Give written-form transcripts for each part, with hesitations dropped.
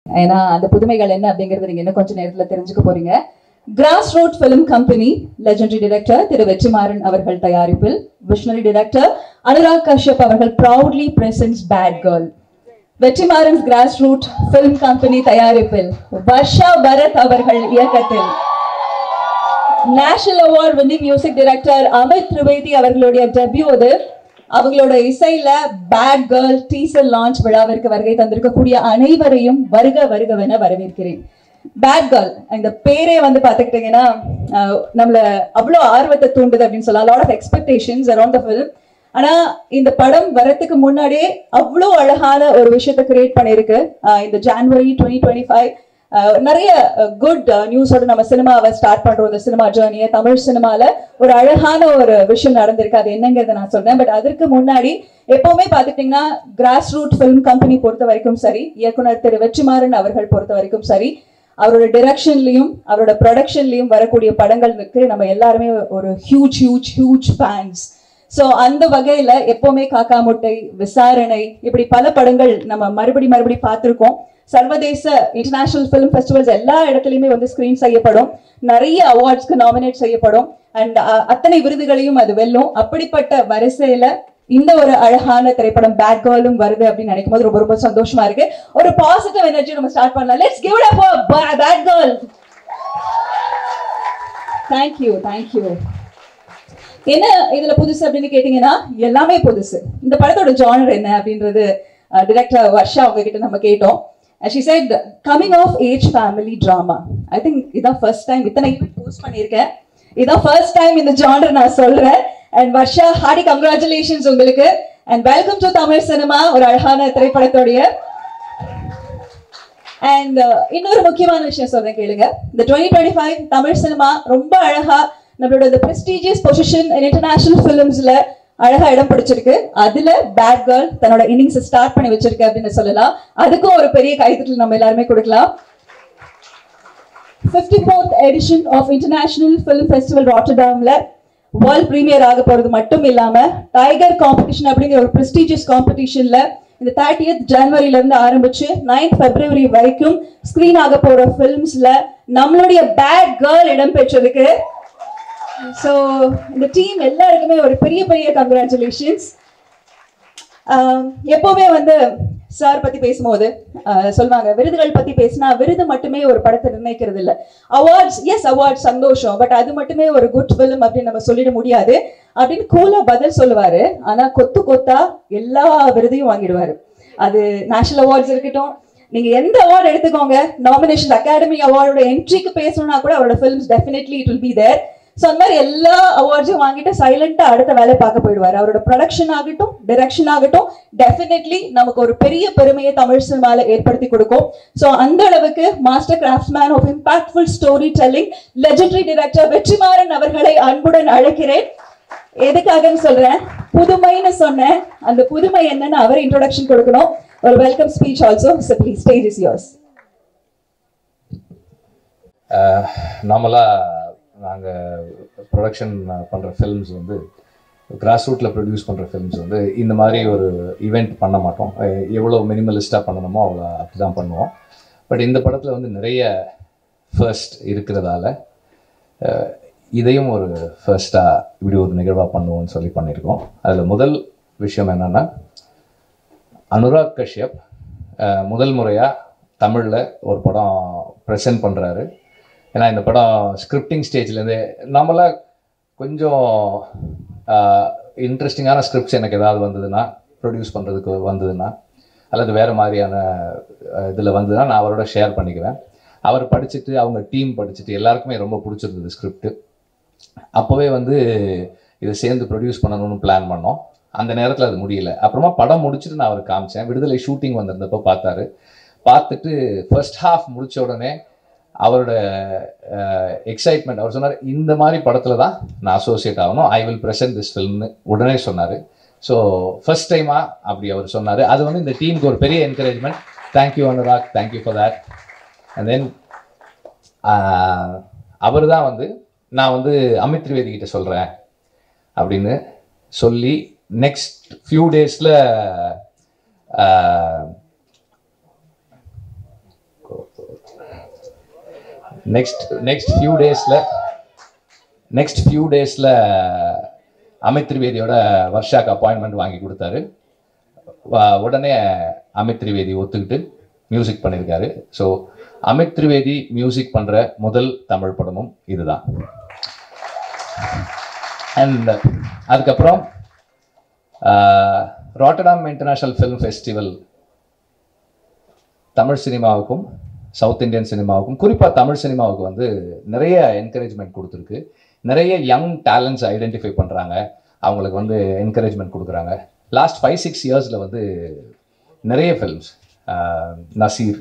ஏன்னா அந்த புதுமைகள் என்ன அப்படிங்கறது நீங்க இன்னும் கொஞ்ச நேரத்துல தெரிஞ்சுக்க போறீங்க. Grassroot Film Company legendary director திரு வெற்றிமாறன் அவர்கள் தயாரிப்பில் visionary director அனுராக் கஷ்யப் அவர்கள் proudly presents Bad Girl. வெற்றிமாறன்'s Grassroot Film Company தயாரிப்பில் வர்ஷா பரத் அவர்கள் இயக்கத்தில் national award winning music director Amit Trivedi அவர்களுடைய டெபியூ அது. அவங்களோட இசையில பேட் கேர்ள் டீசர் லான்ச் விழாவிற்கு வருகை தந்திருக்கக்கூடிய அனைவரையும் வருக வருகவென வரவேற்கிறேன். பேட் கேர்ள் இந்த பேரே வந்து பாத்துக்கிட்டீங்கன்னா நம்மள அவ்வளோ ஆர்வத்தை தூண்டுது அப்படின்னு சொல்லலாம். Lot of expectations around the film. ஆனா இந்த படம் வரத்துக்கு முன்னாடியே அவ்வளோ அழகான ஒரு விஷயத்தை கிரியேட் பண்ணிருக்கு. இந்த ஜனவரி 2025 நிறைய குட் நியூஸோட நம்ம சினிமாவை ஸ்டார்ட் பண்றோம். இந்த சினிமா ஜேர்னியை தமிழ் சினிமால ஒரு அழகான ஒரு விஷயம் நடந்திருக்கு. அது என்னங்கிறத நான் சொல்றேன். பட் அதற்கு முன்னாடி எப்பவுமே பாத்துக்கிட்டீங்கன்னா கிராஸ் ரூட் ஃபிலிம் கம்பெனி பொறுத்த வரைக்கும் சரி, இயக்குனர் திரு வெற்றிமாறன் அவர்கள் பொறுத்த வரைக்கும் சரி, அவரோட டிரெக்ஷன்லயும் அவரோட ப்ரொடக்ஷன்லயும் வரக்கூடிய படங்களுக்கு நம்ம எல்லாருமே ஒரு ஹியூஜ் ஃபேன்ஸ். ஸோ அந்த வகையில எப்பவுமே காக்கா முட்டை, விசாரணை, இப்படி பல படங்கள் நம்ம மறுபடி பார்த்துருக்கோம். சர்வதேச இன்டர்நேஷனல் ஃபிலிம் ஃபெஸ்டிவல்ஸ் எல்லா இடத்துலையுமே வந்து ஸ்கிரீன் செய்யப்படும். நிறைய அவார்ட்ஸ்க்கு நாமினேட் செய்யப்படும். அண்ட் அத்தனை விருதுகளையும் அது வெல்லும். அப்படிப்பட்ட வரிசையில இந்த ஒரு அழகான திரைப்படம் பேட் கேர்ளும் வருது அப்படின்னு நினைக்கும் போது ரொம்ப சந்தோஷமா இருக்கு. ஒரு பாசிட்டிவ் எனர்ஜி நம்ம ஸ்டார்ட் பண்ணலாம். Let's give it up for Bad Girl. Thank you. என்ன இதுல புதுசு அப்படின்னு கேட்டீங்கன்னா எல்லாமே புதுசு. இந்த படத்தோட ஜானர் என்ன அப்படின்றது டைரக்டர் வர்ஷா அவங்க கிட்ட நம்ம கேட்டோம். She said coming of age family drama. I think இதான் first time இத்தனை போஸ்ட் பண்ணியிருக்கேன். இதான் first time இந்த ஜானர் நான் சொல்றேன். And வர்ஷா ஹார்டி கங்க்ராச்சுலேஷன்ஸ் உங்களுக்கு. And welcome to Tamil cinema. ஒரு அழகான திரைப்படத்தோடைய அண்ட் இன்னொரு முக்கியமான விஷயம் சொல்றேன் கேளுங்க. இந்த 2025 தமிழ் சினிமா ரொம்ப அழகா நம்மளோட பிரஸ்டீஜியஸ் பொசிஷன் இன்டர்நேஷனல் ஃபிலிம்ஸ்ல அழகா இடம் பிடிச்சிருக்கு. அதுல பேட் கேர்ள் தன்னோட இன்னிங்ஸ் ஸ்டார்ட் பண்ணி வச்சிருக்கு அப்படின்னு சொல்லலாம். அதுக்கும் ஒரு பெரிய கைத்தட்டல் நம்ம எல்லாருமே கொடுக்கலாம். 54th edition of international film festival ராட்டர்டாம்ல வேர்ல்ட் பிரீமியர் ஆக போறது மட்டும் இல்லாம டைகர் காம்படிஷன் அப்படிங்கிற ஒரு பிரஸ்டீஜியஸ் காம்படிஷன்ல இந்த 30th ஜனவரில இருந்து ஆரம்பிச்சு 9th February வரைக்கும் ஸ்கிரீன் ஆக போற பிலிம்ஸ்ல நம்மளுடைய பேட் கேர்ள் இடம் பெற்றிருக்கு. ஸோ இந்த டீம் எல்லாருக்குமே ஒரு பெரிய கங்க்ராச்சுலேஷன்ஸ். எப்பவுமே வந்து சார் பத்தி பேசும்போது சொல்லுவாங்க, விருதுகள் பத்தி பேசினா விருது மட்டுமே ஒரு படத்தை நிர்ணயிக்கிறது இல்லை. அவார்ட்ஸ் சந்தோஷம், பட் அது மட்டுமே ஒரு குட் ஃபிலிம் அப்படின்னு நம்ம சொல்லிட முடியாது அப்படின்னு கூலா பதில் சொல்லுவாரு. ஆனா கொத்தா எல்லா விருதையும் வாங்கிடுவாரு. அது நேஷனல் அவார்ட்ஸ் இருக்கட்டும், நீங்க எந்த அவார்டு எடுத்துக்கோங்க, நாமினேஷன் அகாடமி அவார்டோட என்ட்ரிக்கு பேசணும்னா கூட அவரோட films definitely it will be there. So அந்த மாதிரி எல்லா அவார்ட்ஸும் வாங்கிட்டு சைலண்டா அடுத்த வேலை பார்க்க போயிடுவாரு. அவரோட ப்ரொடக்ஷன் ஆகட்டும், டைரக்ஷன் ஆகட்டும், டெஃபினெட்லி நமக்கு ஒரு பெரிய பெருமையை தமிழ் சினிமால ஏற்படுத்தி கொடுக்கும். ஸோ அந்த அளவுக்கு master craftsman of impactful story telling legendary director Vetrimaaran அவர்களை அன்புடன் அழைக்கிறேன். எதுக்காகன்னு சொல்றேன், புதுமைன்னு சொன்னேன். அந்த புதுமை என்னன்னு அவர் இன்ட்ரோடக்ஷன் கொடுக்கணும். ஒரு welcome speech also. So please, stage is yours. நாமளா நாங்கள் ப்ரொடக்ஷன் பண்ணுற ஃபிலிம்ஸ் வந்து கிராஸ் ரூட்டில் ப்ரொடியூஸ் பண்ணுற ஃபிலிம்ஸ் வந்து இந்த மாதிரி ஒரு ஈவெண்ட் பண்ண மாட்டோம். எவ்வளோ மினிமலிஸ்ட்டாக பண்ணணுமோ அவ்வளோ அப்படி தான் பண்ணுவோம். பட் இந்த படத்தில் வந்து நிறைய ஃபர்ஸ்ட் இருக்கிறதால இதையும் ஒரு ஃபர்ஸ்ட்டாக இப்படி ஒரு நிகழ்வாக பண்ணுவோம்னு சொல்லி பண்ணியிருக்கோம். அதில் முதல் விஷயம் என்னென்னா, அனுராக் கஷ்யப் முதல் முறையாக தமிழில் ஒரு படம் ப்ரெசென்ட் பண்ணுறாரு. ஏன்னா இந்த படம் ஸ்கிரிப்டிங் ஸ்டேஜ்லேருந்து நம்மளாம் கொஞ்சம் இன்ட்ரெஸ்டிங்கான ஸ்கிரிப்ட்ஸ் எனக்கு ஏதாவது வந்ததுன்னா, ப்ரொடியூஸ் பண்ணுறதுக்கு வந்ததுன்னா, அல்லது வேறு மாதிரியான இதில் வந்ததுன்னா நான் அவரோட ஷேர் பண்ணிக்குவேன். அவர் படிச்சுட்டு, அவங்க டீம் படிச்சுட்டு எல்லாருக்குமே ரொம்ப பிடிச்சிருந்தது ஸ்கிரிப்டு. அப்போவே வந்து இதை சேர்ந்து ப்ரொடியூஸ் பண்ணணும்னு பிளான் பண்ணோம். அந்த நேரத்தில் அது முடியல. அப்புறமா படம் முடிச்சுட்டு நான் அவருக்கு காமிச்சேன். விடுதலை ஷூட்டிங் வந்திருந்தப்போ பார்த்தாரு. பார்த்துட்டு ஃபர்ஸ்ட் ஹாஃப் முடித்த உடனே அவரோட எக்ஸைட்மெண்ட், அவர் சொன்னார், இந்த மாதிரி படத்தில் தான் நான் அசோசியேட் ஆகணும், ஐ வில் ப்ரெசென்ட் திஸ் ஃபில்ம்னு உடனே சொன்னார். ஸோ ஃபர்ஸ்ட் டைமாக அப்படி அவர் சொன்னார். அது வந்து இந்த டீமுக்கு ஒரு பெரிய encouragement. Thank you Anurag, thank you for that. And then அவர் தான் வந்து நான் வந்து அமித் திரிவேதி கிட்ட சொல்கிறேன் அப்படின்னு சொல்லி நெக்ஸ்ட் ஃபியூ டேஸில் நெக்ஸ்ட் ஃபியூ டேஸில் அமித் திரிவேதியோட வர்ஷாக்கு அப்பாயின்மெண்ட் வாங்கி கொடுத்தாரு. உடனே அமித் திரிவேதி ஒத்துக்கிட்டு மியூசிக் பண்ணியிருக்காரு. ஸோ அமித் திரிவேதி மியூசிக் பண்ணுற முதல் தமிழ் படமும் இதுதான். அண்ட் அதுக்கப்புறம் Rotterdam international film festival Tamil சினிமாவுக்கும் சவுத் இந்தியன் சினிமாவுக்கும் குறிப்பாக தமிழ் சினிமாவுக்கு வந்து நிறைய என்கரேஜ்மெண்ட் கொடுத்துருக்கு. நிறைய யங் டேலண்ட்ஸ் ஐடென்டிஃபை பண்ணுறாங்க, அவங்களுக்கு வந்து என்கரேஜ்மெண்ட் கொடுக்குறாங்க. லாஸ்ட் 5-6 இயர்ஸில் வந்து நிறைய ஃபில்ம்ஸ் நசீர்,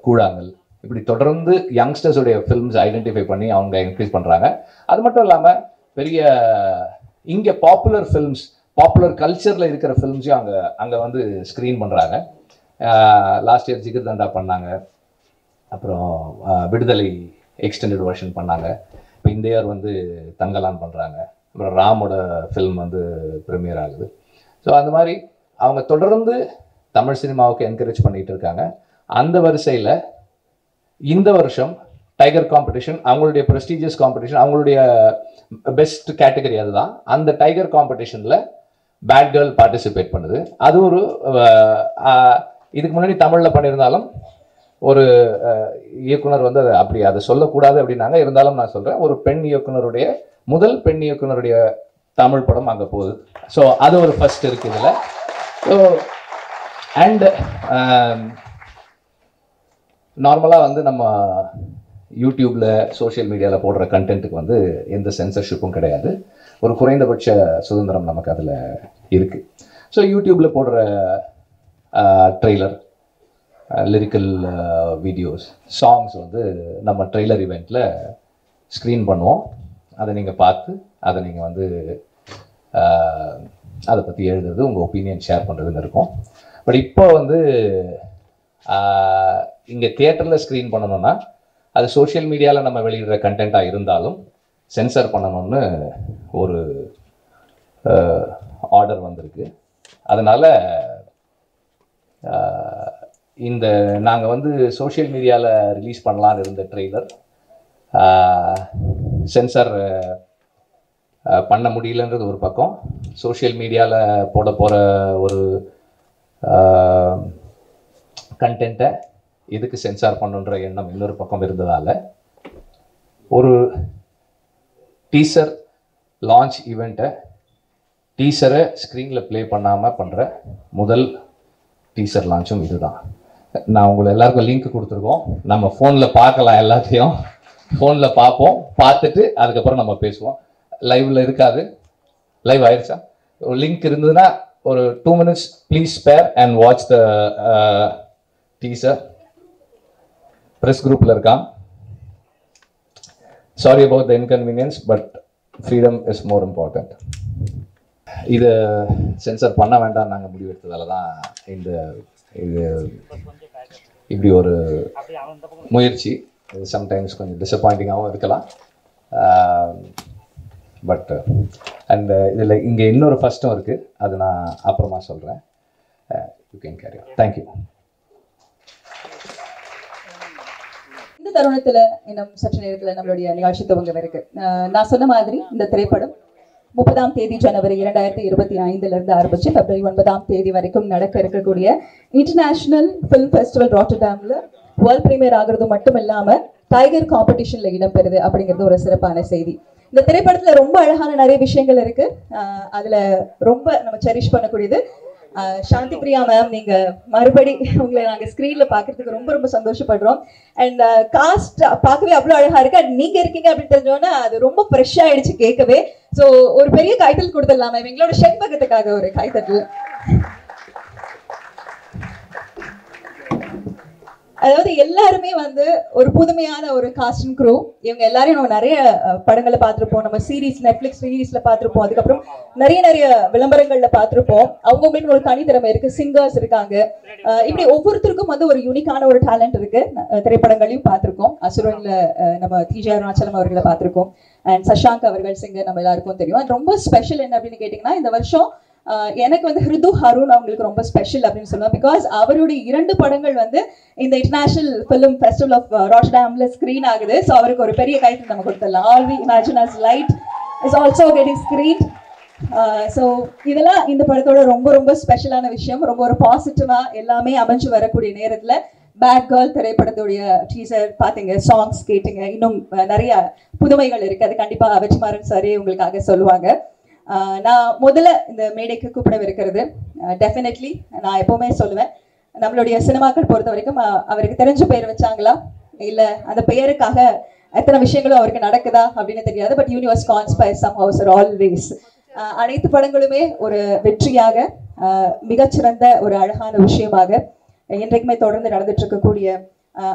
கூழாங்கல், இப்படி தொடர்ந்து யங்ஸ்டர்ஸுடைய ஃபில்ம்ஸ் ஐடென்டிஃபை பண்ணி அவங்க என்கரேஜ் பண்ணுறாங்க. அது மட்டும் இல்லாமல் பெரிய இங்கே பாப்புலர் ஃபில்ம்ஸ், பாப்புலர் கல்ச்சரில் இருக்கிற ஃபில்ம்ஸையும் அங்கே வந்து ஸ்க்ரீன் பண்ணுறாங்க. லாஸ்ட் இயர் ஜிகர் தண்டா பண்ணாங்க, அப்புறம் விடுதலை எக்ஸ்டெண்டட் வெர்ஷன் பண்ணாங்க. இப்போ இந்த இயர் வந்து தங்கலான் பண்ணுறாங்க. அப்புறம் ராமோட ஃபில்ம் வந்து ப்ரீமியர் ஆகுது. ஸோ அந்த மாதிரி அவங்க தொடர்ந்து தமிழ் சினிமாவுக்கு என்கரேஜ் பண்ணிகிட்டு இருக்காங்க. அந்த வரிசையில் இந்த வருஷம் டைகர் காம்படிஷன், அவங்களுடைய ப்ரெஸ்டீஜியஸ் காம்படிஷன், அவங்களுடைய பெஸ்ட் கேட்டகரி அதுதான். அந்த டைகர் காம்படிஷனில் பேட் கேர்ள் பார்ட்டிசிபேட் பண்ணுது. அது ஒரு இதுக்கு முன்னாடி தமிழில் பண்ணியிருந்தாலும் ஒரு இயக்குனர் வந்து அதை சொல்லக்கூடாது அப்படின்னாங்க. இருந்தாலும் நான் சொல்கிறேன், ஒரு பெண் இயக்குனருடைய முதல் பெண் இயக்குனருடைய தமிழ் படம் அங்கே போகுது. ஸோ அது ஒரு ஃபர்ஸ்ட் இருக்குது இதில். ஸோ அண்ட் நார்மலாக வந்து நம்ம யூடியூப்பில் சோஷியல் மீடியாவில் போடுற கண்டென்ட்டுக்கு வந்து எந்த சென்சர்ஷிப்பும் கிடையாது. ஒரு குறைந்தபட்ச சுதந்திரம் நமக்கு அதில் இருக்குது. ஸோ யூடியூப்பில் போடுற ட்ரெய்லர், லிரிக்கல் வீடியோஸ், சாங்ஸ் வந்து நம்ம ட்ரெய்லர் இவெண்ட்டில் ஸ்க்ரீன் பண்ணுவோம். அதை நீங்கள் பார்த்து அதை நீங்கள் வந்து அதை பற்றி எழுதுறது, உங்கள் ஒப்பீனியன் ஷேர் பண்ணுறதுன்னு இருக்கும். பட் இப்போ வந்து இங்கே தியேட்டரில் ஸ்க்ரீன் பண்ணணும்னா அது சோஷியல் மீடியாவில் நம்ம வெளியிடுற கண்டென்ட்டாக இருந்தாலும் சென்சர் பண்ணணும்னு ஒரு ஆர்டர் வந்திருக்கு. அதனால் இந்த நாங்கள் வந்து சோஷியல் மீடியாவில் ரிலீஸ் பண்ணலான்னு இருந்த ட்ரெய்லர் சென்சர் பண்ண முடியலன்றது ஒரு பக்கம், சோஷியல் மீடியாவில் போட போகிற ஒரு கண்டென்ட்டை எதுக்கு சென்சார் பண்ணுன்ற எண்ணம் இன்னொரு பக்கம் இருந்ததால் ஒரு டீசர் லான்ச் ஈவெண்ட்டை டீசரை ஸ்க்ரீனில் ப்ளே பண்ணாமல் பண்ணுற முதல் டீசர் லான்ச்சும் இதுதான். நான் உங்களை எல்லாருக்கும் லிங்க் கொடுத்துருக்கோம். நம்ம ஃபோனில் பார்க்கலாம், எல்லாத்தையும் ஃபோனில் பார்ப்போம். பார்த்துட்டு அதுக்கப்புறம் நம்ம பேசுவோம். லைவில் இருக்காது, லைவ் ஆயிடுச்சா? ஒரு லிங்க் இருந்ததுன்னா ஒரு 2 minutes please spare and watch the teaser. Press குரூப்பில் இருக்கான். Sorry about the inconvenience, but freedom is more important. இதை சென்சர் பண்ண வேண்டாம் நாங்கள் முடிவெடுத்ததால தான் இது இப்படி ஒரு முயற்சி. சம்டைம்ஸ் கொஞ்சம் டிசப்பாயிண்டிங்காகவும் இருக்கலாம். பட் அண்ட் இதில் இங்கே இன்னொரு ஃபஸ்ட்டும் இருக்குது, அது நான் அப்புறமா சொல்கிறேன். You can carry on. Thank you. இந்த தருணத்தில் இன்னும் சற்று நேரத்தில் நம்மளுடைய நிகழ்ச்சி துவங்க இருக்கு. நான் சொன்ன மாதிரி இந்த திரைப்படம் 30ஆம் தேதி ஜனவரி 2025 ஆரம்பிச்சு பிப்ரவரி 9 வரைக்கும் நடக்க இருக்கக்கூடிய இன்டர்நேஷனல் ஃபிலிம் ஃபெஸ்டிவல் ராட்டர்டாம்ல வேர்ல்ட் பிரீமியர் ஆகிறது மட்டும் இல்லாமல் டைகர் காம்படிஷன்ல இடம்பெறுது அப்படிங்கிறது ஒரு சிறப்பான செய்தி. இந்த திரைப்படத்துல ரொம்ப அழகான நிறைய விஷயங்கள் இருக்கு. அதுல ரொம்ப நம்ம செரிஷ் பண்ணக்கூடியது சாந்தி பிரியா மேம், நீங்க மறுபடி உங்களை நாங்க ஸ்கிரீன்ல பாக்குறதுக்கு ரொம்ப ரொம்ப சந்தோஷப்படுறோம். அண்ட் காஸ்ட் பார்க்கவே அவ்வளவு அழகா இருக்கு. அண்ட் நீங்க இருக்கீங்க அப்படின்னு தெரிஞ்சோன்னா அது ரொம்ப ஃப்ரெஷ் ஆயிடுச்சு கேட்கவே. ஸோ ஒரு பெரிய கைத்தல் கொடுத்துடலாம் மேம், எங்களோட செண்பகத்துக்காக ஒரு கைத்தட்டல். அதாவது எல்லாருமே வந்து ஒரு புதுமையான ஒரு காஸ்ட் அண்ட் க்ரூ. இவங்க எல்லாரையும் நம்ம நிறைய படங்களை பார்த்துருப்போம், நம்ம சீரீஸ் நெட்ஃபிளிக்ஸ் சீரீஸ்ல பார்த்துருப்போம், அதுக்கப்புறம் நிறைய விளம்பரங்கள்ல பார்த்துருப்போம். அவங்களுக்கு ஒரு தனித்திறமை இருக்கு, சிங்கர்ஸ் இருக்காங்க. இப்படி ஒவ்வொருத்தருக்கும் வந்து ஒரு யூனிக்கான ஒரு டேலண்ட் இருக்கு. திரைப்படங்களையும் பார்த்துருக்கோம். அசுரன்ல நம்ம டிஜே அருணாச்சலம் அவர்களை பார்த்துருக்கோம். அண்ட் சஷாங்க் அவர்கள் சிங்கர் நம்ம எல்லாருக்கும் தெரியும். அது ரொம்ப ஸ்பெஷல் என்ன அப்படின்னு கேட்டீங்கன்னா, இந்த வருஷம் எனக்கு வந்து ஹிருது ஹருண் அவங்களுக்கு ரொம்ப ஸ்பெஷல் அப்படின்னு சொல்லுவேன். பிகாஸ் அவருடைய 2 படங்கள் வந்து இந்த இன்டர்நேஷனல் ஃபிலிம் ஃபெஸ்டிவல் ஆஃப் ராட்டர்டாம்ல ஸ்க்ரீன் ஆகுது. ஸோ அவருக்கு ஒரு பெரிய கைத்து நம்ம கொடுத்துடலாம். All we imagine as light is also getting screen. So இதெல்லாம் இந்த படத்தோட ரொம்ப ரொம்ப ஸ்பெஷலான விஷயம். ரொம்ப ஒரு பாசிட்டிவா எல்லாமே அமைஞ்சு வரக்கூடிய நேரத்தில் பேட் கேர்ள் திரைப்படத்துடைய டீசர் பார்த்தீங்க, சாங்ஸ் கேட்டீங்க, இன்னும் நிறைய புதுமைகள் இருக்கு. அது கண்டிப்பா வெற்றிமாறன் சாரே உங்களுக்காக சொல்லுவாங்க. நான் முதல்ல இந்த மேடைக்கு கூப்பிடவிருக்கிறது டெஃபினெட்லி நான் எப்பவுமே சொல்லுவேன், நம்மளுடைய சினிமாக்கள் பொறுத்த வரைக்கும் அவருக்கு தெரிஞ்ச பெயர் வச்சாங்களா இல்ல அந்த பெயருக்காக எத்தனை விஷயங்களும் அவருக்கு நடக்குதா அப்படின்னு தெரியாது. But universe conspire somehow always. அனைத்து படங்களுமே ஒரு வெற்றியாக மிகச்சிறந்த ஒரு அழகான விஷயமாக இன்றைக்குமே தொடர்ந்து நடந்துட்டு இருக்கக்கூடிய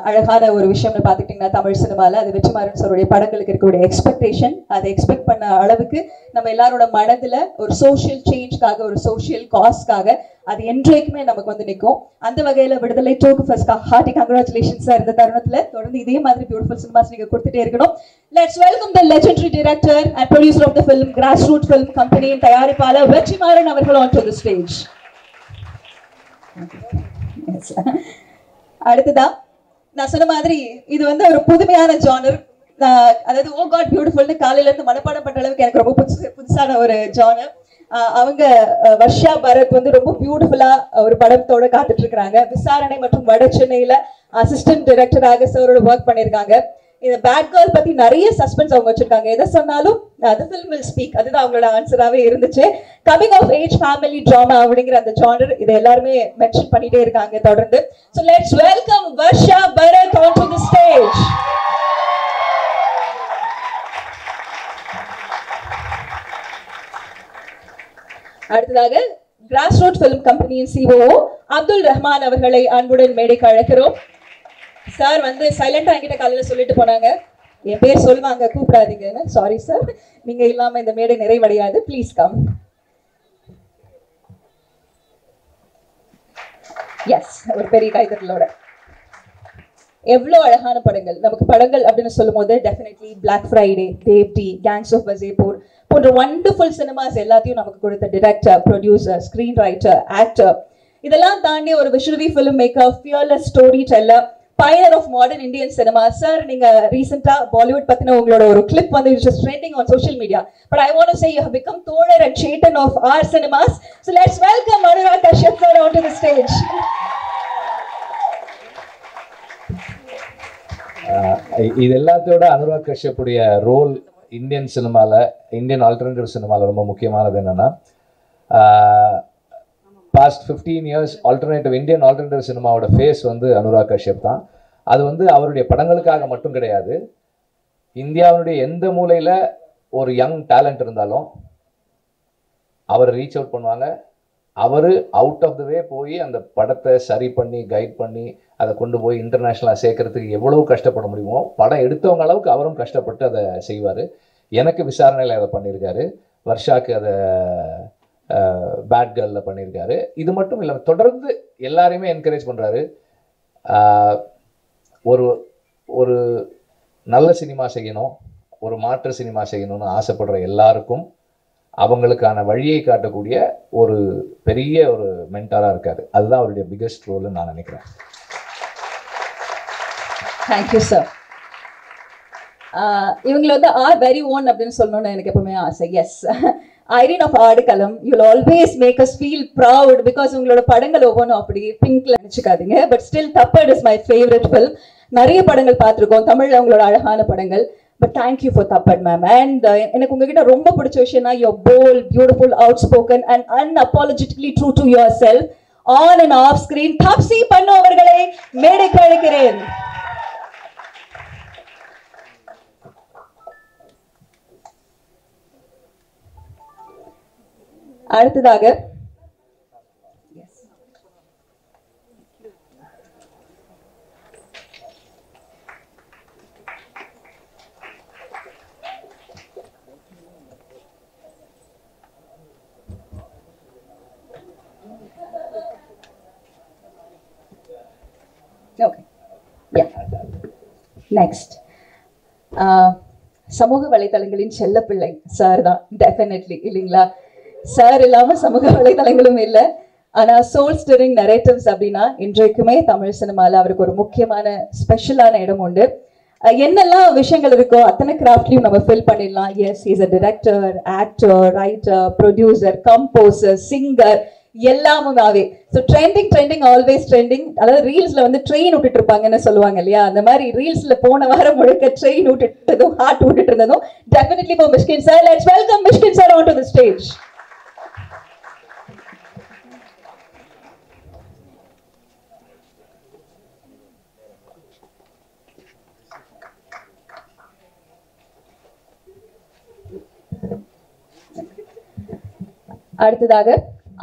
அழகான ஒரு விஷயம்னு பார்த்துக்கிட்டிங்கன்னா தமிழ் சினிமாவில் அது வெற்றிமாறன் சாருடைய படங்களுக்கு இருக்கக்கூடிய எக்ஸ்பெக்டேஷன். அதை எக்ஸ்பெக்ட் பண்ண அளவுக்கு நம்ம எல்லாரோட மனதில் ஒரு சோஷியல் சேஞ்ச்காக, ஒரு சோஷியல் காஸ்க்காக அது என்றைக்குமே நமக்கு வந்து நிற்கும். அந்த வகையில் விடுதலை 2க்கு ஃபர்ஸ்ட் ஹார்ட்டி கங்க்ராச்சுலேஷன்ஸ் சார். இந்த தருணத்தில் தொடர்ந்து இதே மாதிரி பியூட்டிஃபுல் சினிமாஸ் நீங்கள் கொடுத்துட்டே இருக்கணும். Let's welcome the legendary director and producer of the film Grass root film கம்பெனியின் தயாரிப்பாளர் வெற்றிமாறன் அவர்கள் ஆன் டு தி ஸ்டேஜ். அடுத்ததா நான் சொன்ன மாதிரி இது வந்து ஒரு புதுமையான ஜானர். அதாவது ஓ காட் பியூட்டிஃபுல்னு காலையில இருந்து மனப்பாடம் பண்ற அளவுக்கு எனக்கு ரொம்ப புதுசான ஒரு ஜானர். அவங்க வர்ஷா பரத் வந்து ரொம்ப பியூட்டிஃபுல்லா ஒரு படத்தோட காத்துட்டு இருக்காங்க. விசாரணை மற்றும் வட சென்னையில அசிஸ்டன்ட் டைரக்டராக சாரோட ஒர்க் பண்ணிருக்காங்க. இந்த பேட் கேர்ள் பத்தி நிறைய சஸ்பென்ஸ் அவங்க வச்சிருக்காங்க. எதை சொன்னாலும் the film will speak. அதுதான் அவங்களோட ஆன்சராகவே இருந்துச்சு. Coming of age family drama அப்படிங்கிற அந்த ஜானர் இதை எல்லாருமே மென்ஷன் பண்ணிட்டே இருக்காங்க தொடர்ந்து. So let's welcome Varsha Bharath on to the stage. அடுத்ததாக கிராஸ் ரூட் ஃபிலிம் கம்பெனியின் சிஓஓ அப்துல் ரஹ்மான் அவர்களை அன்புடன் மேடைக்கு அழைக்கிறோம். சார் வந்து சைலண்டா என்கிட்ட காலையில சொல்லிட்டு போனாங்க, என் பேர் சொல்லுவாங்க கூப்பிடாதீங்கன்னு. சாரி சார், நீங்க இல்லாம இந்த மேடை நிறைவடையாது. Please come. எஸ், ஒரு பெரிய கைதட்டலோட. எவ்வளோ அழகான படங்கள் நமக்கு. படங்கள் அப்படின்னு சொல்லும் போது definitely Black Friday, DevD, Gangs of Wasseypur போன்ற வண்டர்ஃபுல் சினிமாஸ் எல்லாத்தையும் நமக்கு கொடுத்த director, producer, screen writer, actor, இதெல்லாம் தாண்டி ஒரு visually film maker, fearless story teller, pioneer of modern Indian cinema. Sir, நீங்க recently Bollywood பத்தின உங்களோட ஒரு clip வந்து which is trending on social media. But I want to say you have become Tholar and Chetan of our cinemas. So let's welcome Anurag Kashyap sir onto the stage. இது எல்லாத்தோட அனுராக் கஷ்யப்புடைய role Indian சினிமாவில், Indian alternative சினிமாவில் ரொம்ப முக்கியமானது என்னன்னா, past 15 years Indian alternative சினிமாவோட face வந்து அனுராக் கஷ்யப் தான். அது வந்து அவருடைய படங்களுக்காக மட்டும் கிடையாது, இந்தியாவுடைய எந்த மூலையில் ஒரு யங் டேலண்ட் இருந்தாலும் அவரை ரீச் அவுட் பண்ணுவாங்க. அவர் அவுட் ஆஃப் த வே போய் அந்த படத்தை சரி பண்ணி கைட் பண்ணி அதை கொண்டு போய் இன்டர்நேஷ்னலாக சேர்க்கறதுக்கு எவ்வளவு கஷ்டப்பட முடியுமோ படம் எடுத்தவங்க அளவுக்கு அவரும் கஷ்டப்பட்டு அதை செய்வார். எனக்கு விசாரணையில் அதை பண்ணியிருக்காரு, வர்ஷாக்கு அதை பேட் கேர்ளில் பண்ணியிருக்காரு. இது மட்டும் இல்லாமல் தொடர்ந்து எல்லாரையுமே என்கரேஜ் பண்ணுறாரு. ஒரு ஒரு நல்ல சினிமா செய்யணும், ஒரு மாற்று சினிமா செய்யணும்னு ஆசைப்படுற எல்லாருக்கும் அவங்களுக்கான வழியை காட்டக்கூடிய ஒரு பெரிய ஒரு மென்டாராக இருக்காரு. அதுதான் அவருடைய பிகெஸ்ட் ரோல்னு நான் நினைக்கிறேன். Thank you sir. இவங்களை வந்து ஆர் வெரி ஓன் அப்படின்னு சொல்லணும்னு எனக்கு எப்பவுமே ஆசை. Yes, Irene of Aadukalam, you will always make us feel proud because உங்களோட படங்கள் ஒவ்வொன்றும் அப்படி பிங்க்ல நினைச்சுக்காதீங்க. But still Thappad is my favourite film. நிறைய படங்கள் பார்த்துருக்கோம் தமிழ்ல உங்களோட அழகான படங்கள். But thank you for Thappad ma'am. And எனக்கு உங்ககிட்ட ரொம்ப பிடிச்ச விஷயம்னா your bold, beautiful, outspoken and unapologetically true to yourself on and off screen. Taapsee Pannu அவர்களை மேடைக்கு அழைக்கிறேன். அடுத்ததாக நெக்ஸ்ட் சமூக வலைதளங்களின் செல்லப்பிள்ளை சார் தான் டெஃபினெட்லி இல்லைங்களா? சார் இல்லாம சமூக வலைதளங்களும் இல்லை. ஆனா சோல் ஸ்டிரிங் நரேட்டிவ்ஸ் அப்படின்னா இன்றைக்குமே தமிழ் சினிமால அவருக்கு ஒரு முக்கியமான ஸ்பெஷலான இடம் உண்டு. என்னெல்லாம் விஷயங்கள் இருக்கோ அத்தனை கிராஃப்ட்லயும் நம்ம ஃபில் பண்ணிடலாம். Yes, is a director, actor, writer, producer, composer, singer, எல்லாமுமே. So trending always trending. அதாவது ரீல்ஸ்ல வந்து ட்ரெயின் விட்டுட்டு இருப்பாங்கன்னு சொல்லுவாங்க இல்லையா, அந்த மாதிரி ரீல்ஸ்ல போன வாரம் முழுக்க ட்ரெயின் விட்டுட்டதும் ஹார்ட் விட்டுட்டு இருந்ததும் definitely for Mysskin sir. Let's welcome Mysskin sir on to the stage. அடுத்ததாக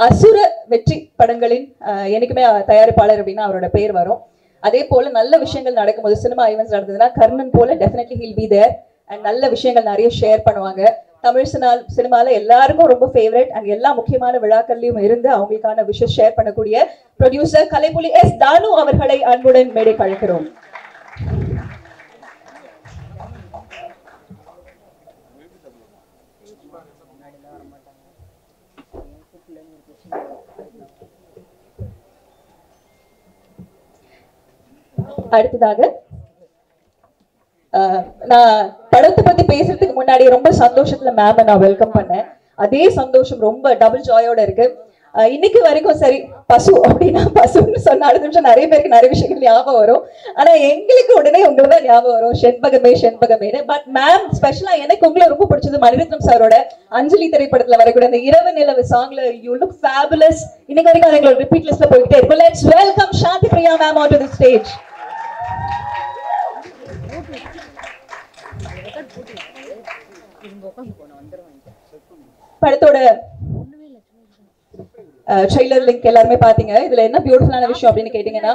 அசுர வெற்றி படங்களின் என்னைக்குமே தயாரிப்பாளர் அப்படின்னா அவரோட பேர் வரும். அதே போல நல்ல விஷயங்கள் நடக்கும்போது, சினிமா ஈவெண்ட்ஸ் நடந்ததுன்னா கர்ணன் போல definitely will be there and நல்ல விஷயங்கள் நிறைய ஷேர் பண்ணுவாங்க. தமிழ் சினிமால எல்லாருக்கும் ரொம்ப ஃபேவரட் அண்ட் எல்லா முக்கியமான விழாக்கள்லயும் இருந்து அவங்களுக்கான விஷயம் ஷேர் பண்ணக்கூடிய ப்ரொடியூசர் கலைப்புலி எஸ் தானு அவர்களை அன்புடன் மேடை கழிக்கிறோம். அடுத்ததாக நான் படத்தை பத்தி பேசுறதுக்கு முன்னாடி ரொம்ப சந்தோஷத்துல மேம் நான் வெல்கம் பண்ணேன். அதே சந்தோஷம் ரொம்ப டபுள் ஜாயோட இருக்கு. இன்னைக்கு வரைக்கும் சரி, பசு அப்படின்னா பசுன்னு சொன்ன அடுத்த நிமிஷம் நிறைய பேருக்கு நிறைய விஷயங்கள் ஞாபகம் வரும். ஆனா எங்களுக்கு உடனே உங்களுக்கு தான் ஞாபகம் வரும் செண்பகமே. பட் மேம் ஸ்பெஷலா எனக்கு உங்களை ரொம்ப பிடிச்சது மணிரத்னம் சாரோட அஞ்சலி திரைப்படத்துல வரக்கூடிய அந்த இரவு நிலவு சாங்ல யூ லுக் ஃபேபுலஸ். இன்னைக்கு வரைக்கும் அது எங்களோட ரிப்பீட் லிஸ்ட்ல போயிட்டே இருக்கும். Let's welcome Shanthi Priya ma'am on to the stage. படத்தோட ட்ரெய்லர் லிங்க் எல்லாருமே பாத்தீங்க. இதுல என்ன பியூட்டிஃபுல்லான விஷயம் அப்படின்னு கேட்டீங்கன்னா,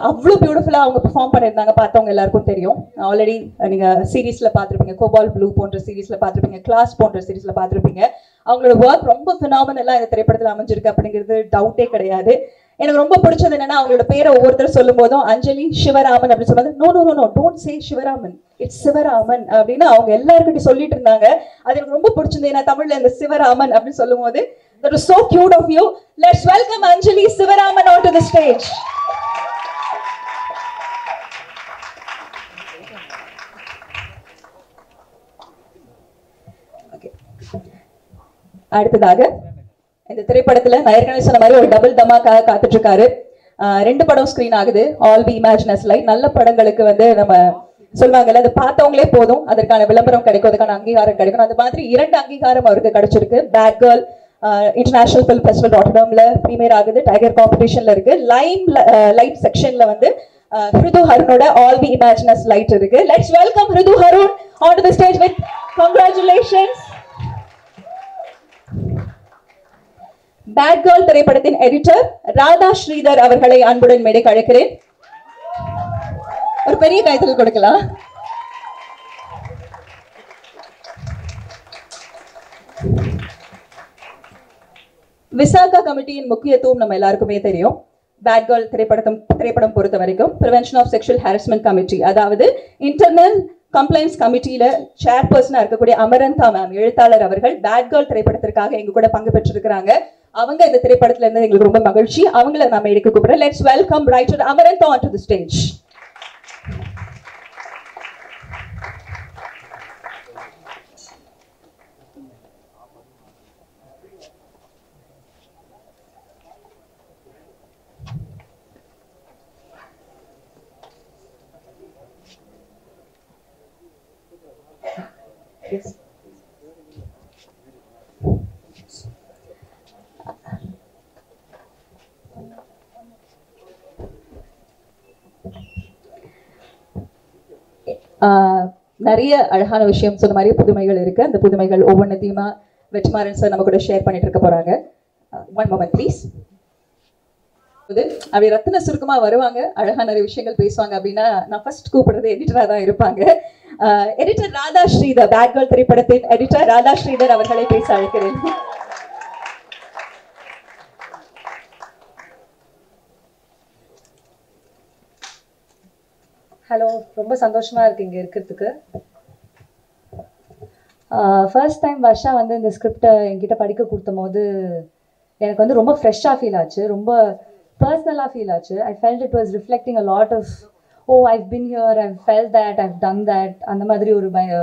அவ்வளவு பியூட்டிஃபுல்லா அவங்க பெர்ஃபார்ம் பண்ணிருந்தாங்க. பார்த்தவங்க எல்லாருக்கும் தெரியும். ஆல்ரெடி நீங்க சீரீஸ்ல பாத்திருப்பீங்க, கோபால் ப்ளூ போன்ற சீரீஸ்ல பாத்திருப்பீங்க, கிளாஸ் போன்ற சீரீஸ்ல பாத்திருப்பீங்க. அவங்களோட ஒர்க் ரொம்ப பினாமினலா இந்த திரைப்படத்துல அமைஞ்சிருக்கு அப்படிங்கிறது டவுட்டே கிடையாது. எனக்கு ரொம்ப பிடிச்சது என்னன்னா, அவங்களோட பேரை ஒவ்வொருத்தர் சொல்லும் போதும் அஞ்சலி சிவராமன் அப்படின்னு சொல்லுவாங்க. No don't say Sivaraman, it's Sivaraman அப்படின்னு அவங்க எல்லாருக்கிட்டையும் சொல்லிட்டு இருந்தாங்க. அது எனக்கு ரொம்ப பிடிச்சது. ஏன்னா தமிழ்ல இந்த சிவராமன் அப்படின்னு சொல்லும் போது that was so cute of you. Let's welcome Anjali Sivaraman onto the stage. Okay. அடுத்ததாக இந்த திரைப்படத்துல நான் ஏற்கனவே சொன்ன மாதிரி ஒரு டபுள் தமாக்காக காத்துட்டு இருக்காரு. 2 படம் ஸ்கிரீன் ஆகுது. All B imagine as Light. நல்ல படங்களுக்கு வந்து நம்ம சொல்லுவாங்கல்ல, அது பார்த்தவங்களே போதும் அதற்கான விளம்பரம் கிடைக்கும், அதுக்கான அங்கீகாரம் கிடைக்கும். அந்த மாதிரி 2 அங்கீகாரம் அவருக்கு கிடைச்சிருக்கு. Bad Girl international film festival ராட்டர்டாம்ல பிரீமியர் ஆகுது. டைகர் காம்படிஷன்ல இருக்கு. லைட் செக்ஷன்ல வந்து ஹிருது ஹருனோட all B imagine as light இருக்கு. Let's welcome Hridhu Haroon on to the stage with congratulations. Bad Girl திரைப்படத்தின் எடிட்டர் ராதா ஸ்ரீதர் அவர்களை அன்புடன் மேடை அழைக்கிறேன். ஒரு பெரிய கைத்தல் கொடுக்கலாம். விசாகா கமிட்டியின் முக்கியத்துவம் நம்ம எல்லாருக்குமே தெரியும். பேட் கேர்ள் திரைப்படம் பொறுத்த வரைக்கும் prevention of sexual harassment committee, அதாவது இன்டர்னல் கம்ப்ளைண்ட்ஸ் கமிட்டியில சேர்பர்சனா இருக்கக்கூடிய அமரந்தா மேம் எழுத்தாளர் அவர்கள் பேட் கேர்ள் திரைப்படத்திற்காக எங்க கூட பங்கு பெற்றிருக்கிறாங்க. அவங்க இந்த திரைப்படத்துல இருந்து எங்களுக்கு ரொம்ப மகிழ்ச்சி. அவங்கள நாம எடுக்க கூப்பிடுறோம். Let's welcome writer Amarantha on to the stage. நிறைய அழகான விஷயம் சொன்ன மாதிரி புதுமைகள் இருக்கு. அந்த புதுமைகள் ஒவ்வொன்றத்தையுமா வெற்றிமாறன் சார் நம்ம கூட ஷேர் பண்ணிட்டு இருக்க போறாங்க. One moment please. அப்படி ரத்தின சுருக்கமா வருவாங்க, அழகா நிறைய விஷயங்கள் பேசுவாங்க அப்படின்னா நான் ஃபர்ஸ்ட் கூப்பிடுறது எடிட்டரா தான் இருப்பாங்க. Editor Radha Sridhar, Bad Girl திரைப்படத்தின் எடிட்டர் ராதா ஸ்ரீதர் அவர்களை பேச அழைக்கிறேன். ஹலோ, ரொம்ப சந்தோஷமா இருக்கு இங்க இருக்கிறதுக்கு. ஃபர்ஸ்ட் டைம் வர்ஷா வந்து இந்த ஸ்கிரிப்டை என்கிட்ட படிக்க கொடுத்த போது எனக்கு வந்து ரொம்ப ஃப்ரெஷ்ஷாக ஃபீல் ஆச்சு, ரொம்ப பர்சனலாக ஃபீல் ஆச்சு. I felt it was reflecting a lot of I've been here, I've felt that, I've done that, அந்த மாதிரி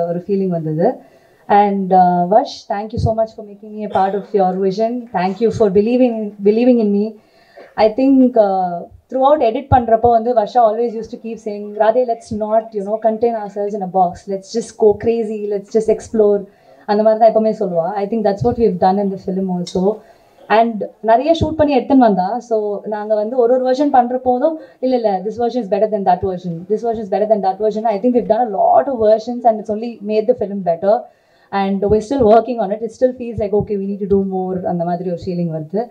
ஒரு ஃபீலிங் வந்தது. And Varsh, thank you so much for making me a part of your vision. Thank you for believing in me. I think throughout edit பண்றப்போ வந்து Varsha always used to keep saying, Radhe, let's not contain ourselves in a box, let's just go crazy, let's just explore. அந்த மாதிரி தான் எப்பவுமே சொல்லுவா. I think that's what we've done in the film also. And நிறைய shoot பண்ணி எடுத்துன்னு வந்தா. So நாங்கள் வந்து ஒரு வெர்ஷன் பண்ணுறப்போதும் இல்லை this version is better than that version, this version is better than that version. I think we've done a lot of versions and it's only made the film better. And we're still working on it. It still feels like, okay, we need to do more, and the madri or feeling varthu.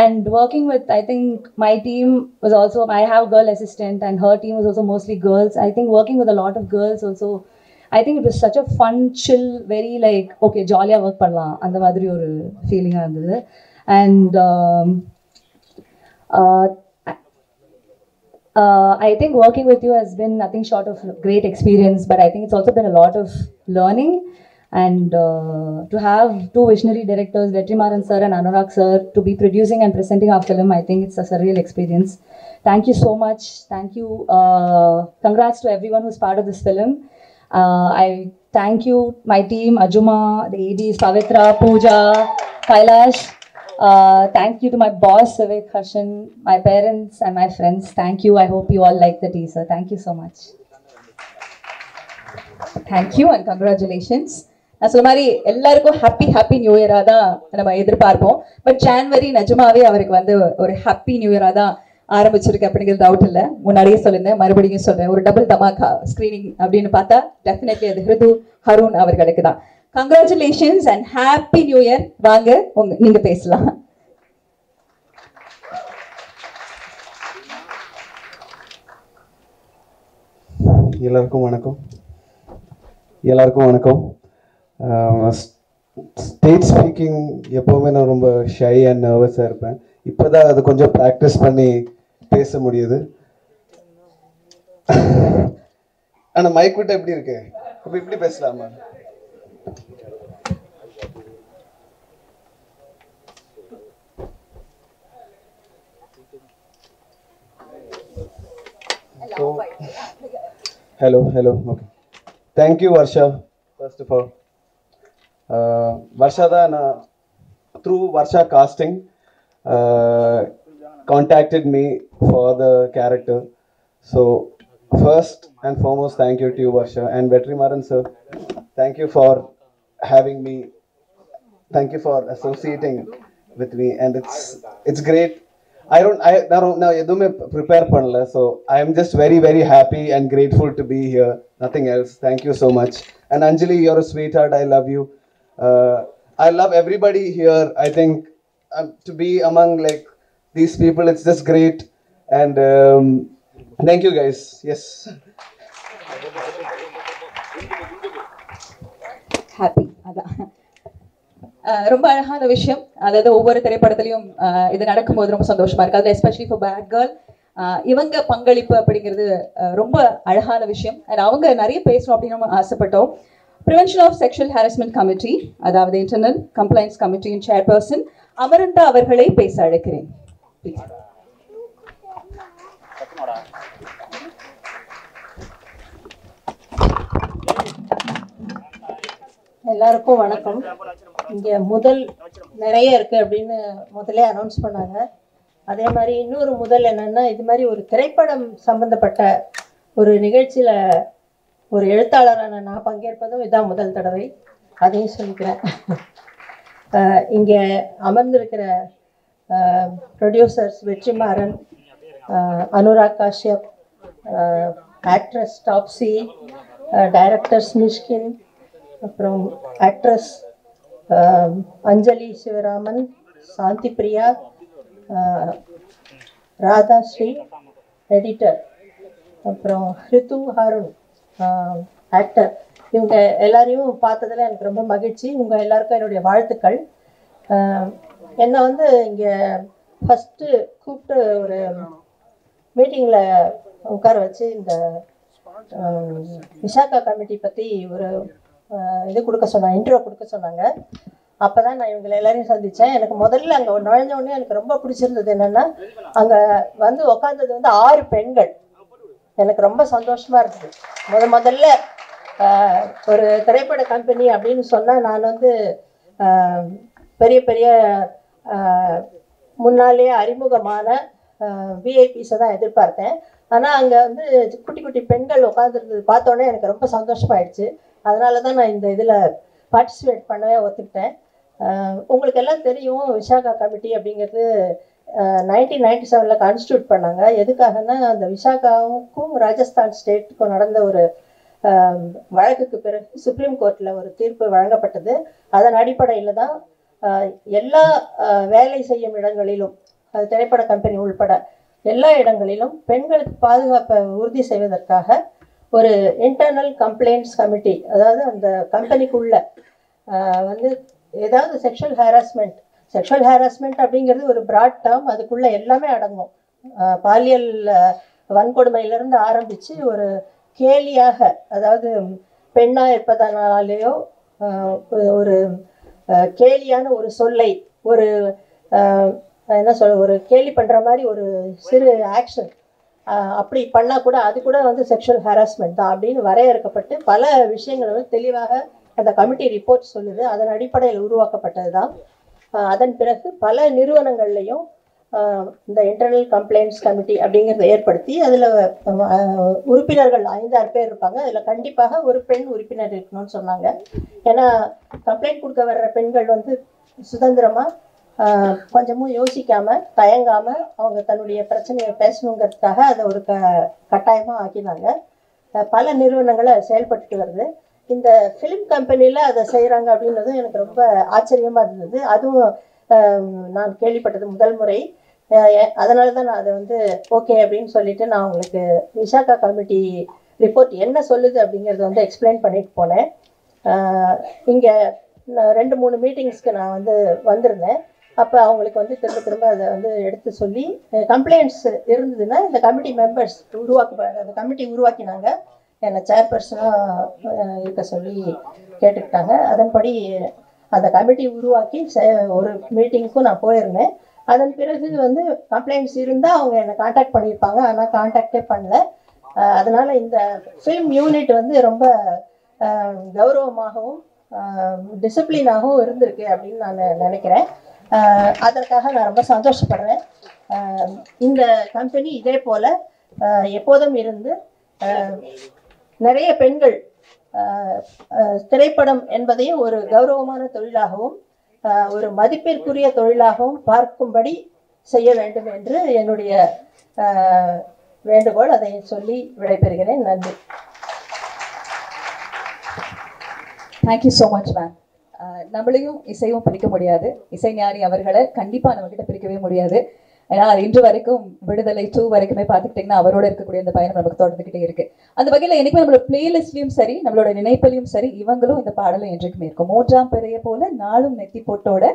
And working with, I think my team was also, I have girl assistant and her team was also mostly girls. I think working with a lot of girls also, I think it was such a fun, chill, very like, okay, jolly work pannalam, and the madri or feeling irundhathu. And I think working with you has been nothing short of great experience, but I think it's also been a lot of learning. And to have two visionary directors, Vetrimaran sir and Anurag sir, to be producing and presenting our film, I think it's a surreal experience. Thank you so much. Thank you. Congrats to everyone who's part of this film. I thank you, my team, Ajuma, the ADs, Pavitra, Pooja, Kailash. Thank you to my boss, Vivek Harshan, my parents and my friends. Thank you. I hope you all like the teaser. Thank you so much. Thank you and congratulations. நான் சொன்ன மாதிரி எல்லாருக்கும் happy new இயராக தான் நம்ம எதிர்பார்ப்போம். But January நிஜமாவே அவருக்கு வந்து ஒரு ஹாப்பி நியூ இயராக தான் ஆரம்பிச்சிருக்கு அப்படிங்கிறது டவுட் இல்லை. முன்னாடியே சொல்லியிருந்தேன், மறுபடியும் சொல்றேன், ஒரு டபுள் தமாக்கா ஸ்கிரீனிங் அப்படின்னு பார்த்தா டெஃபினெட்லி அது ஹிருது ஹருண் அவர்களுக்கு தான். Congratulations and happy new year. வாங்க நீங்க பேசலாம். எல்லாருக்கும் வணக்கம். ஸ்டேஜ் ஸ்பீக்கிங் எப்போவுமே நான் ரொம்ப ஷை அண்ட் நர்வஸாக இருப்பேன். இப்போ தான் அது கொஞ்சம் ப்ராக்டிஸ் பண்ணி பேச முடியுது. ஆனால் மைக் விட்டு எப்படி இருக்கு? இப்போ இப்படி பேசலாமா? Hello. Okay. Thank you, Varsha. First of all, Varsha through Varsha casting contacted me for the character. So first and foremost, thank you to you, Varsha, and Vetrimaran sir. Thank you for having me. Thank you for associating with me, and it's great. Now எதுவுமே prepare பண்ணல, so I am just very very happy and grateful to be here. Nothing else. Thank you so much. And Anjali, you're a sweetheart. I love you. I love everybody here. I think to be among like these people, it's just great. And thank you guys. Yes. Happy. ரொம்ப அழகான விஷயம். அதாவது ஒவ்வொரு திரைப்படத்திலையும் இது நடக்கும்போது ரொம்ப சந்தோஷமா இருக்கு. அதில் எஸ்பெஷலி ஃபார் பேட் கேர்ள் இவங்க பங்களிப்பு அப்படிங்கிறது ரொம்ப அழகான விஷயம். அண்ட் அவங்க நிறைய பேசணும் அப்படின்னு நம்ம ஆசைப்பட்டோம். Prevention of sexual harassment committee, அதாவது இன்டர்னல் கம்ப்ளைண்ட்ஸ் கமிட்டியின் சேர்பர்சன் அமரந்தா அவர்களை பேச அழைக்கிறேன். எல்லாருக்கும் வணக்கம். இங்கே நிறைய இருக்குது அப்படின்னு முதல்ல அனௌன்ஸ் பண்ணாங்க. அதே மாதிரி இன்னொரு முதல் என்னென்னா, இது மாதிரி ஒரு திரைப்படம் சம்மந்தப்பட்ட ஒரு நிகழ்ச்சியில் ஒரு எழுத்தாளரான நான் பங்கேற்பதும் இதான் முதல் தடவை. அதையும் சொல்லிக்கிறேன். இங்கே அமர்ந்திருக்கிற producers Vetrimaaran, Anurag Kashyap, actress Taapsee, directors Mysskin, அப்புறம் ஆக்ட்ரஸ் அஞ்சலி சிவராமன், சாந்தி பிரியா, ராதாஸ்ரீ எடிட்டர், அப்புறம் ஹிருது ஹருண் ஆக்டர், இவங்க எல்லாரையும் பார்த்ததில் எனக்கு ரொம்ப மகிழ்ச்சி. உங்கள் எல்லாருக்கும் என்னுடைய வாழ்த்துக்கள். என்னை வந்து இங்கே ஃபஸ்ட்டு கூப்பிட்டு ஒரு மீட்டிங்கில் உட்கார வச்சு இந்த விசாகா கமிட்டி பற்றி ஒரு இது கொடுக்க சொன்னாங்க, இன்ட்ரோ கொடுக்க சொன்னாங்க. அப்போ தான் நான் இவங்களை எல்லாரையும் சந்தித்தேன். எனக்கு முதல்ல அங்கே நுழைஞ்ச உடனே எனக்கு ரொம்ப பிடிச்சிருந்தது என்னென்னா, அங்கே வந்து உட்காந்தது வந்து 6 பெண்கள். எனக்கு ரொம்ப சந்தோஷமாக இருந்தது. முதல்ல ஒரு திரைப்பட கம்பெனி அப்படின்னு சொன்னால் நான் வந்து பெரிய பெரிய முன்னாலே அறிமுகமான விஐபிஸை தான் எதிர்பார்த்தேன். ஆனால் அங்கே வந்து குட்டி குட்டி பெண்கள் உட்காந்துருந்தது பார்த்தோன்னே எனக்கு ரொம்ப சந்தோஷமாயிடுச்சு. அதனால தான் நான் இந்த இதில் பார்ட்டிசிபேட் பண்ணவே ஒத்துக்கிட்டேன். உங்களுக்கு எல்லாம் தெரியும், விஷாகா கமிட்டி அப்படிங்கிறது 1997 கான்ஸ்டியூட் பண்ணாங்க. எதுக்காகனா, அந்த விஷாகாவுக்கும் ராஜஸ்தான் ஸ்டேட்டுக்கும் நடந்த ஒரு வழக்குக்கு பிறகு சுப்ரீம் கோர்ட்டில் ஒரு தீர்ப்பு வழங்கப்பட்டது. அதன் அடிப்படையில் தான் எல்லா வேலை செய்யும் இடங்களிலும், அது திரைப்பட கம்பெனி உள்பட எல்லா இடங்களிலும் பெண்களுக்கு பாதுகாப்பை உறுதி செய்வதற்காக ஒரு இன்டர்னல் கம்ப்ளைண்ட்ஸ் கமிட்டி, அதாவது அந்த கம்பெனிக்குள்ள வந்து ஏதாவது செக்ஷுவல் ஹாராஸ்மெண்ட் அப்படிங்கிறது ஒரு பிராட் டேர்ம். அதுக்குள்ளே எல்லாமே அடங்கும். பாலியல் வன்கொடுமையிலேருந்து ஆரம்பித்து ஒரு கேலியாக, அதாவது பெண்ணாக இருப்பதனாலேயோ ஒரு கேலியான ஒரு சொல்லை, ஒரு என்ன சொல்ல, ஒரு கேலி பண்ணுற மாதிரி ஒரு சிறு ஆக்ஷன் அப்படி பண்ணால் கூட அது கூட வந்து செக்ஷுவல் ஹாராஸ்மெண்ட் தான் அப்படின்னு வரையறுக்கப்பட்டு பல விஷயங்கள் வந்து தெளிவாக அந்த கமிட்டி ரிப்போர்ட் சொல்லுது. அதன் அடிப்படையில் உருவாக்கப்பட்டது தான். அதன் பிறகு பல நிறுவனங்கள்லையும் இந்த இன்டர்னல் கம்ப்ளைண்ட்ஸ் கமிட்டி அப்படிங்கிறத ஏற்படுத்தி அதில் உறுப்பினர்கள் 5-6 பேர் இருப்பாங்க. அதில் கண்டிப்பாக ஒரு பெண் உறுப்பினர் இருக்கணும்னு சொன்னாங்க. ஏன்னா கம்ப்ளைண்ட் கொடுக்க வர்ற பெண்கள் வந்து சுதந்திரமாக கொஞ்சமும் யோசிக்காமல் தயங்காமல் அவங்க தன்னுடைய பிரச்சனையை பேசணுங்கிறதுக்காக அதை ஒரு கட்டாயமாக ஆக்கினாங்க. பல நிறுவனங்களை செயல்பட்டு வருது. இந்த ஃபிலிம் கம்பெனியில் அதை செய்கிறாங்க அப்படின்றதும் எனக்கு ரொம்ப ஆச்சரியமாக இருந்தது. அதுவும் நான் கேள்விப்பட்டது முதல் முறை. அதனால தான் நான் அதை வந்து ஓகே அப்படின்னு சொல்லிட்டு நான் உங்களுக்கு விஷாகா கமிட்டி ரிப்போர்ட் என்ன சொல்லுது அப்படிங்கிறத வந்து எக்ஸ்பிளைன் பண்ணிட்டு போனேன். இங்கே 2-3 மீட்டிங்ஸ்க்கு நான் வந்து வந்திருந்தேன். அப்போ அவங்களுக்கு வந்து திரும்ப அதை வந்து எடுத்து சொல்லி கம்ப்ளைண்ட்ஸ் இருந்ததுன்னா இந்த கமிட்டி மெம்பர்ஸ் அந்த கமிட்டி உருவாக்கினாங்க. என்னை சேர்பர்சனாக இருக்க சொல்லி கேட்டுக்கிட்டாங்க. அதன்படி அந்த கமிட்டி உருவாக்கி ஒரு மீட்டிங்க்கும் நான் போயிருந்தேன். அதன் பிறகு வந்து கம்ப்ளைண்ட்ஸ் இருந்தால் அவங்க என்னை காண்டாக்ட் பண்ணியிருப்பாங்க. ஆனால் காண்டாக்டே பண்ணல. அதனால் இந்த ஃபிலிம் யூனிட் வந்து ரொம்ப கௌரவமாகவும் டிசிப்ளினாகவும் இருந்திருக்கு அப்படின்னு நான் நினைக்கிறேன். அதற்காக நான் ரொம்ப சந்தோஷப்படுறேன். இந்த கம்பெனி இதே போல் எப்போதும் இருந்து நிறைய பெண்கள் திரைப்படம் என்பதையும் ஒரு கௌரவமான தொழிலாகவும் ஒரு மதிப்பிற்குரிய தொழிலாகவும் பார்க்கும்படி செய்ய வேண்டும் என்று என்னுடைய வேண்டுகோள். அதை சொல்லி விடைபெறுகிறேன். நன்றி. Thank you so much ma'am. நம்மளையும் இசையும் பிரிக்க முடியாது. இசைஞானி அவர்களை கண்டிப்பாக நம்மகிட்ட பிரிக்கவே முடியாது. ஏன்னா அது இன்று வரைக்கும் விடுதலை 2 வரைக்குமே பார்த்துக்கிட்டிங்கன்னா அவரோட இருக்கக்கூடிய அந்த பயணம் நமக்கு தொடர்ந்துக்கிட்டே இருக்கு. அந்த வகையில் என்னைக்குமே நம்மளோட பிளேலிஸ்ட்லையும் சரி, நம்மளோட நினைப்பிலையும் சரி, இவங்களும் இந்த பாடலை என்றைக்குமே இருக்கும். 3ஆம் பிறைய போல நாளும் நெத்தி போட்டோட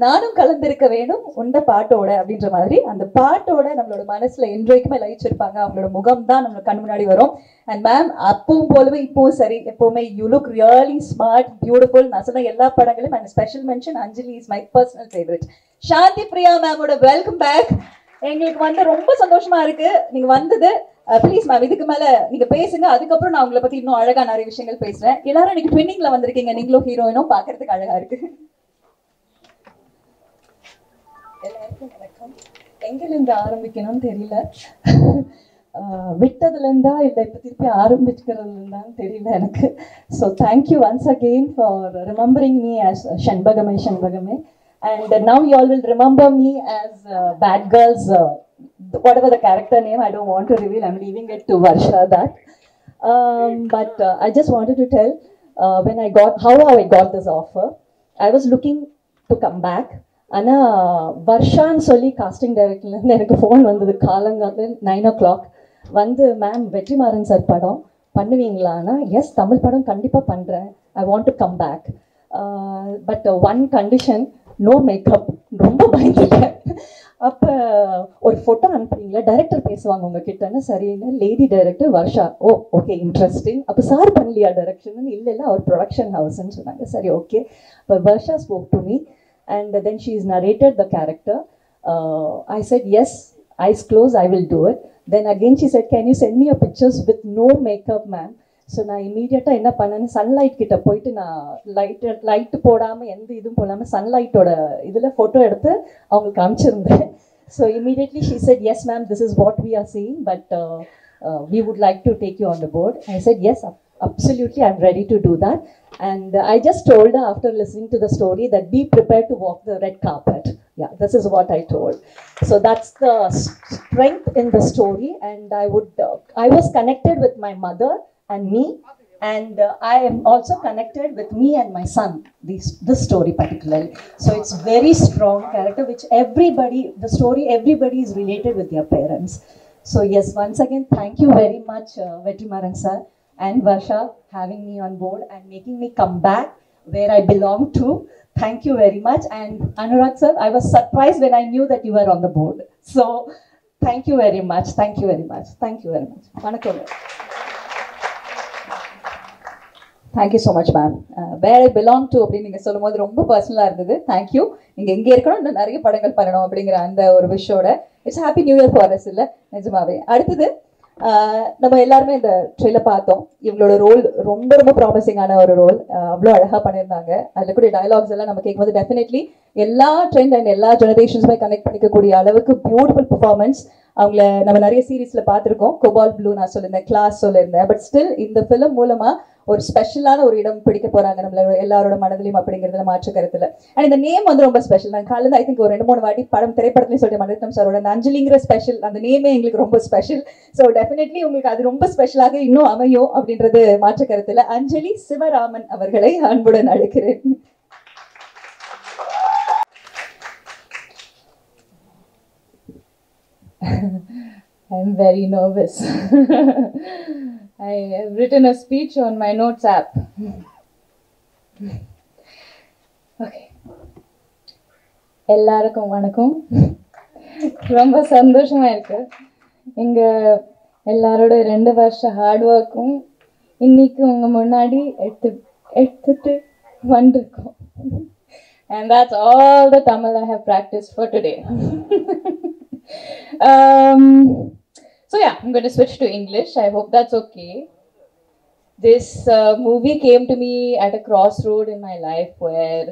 நானும் கலந்திருக்க வேணும் உண்ட பாட்டோட அப்படின்ற மாதிரி அந்த பாட்டோட நம்மளோட மனசுல என்றைக்குமே லயிச்சிருப்பாங்க. அவங்களோட முகம் தான் நம்மளுக்கு கண் முன்னாடி வரும். அண்ட் மேம் அப்பவும் போலவே இப்பவும் சரி, எப்பவுமே you look really smart, beautiful. நான் சொன்ன எல்லா படங்களும் and special mention Anjali is my personal favourite. Shanthi Priya மேமோட வெல்கம் பேக். எங்களுக்கு வந்து ரொம்ப சந்தோஷமா இருக்கு நீங்க வந்தது. ப்ளீஸ் மேம் இதுக்கு மேல நீங்க பேசுங்க. அதுக்கப்புறம் நான் உங்களை பத்தி இன்னும் அழகா நிறைய விஷயங்கள் பேசுறேன். எல்லாரும் இன்னைக்கு ட்வின்னிங்ல வந்திருக்கீங்க. நீங்களும் ஹீரோயினும் பாக்குறதுக்கு அழகா இருக்கு. எல்லாருக்கும் வணக்கம். எங்கிலிருந்து ஆரம்பிக்கணும்னு தெரியல. விட்டதுல இருந்தா இல்லை இப்போ திருப்பி ஆரம்பிக்கிறதுல இருந்தான்னு தெரியல எனக்கு. So thank you once again for remembering me as Shenbagame. And now you all will remember me as Bad Girls, whatever the character name, I don't want to reveal. I'm leaving it to Varsha that. But I just wanted to tell how I got this offer. I was looking to come back. Ana Varshaன்னு சொல்லி costing டைரக்டர்லேருந்து எனக்கு phone வந்தது காலங்கால 9 o'clock. வந்து ma'am Vetrimaaran sir படம் பண்ணுவீங்களான்னா, S Tamil படம் கண்டிப்பாக பண்ணுறேன், I want to come back. But one condition, no makeup. ரொம்ப பயந்துட்டேன். அப்போ ஒரு ஃபோட்டோ அனுப்புறீங்களா, டைரக்டர் பேசுவாங்க உங்ககிட்டன்னு. சரின்னு லேடி டைரக்டர் வர்ஷா. ஓ ஓகே, இன்ட்ரெஸ்டிங். அப்போ சார் பண்ணலையா டைரக்ஷன்? இல்லை இல்லை, அவர் ப்ரொடக்ஷன் ஹவுஸ்ன்னு சொன்னாங்க. சரி ஓகே. அப்போ Varsha spoke to me and then she is narrated the character. I said yes, eyes closed, I will do it. Then again she said, can you send me your pictures with no makeup ma'am? So நான் இமீடியட்டாக என்ன பண்ணேன்னு, sunlight கிட்ட போயிட்டு நான் light போடாமல் எந்த இதுவும் போடாமல் சன்லைட்டோட இதில் ஃபோட்டோ எடுத்து அவங்களுக்கு அனுப்பிச்சிருந்தேன். So immediately she said, yes ma'am, this is what we are seeing, but we would like to take you on the board. I said, yes, absolutely, I'm ready to do that. And I just told her after listening to the story that be prepared to walk the red carpet. Yeah, this is what I told. So that's the strength in the story. And I was connected with my mother and me, and I am also connected with me and my son, this story particularly. So it's very strong character, which everybody is related with their parents. So yes, once again, thank you very much, Vetrimaran sir and Varsha, having me on board and making me come back where I belong to. Thank you very much. And Anurag sir, I was surprised when I knew that you were on the board. So thank you very much. Thank you very much. Thank you very much. Vanakkam. Thank you so much ma'am. Where I belong to அப்படின்னு நீங்கள் சொல்லும் போது ரொம்ப பர்சனலாக இருந்தது. Thank you. நீங்கள் எங்கே இருக்கணும், இன்னும் நிறைய படங்கள் பண்ணணும் அப்படிங்கிற அந்த ஒரு விஷயோட it's happy new year for us. இல்லை நிஜமாவே. அடுத்தது நம்ம எல்லாருமே இந்த ட்ரெயிலர் பார்த்தோம். இவங்களோட ரோல் ரொம்ப ரொம்ப ப்ராமிசிங்கான ஒரு ரோல். அவ்வளோ அழகாக பண்ணியிருந்தாங்க. அதில் கூட டயலாக்ஸ் எல்லாம் நம்ம கேட்கும்போது டெஃபினெட்லி எல்லா ட்ரெண்ட் அண்ட் எல்லா ஜெனரேஷன்ஸுமே கனெக்ட் பண்ணிக்கக்கூடிய அளவுக்கு பியூட்டிஃபுல் பெர்ஃபார்மன்ஸ். அவங்கள நம்ம நிறைய சீரீஸில் பார்த்துருக்கோம். கோபால் ப்ளூ நான் சொல்லியிருந்தேன், கிளாஸ் சொல்லியிருந்தேன். பட் ஸ்டில் இந்த ஃபிலிம் மூலமாக ஒரு ஸ்பெஷலான ஒரு இடம் பிடிக்க போறாங்க நம்மள எல்லாரோட மனதிலையும் அப்படிங்கிறதுல மாற்று கருத்துல. அண்ட் இந்த நேம் வந்து ரொம்ப ஸ்பெஷல். நான் காலையில் ஐ திங்க் ஒரு 2-3 வாட்டி திரைப்படத்துலையும் சொல்லிட்டு மணிரத்னம் சாரோட அந்த அஞ்சலிங்கிற ஸ்பெஷல், அந்த நேமே எங்களுக்கு ரொம்ப ஸ்பெஷல். ஸோ டெஃபினெட்லி உங்களுக்கு அது ரொம்ப ஸ்பெஷலாக இன்னும் அமையும் அப்படின்றது மாற்று கருத்துல. அஞ்சலி சிவராமன் அவர்களை அன்புடன் அழைக்கிறேன். I'm very nervous. I have written a speech on my notes app. Okay. எல்லாருக்கும் வணக்கம். ரொம்ப சந்தோஷமா இருக்கு. இங்க எல்லாரோட 2 வருஷ ஹார்ட் ஒர்க்கும் இன்னைக்கு உங்க முன்னாடி எடுத்துட்டு வந்திருக்கோம். And that's all the Tamil I have practiced for today. So yeah, I'm going to switch to English. I hope that's okay. This movie came to me at a crossroad in my life where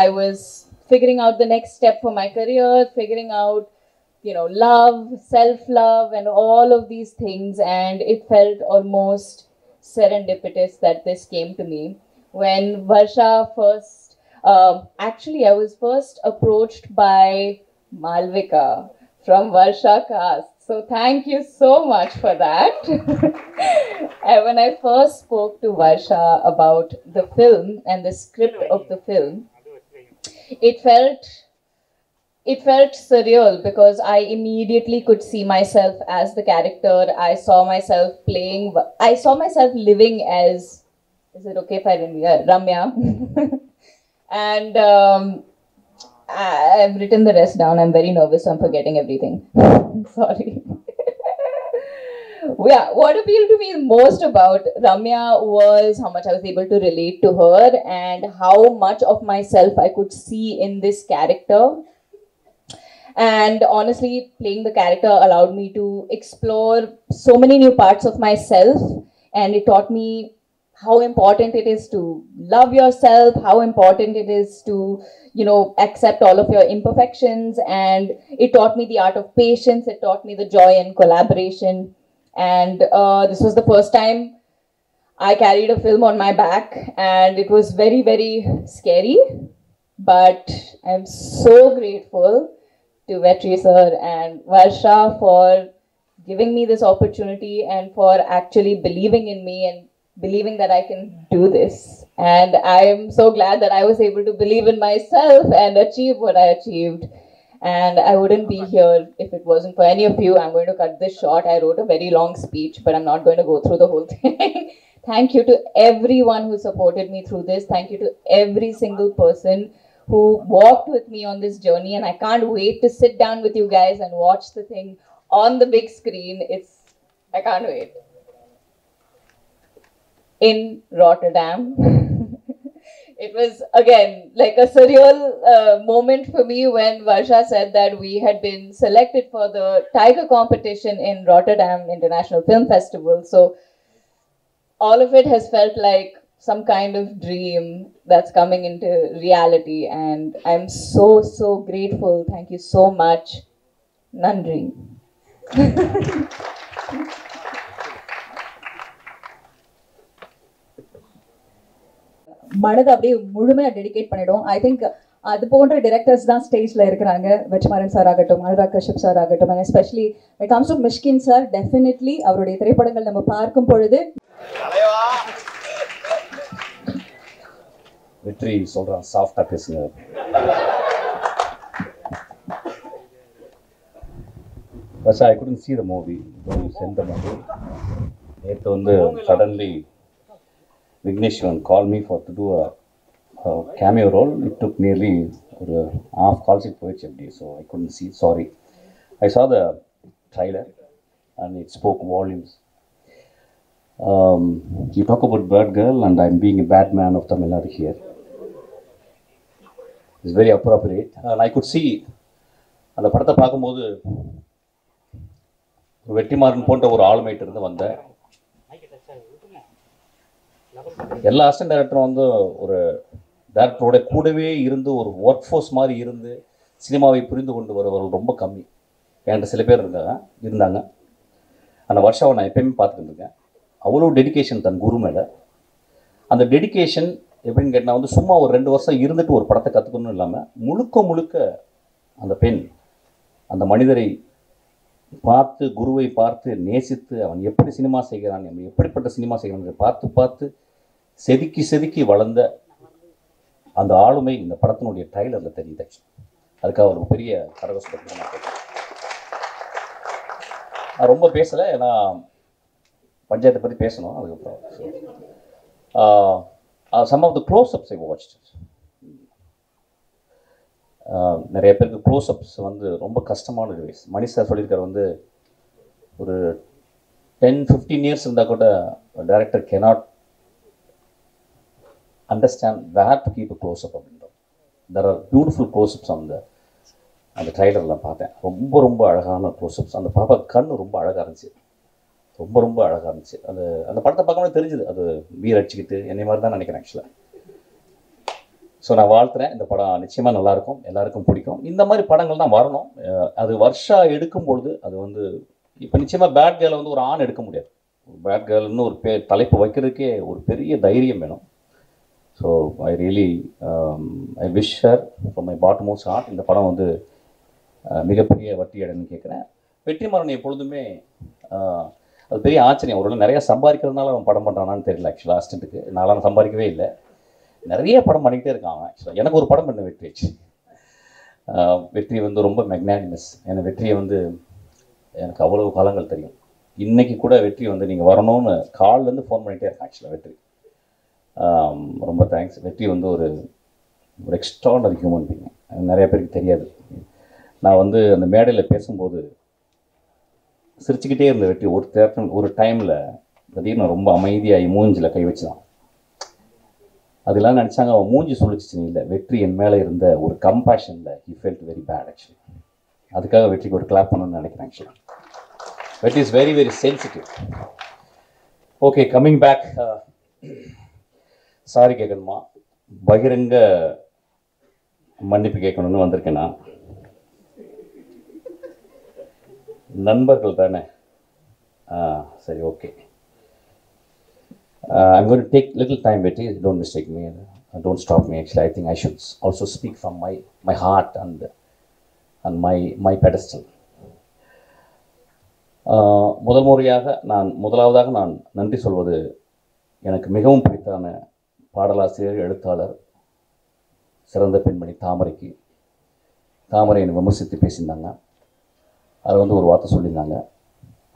I was figuring out the next step for my career, figuring out, love, self-love, and all of these things. And it felt almost serendipitous that this came to me. When Varsha actually, I was first approached by Malvika from Varsha Cast. So thank you so much for that. And when I first spoke to Varsha about the film and the script of the film, it felt surreal because I immediately could see myself as the character. I saw myself living as, is it okay if I remember, Ramya? And I've written the rest down. I'm very nervous, so I'm forgetting everything. Sorry. Yeah, what appealed to me most about Ramya was how much I was able to relate to her and how much of myself I could see in this character. And honestly, playing the character allowed me to explore so many new parts of myself, and it taught me how important it is to love yourself, how important it is to, accept all of your imperfections. And it taught me the art of patience. It taught me the joy in collaboration. And this was the first time I carried a film on my back, and it was very, very scary. But I'm so grateful to Vetri sir and Varsha for giving me this opportunity and for actually believing in me and believing that I can do this. And I'm so glad that I was able to believe in myself and achieve what I achieved. And I wouldn't be here if it wasn't for any of you. I'm going to cut this short. I wrote a very long speech, but I'm not going to go through the whole thing. Thank you to everyone who supported me through this. Thank you to every single person who walked with me on this journey, and I can't wait to sit down with you guys and watch the thing on the big screen. I can't wait. In Rotterdam. It was again like a surreal moment for me when Varsha said that we had been selected for the Tiger competition in Rotterdam International Film Festival. So all of it has felt like some kind of dream that's coming into reality, and I'm so grateful. Thank you so much. Nandri. மனதை அப்படியே முழுமையாக dedicate பண்ணிடும். I think அது போன்ற directors தான் ஸ்டேஜில் இருக்கிறாங்க. Vetrimaaran sir ஆகட்டும், அனுராக் கஷ்யப் சார் ஆகட்டும், and especially it comes to Mysskin sir. Definitely அவருடைய திரைப்படங்கள் நம்ம பார்க்கும் பொழுது வெற்றி சொல்கிறான், சாஃப்டாக பேசுங்க. But I couldn't see the movie when you sent the movie. நேற்று வந்து suddenly Vigneshwan called me to do a cameo role. It took nearly a half calls it for HFD, so I couldn't see. Sorry. I saw the trailer and it spoke volumes. You talk about Bad Girl and I'm being a bad man of Tamil Nadu here. It's very appropriate. And I could see அந்த படத்தை பார்க்கும்போது வெற்றிமாறன் போன்ற ஒரு ஆளுமைட்டு இருந்து வந்த எல்லா assistant டைரக்டரும் வந்து ஒரு டைரக்டரோட கூடவே இருந்து ஒரு ஒர்க் ஃபோர்ஸ் மாதிரி இருந்து சினிமாவை புரிந்து கொண்டு வரவர்கள் ரொம்ப கம்மி. என்கிட்ட சில பேர் இருந்தாங்க. அந்த வருஷாவை நான் எப்பயுமே பார்த்துட்டு இருக்கேன். அவ்வளோ டெடிக்கேஷன் தன் குரு மேலே. அந்த டெடிக்கேஷன் எப்படின்னு கேட்டால் வந்து சும்மா ஒரு 2 வருஷம் இருந்துட்டு ஒரு படத்தை கற்றுக்கணும் இல்லாமல் முழுக்க அந்த பெண் அந்த மனிதரை பார்த்து, குருவை பார்த்து நேசித்து அவன் எப்படி சினிமா செய்கிறான், அவன் எப்படிப்பட்ட சினிமா செய்கிறான் பார்த்து செதுக்கி வளர்ந்த அந்த ஆளுமை இந்த படத்தினுடைய ட்ரைலரில் தெரியுது. அதுக்காக ஒரு பெரிய கரகோஷம். நான் ரொம்ப பேசலை, ஏன்னா பஞ்சாயத்தை பற்றி பேசணும். அதுக்கப்புறம் some of the closeups I watched. நிறைய பேருக்கு க்ளோஸ்அப்ஸ் வந்து ரொம்ப கஷ்டமான டிவைஸ். மணி சார் சொல்லியிருக்கார் வந்து ஒரு 10-15 இயர்ஸ் இருந்தால் கூட director cannot understand where to keep a close-up அப்படின்றோம். there are beautiful close-ups அந்த ட்ரைலரில் பார்த்தேன். ரொம்ப அழகான க்ளோஸ்அப்ஸ். அந்த பாப்பா கண்ணு ரொம்ப அழகாக இருந்துச்சு. ரொம்ப அழகாக இருந்துச்சு. அந்த படத்தை பார்க்கும்போது தெரிஞ்சுது அது வீர் அடிச்சுக்கிட்டு என்னை மாதிரி தான் நினைக்கிறேன் ஆக்சுவலாக. ஸோ நான் வாழ்த்துறேன். இந்த படம் நிச்சயமாக நல்லாயிருக்கும், எல்லாருக்கும் பிடிக்கும். இந்த மாதிரி படங்கள் தான் வரணும். அது வருஷா எடுக்கும்பொழுது அது வந்து இப்போ நிச்சயமாக பேட் கேர்ளை வந்து ஒரு ஆண் எடுக்க முடியாது. பேட் கேர்ள்னு ஒரு தலைப்பு வைக்கிறதுக்கே ஒரு பெரிய தைரியம் வேணும். So I really I wish her from my bottommost heart. இந்த படம் வந்து மிகப்பெரிய வட்டி அடைன்னு கேட்குறேன். வெற்றிமாறன் எப்பொழுதுமே அது பெரிய ஆச்சரியம். ஒரு நிறையா சம்பாதிக்கிறதுனால அவன் படம் பண்ணுறானான்னு தெரியல. ஆக்சுவலாக அசிஸ்டண்ட்டுக்கு நான்லாம் சம்பாதிக்கவே இல்லை. நிறைய படம் பண்ணிக்கிட்டே இருக்கான். ஆக்சுவலாக எனக்கு ஒரு படம் பண்ண வெற்றி வந்து ரொம்ப மெக்னானிமஸ். ஏன்னா வெற்றியை வந்து எனக்கு அவ்வளவு காலங்கள் தெரியும். இன்றைக்கி கூட வெற்றி வந்து நீங்கள் வரணும்னு கால்லேருந்து ஃபோன் பண்ணிகிட்டே இருக்கேன். ஆக்சுவலாக வெற்றி ரொம்ப தேங்க்ஸ். வெற்றி வந்து ஒரு எக்ஸ்ட்ராடனரி ஹியூமன் பீயிங். நிறைய பேருக்கு தெரியாது. நான் வந்து அந்த மேடையில் பேசும்போது சிரிச்சுக்கிட்டே இருந்த வெற்றி ஒரு டைமில் திடீர்னு ரொம்ப அமைதியாகி மூஞ்சில் கை வச்சுதான். அதெல்லாம் நினச்சாங்க அவன் மூஞ்சி சொல்லிச்சுன்னு இல்லை. வெற்றி என் மேலே இருந்த ஒரு கம்பேஷனில் he felt very bad actually. அதுக்காக வெற்றிக்கு ஒரு கிளாப் பண்ணணும்னு நினைக்கிறேன். Actually Vetri is very sensitive. Okay, coming back. Sorry கேட்கணுமா, பகிரங்க மன்னிப்பு கேட்கணும்னு வந்திருக்கேன் நான். நண்பர்கள் தானே? சரி, okay. I'm going to take little time, Betty. Don't mistake me. Don't stop me. Actually, I think I should also speak from my heart and my pedestal. முதலாவதாக நான் நன்றி சொல்வது எனக்கு மிகவும் பிடித்தான பாடலாசிரியர், எழுத்தாளர், சிறந்த பெண்மணி தாமரைக்கு. தாமரை என்னை விமர்சித்து பேசியிருந்தாங்க. அதை வந்து ஒரு வார்த்தை சொல்லியிருந்தாங்க.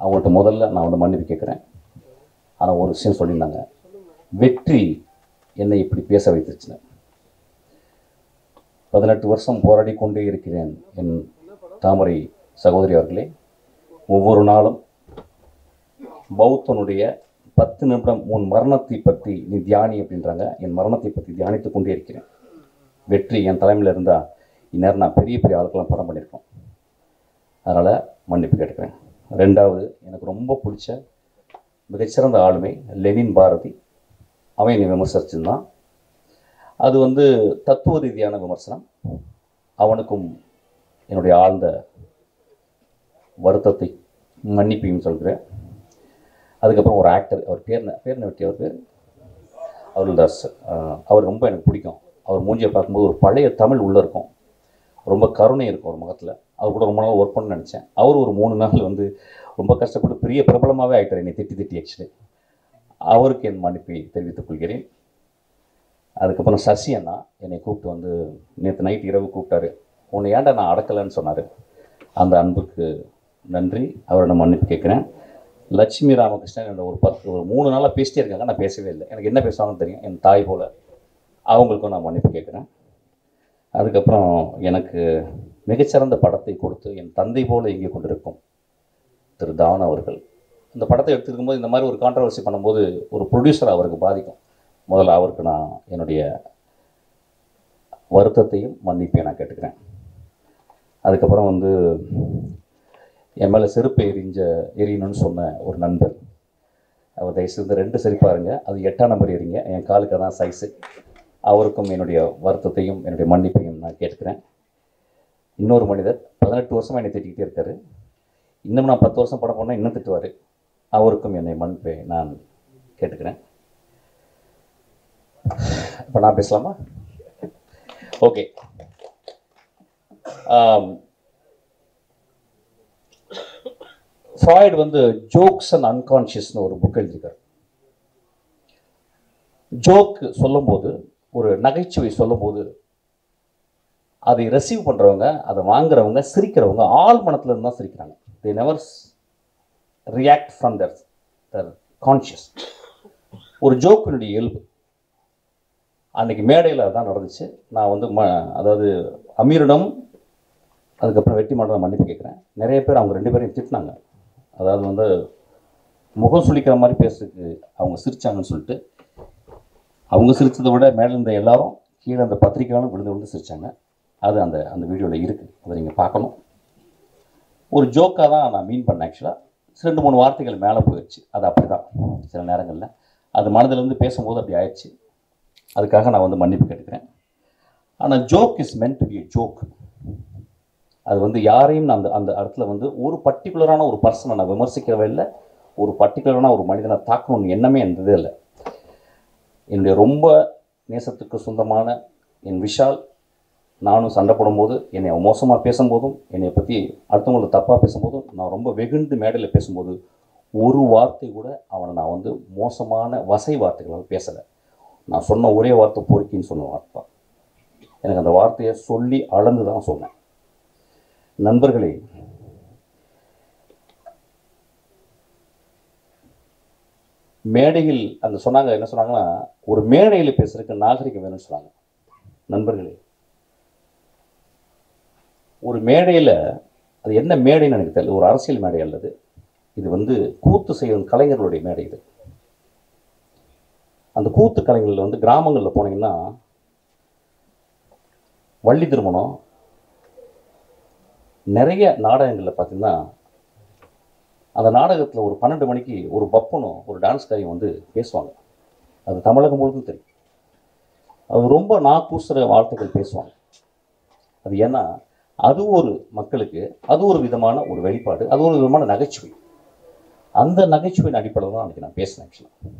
அவங்கள்ட்ட முதல்ல நான் வந்து மன்னிப்பு கேட்குறேன். ஆனால் ஒரு விஷயம் சொல்லியிருந்தாங்க, வெற்றி என்னை இப்படி பேச வைத்துச்சுன்னு. 18 வருஷம் போராடி கொண்டே இருக்கிறேன் என் தாமரை சகோதரி அவர்களே. ஒவ்வொரு நாளும் பௌத்தனுடைய 10 நிமிடம் உன் மரணத்தை பற்றி நீ தியானி அப்படின்றாங்க. என் மரணத்தை பற்றி தியானித்து கொண்டே இருக்கிறேன். வெற்றி என் தலைமையில் இருந்தால் இந்நேரம் நான் பெரிய பெரிய ஆளுக்கெல்லாம் படம் பண்ணியிருக்கோம். அதனால் மன்னிப்பு கேட்டுக்கிறேன். ரெண்டாவது, எனக்கு ரொம்ப பிடிச்ச மிகச்சிறந்த ஆளுமை லெனின் பாரதி. அவன் என்னை விமர்சிச்சுருந்தான். அது வந்து தத்துவ ரீதியான விமர்சனம். அவனுக்கும் என்னுடைய ஆழ்ந்த வருத்தத்தை மன்னிப்பையும் சொல்கிறேன். அதுக்கப்புறம் ஒரு ஆக்டர், அவர் பேர் வெட்டி, அவர் பேர் அருள்தாஸ். அவர் ரொம்ப எனக்கு பிடிக்கும். அவர் மூஞ்சியை பார்க்கும்போது ஒரு பழைய தமிழ் உள்ளே இருக்கும், ரொம்ப கருணை இருக்கும் ஒரு முகத்தில். அவர் கூட ரொம்ப நாள் ஒர்க் பண்ண நினச்சேன். அவர் ஒரு 3 நாள் வந்து ரொம்ப கஷ்டப்பட்டு பெரிய பிரபலமாகவே ஆகிட்டார் என்னை திட்டி ஆக்சுவலி. அவருக்கு என் மன்னிப்பை தெரிவித்துக் கொள்கிறேன். அதுக்கப்புறம் சசி அண்ணா என்னை கூப்பிட்டு வந்து நேற்று நைட் இரவு கூப்பிட்டாரு. உன்னை ஏன்டா நான் அடக்கலைன்னு சொன்னார். அந்த அன்புக்கு நன்றி. அவரை நான் மன்னிப்பு கேட்குறேன். லட்சுமி ராமகிருஷ்ணன் என்னோட ஒரு 3 நாளாக பேசிட்டே இருக்காங்க, நான் பேசவே இல்லை. எனக்கு என்ன பேசுவாங்கன்னு தெரியும், என் தாய் போல். அவங்களுக்கும் நான் மன்னிப்பு கேட்குறேன். அதுக்கப்புறம் எனக்கு மிகச்சிறந்த படத்தை கொடுத்து என் தந்தை போல் இயங்கிக் கொண்டிருக்கும் திரு தாவன் அவர்கள். இந்த படத்தை எடுத்துருக்கும் போது இந்த மாதிரி ஒரு கான்ட்ரவர்சி பண்ணும்போது ஒரு ப்ரொடியூசர் அவருக்கு பாதிக்கும். முதல்ல அவருக்கு நான் என்னுடைய வருத்தத்தையும் மன்னிப்பையும் நான் கேட்டுக்கிறேன். அதுக்கப்புறம் வந்து என் மேலே செருப்பை எரியணும்னு சொன்ன ஒரு நண்பர், அவர் தயவுசெய்து 2 செருப்பாருங்க, அது 8ஆம் நம்பர் எறிங்க, என் காலுக்கு தான் சைஸு. அவருக்கும் என்னுடைய வருத்தத்தையும் என்னுடைய மன்னிப்பையும் நான் கேட்டுக்கிறேன். இன்னொரு மனிதர் 18 வருஷமாக என்னை திட்டிக்கிட்டே இருக்காரு. இன்னும் நான் 10 வருஷம் படம் போனால் இன்னும் திட்டுவார். அவருக்கும் என்னை மன்னிப்பை நான் கேட்டுக்கிறேன். இப்போ நான் பேசலாமா? ஓகே. ஃப்ராய்ட் வந்து ஜோக்ஸ் அண்ட் அன்கான்ஷியஸ்னு ஒரு புக் எழுதியிருக்கார். ஜோக் சொல்லும்போது, ஒரு நகைச்சுவை சொல்லும்போது, அதை ரிசீவ் பண்ணுறவங்க, அதை வாங்குறவங்க, சிரிக்கிறவங்க ஆள் மனத்தில் இருந்து தான் சிரிக்கிறாங்க. they never react from their conscious. ஒரு ஜோக்கினுடைய இயல்பு. அன்றைக்கி மேடையில் அதுதான் நடந்துச்சு. நான் வந்து அதாவது அமீரிடம் அதுக்கப்புறம் வெற்றிமாறன் மன்னிப்பு கேட்குறேன். நிறைய பேர் அவங்க 2 பேரையும் திட்டினாங்க. அதாவது வந்து முகம் சுளிக்கிற மாதிரி பேசுறதுக்கு அவங்க சிரித்தாங்கன்னு சொல்லிட்டு, அவங்க சிரித்ததை விட மேலே இருந்த எல்லாரும் கீழே அந்த பத்திரிக்கையாலும் விழுந்து சிரித்தாங்க. அது அந்த வீடியோவில் இருக்குது, அதை நீங்கள் பார்க்கணும். ஒரு ஜோக்காக தான் நான் மீன் பண்ணேன். ஆக்சுவலாக 2-3 வார்த்தைகள் மேலே போயிடுச்சு. அது அப்படி தான் சில நேரங்களில் அது மனதிலேருந்து பேசும்போது அப்படி ஆயிடுச்சு. அதுக்காக நான் வந்து மன்னிப்பு கேட்டுக்கிறேன். ஆனால் joke is meant to be a joke. அது வந்து யாரையும் நான் அந்த இடத்துல வந்து ஒரு பர்டிகுலரான ஒரு பர்சனை நான் விமர்சிக்கவே இல்லை, ஒரு பர்டிகுலரான ஒரு மனிதனை தாக்கணும்னு எண்ணமே இருந்ததே இல்லை. என்னுடைய ரொம்ப நேசத்துக்கு சொந்தமான என் விஷால், நானும் சண்டை போடும்போது, என்னை மோசமாக பேசும்போதும், என்னை பற்றி அடுத்தவங்களுக்கு தப்பாக பேசும்போதும், நான் ரொம்ப வெகுண்டு மேடையில் பேசும்போது ஒரு வார்த்தை கூட அவனை நான் வந்து மோசமான வசை வார்த்தைகளால் பேசலை. நான் சொன்ன ஒரே வார்த்தை பொறுக்கின்னு சொன்ன வார்த்தை. எனக்கு அந்த வார்த்தையை சொல்லி அளந்து தான் சொன்னேன். நண்பர்களே, மேடையில் அந்த சொன்னாங்க, என்ன சொன்னாங்கன்னா, ஒரு மேடையில் பேசுறதுக்கு நாகரிகம் வேணும்னு சொன்னாங்க. நண்பர்களே, ஒரு மேடையில், அது என்ன மேடைன்னு எனக்கு தெரியல, ஒரு அரசியல் மேடை அல்லது இது வந்து கூத்து செய்யும் கலைஞர்களுடைய மேடை. இது அந்த கூத்து கலைஞர்கள் வந்து கிராமங்களில் போனீங்கன்னா வள்ளி திருமணம், நிறைய நாடகங்களில் பார்த்தீங்கன்னா அந்த நாடகத்தில் ஒரு 12 மணிக்கு ஒரு பப்பனும் ஒரு டான்ஸ்காரியும் வந்து பேசுவாங்க. அது தமிழகம் முழுதும் தெரியும். அது ரொம்ப நாக்கூசுற வார்த்தைகள் பேசுவாங்க. அது ஏன்னா அது ஒரு மக்களுக்கு அது ஒரு விதமான ஒரு வெளிப்பாடு, அது ஒரு விதமான நகைச்சுவை. அந்த நகைச்சுவையின் அடிப்படையில் தான் அன்றைக்கி நான் பேசினேன். ஆக்சுவலாக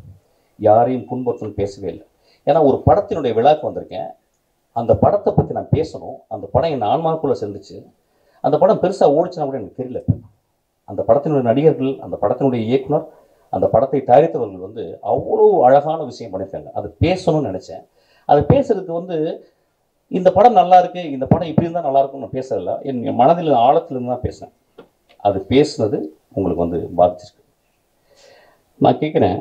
யாரையும் புண்படுத்தணும்னு பேசவே இல்லை. ஏன்னா ஒரு படத்தினுடைய விழாக்கு வந்திருக்கேன், அந்த படத்தை பற்றி நான் பேசணும். அந்த படம் என் ஆன்மாக்குள்ளே சென்றுச்சு. அந்த படம் பெருசாக ஓடிச்சுன்னா கூட எனக்கு தெரியல. அந்த படத்தினுடைய நடிகர்கள், அந்த படத்தினுடைய இயக்குனர், அந்த படத்தை தயாரித்தவர்கள் வந்து அவ்வளோ அழகான விஷயம் பண்ணியிருக்காங்க. அது பேசணும்னு நினச்சேன். அது பேசுறதுக்கு வந்து இந்த படம் நல்லா இருக்கு, இந்த படம் இப்படி இருந்தால் நல்லா இருக்கும்னு நான் பேசல. என் மனதில் ஆழத்திலிருந்து தான் பேசினேன். அது பேசுனது உங்களுக்கு வந்து பாதிச்சிருக்கு. நான் கேட்குறேன்,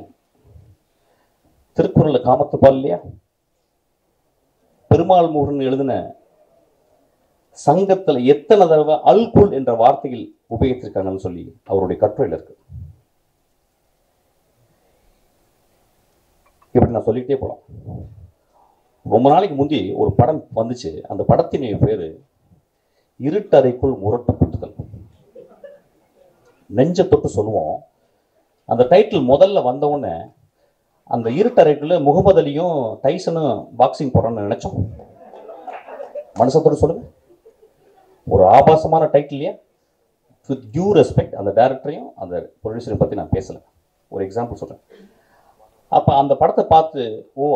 திருக்குறளில் காமத்துப்பால் இல்லையா? பெருமாள் முருகன் எழுதின சங்கத்தில் எத்தனை தடவை அல்குல் என்ற வார்த்தையில் உபயோகித்திருக்காங்கன்னு சொல்லி அவருடைய கட்டுரையில் இருக்கு. இப்படி நான் சொல்லிக்கிட்டே போகலாம். ரொம்ப நாளைக்கு முந்தி ஒரு படம் வந்துச்சு. அந்த படத்தின் பேரு இருட்டறைக்குள் முரட்டு புத்துக்கள். நெஞ்ச தொட்டு சொல்லுவோம். அந்த டைட்டில் முதல்ல வந்தவுடனே அந்த இருட்டறைக்குள்ள முகமது அலியும் டைசனும் பாக்ஸிங் போறான்னு நினைச்சோம். மனசத்தோடு சொல்லுங்க. ஒரு ஆபாசமான டைட்டில் இல்லையா? வித் டியூ ரெஸ்பெக்ட் அந்த டைரக்டரையும் அந்த ப்ரொடியூசரையும் பற்றி நான் பேசலை. ஒரு எக்ஸாம்பிள் சொல்கிறேன். அப்போ அந்த படத்தை பார்த்து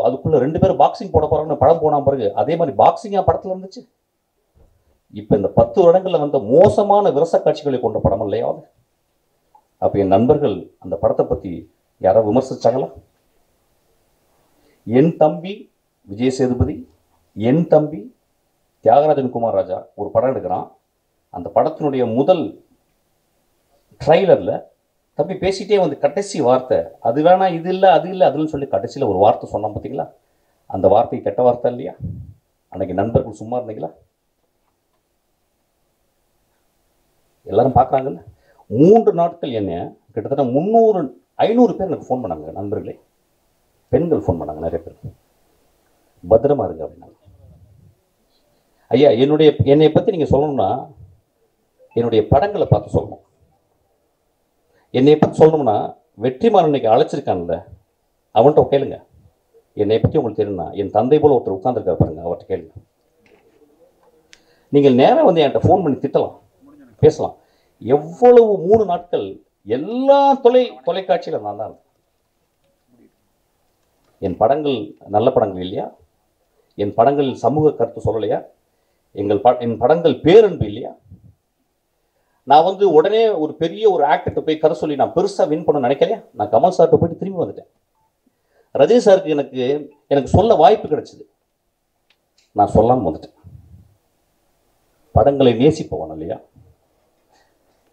அதுக்குள்ளே 2 பேரும் பாக்ஸிங் போட போகிறாங்கன்னு படம் போனால் பிறகு அதே மாதிரி பாக்ஸிங்காக படத்தில் இருந்துச்சு. இப்போ இந்த 10 வருடங்களில் வந்த மோசமான விரச காட்சிகளை கொண்ட படம் இல்லையாவது. அப்போ என் நண்பர்கள் அந்த படத்தை பற்றி யாராவது விமர்சிச்சாங்களா? என் தம்பி விஜய் சேதுபதி, என் தம்பி தியாகராஜன் குமார் ராஜா ஒரு படம் எடுக்கிறான். அந்த படத்தினுடைய முதல் ட்ரைலரில் தம்பி பேசிட்டே வந்து கடைசி வார்த்தை அது வேணா இது இல்லை அது இல்லை அதுன்னு சொல்லி கடைசியில் ஒரு வார்த்தை சொன்னான் பார்த்தீங்களா? அந்த வார்த்தை கெட்ட வார்த்தை இல்லையா? அன்னைக்கு நண்பர்கள் சும்மா இருந்தீங்களா? எல்லாரும் பார்க்குறாங்கல்ல. 3 நாட்கள் என்ன கிட்டத்தட்ட 500 பேர் எனக்கு ஃபோன் பண்ணாங்க. நண்பர்களே, பெண்கள் ஃபோன் பண்ணாங்க நிறைய பேர். பத்திரமா இருங்க அப்படின்னாங்க. ஐயா என்னை பற்றி நீங்கள் சொல்லணும்னா என்னுடைய படங்களை பார்த்து சொல்லணும். என்னை பற்றி சொல்லணும்னா வெற்றிமாறன் இன்னைக்கு அழைச்சிருக்கான்ல, அவன்கிட்ட கேளுங்க. என்னை பற்றி உங்களுக்கு தெரியும்னா என் தந்தை போல் ஒருத்தர் உட்கார்ந்துருக்காரு பாருங்க, அவர்கிட்ட கேளுங்க. நீங்கள் நேராக வந்து என்கிட்ட ஃபோன் பண்ணி திட்டலாம், பேசலாம். எவ்வளவு 3 நாட்கள் எல்லா தொலைக்காட்சியில் நான் தான் இருந்தேன். என் படங்கள் நல்ல படங்கள் இல்லையா? என் படங்களில் சமூக கருத்து சொல்லலையா? என் படங்கள் பேரன்பு இல்லையா? நான் வந்து உடனே ஒரு பெரிய ஒரு ஆக்டர்கிட்ட போய் கதை சொல்லி நான் பெருசாக வின் பண்ண நினைக்கலையா? நான் கமல் சார்கிட்ட போயிட்டு திரும்பி வந்துட்டேன். ரஜினி சாருக்கு எனக்கு சொல்ல வாய்ப்பு கிடைச்சிது, நான் சொல்லாமல் வந்துட்டேன். படங்களை நேசிப்பவன் இல்லையா?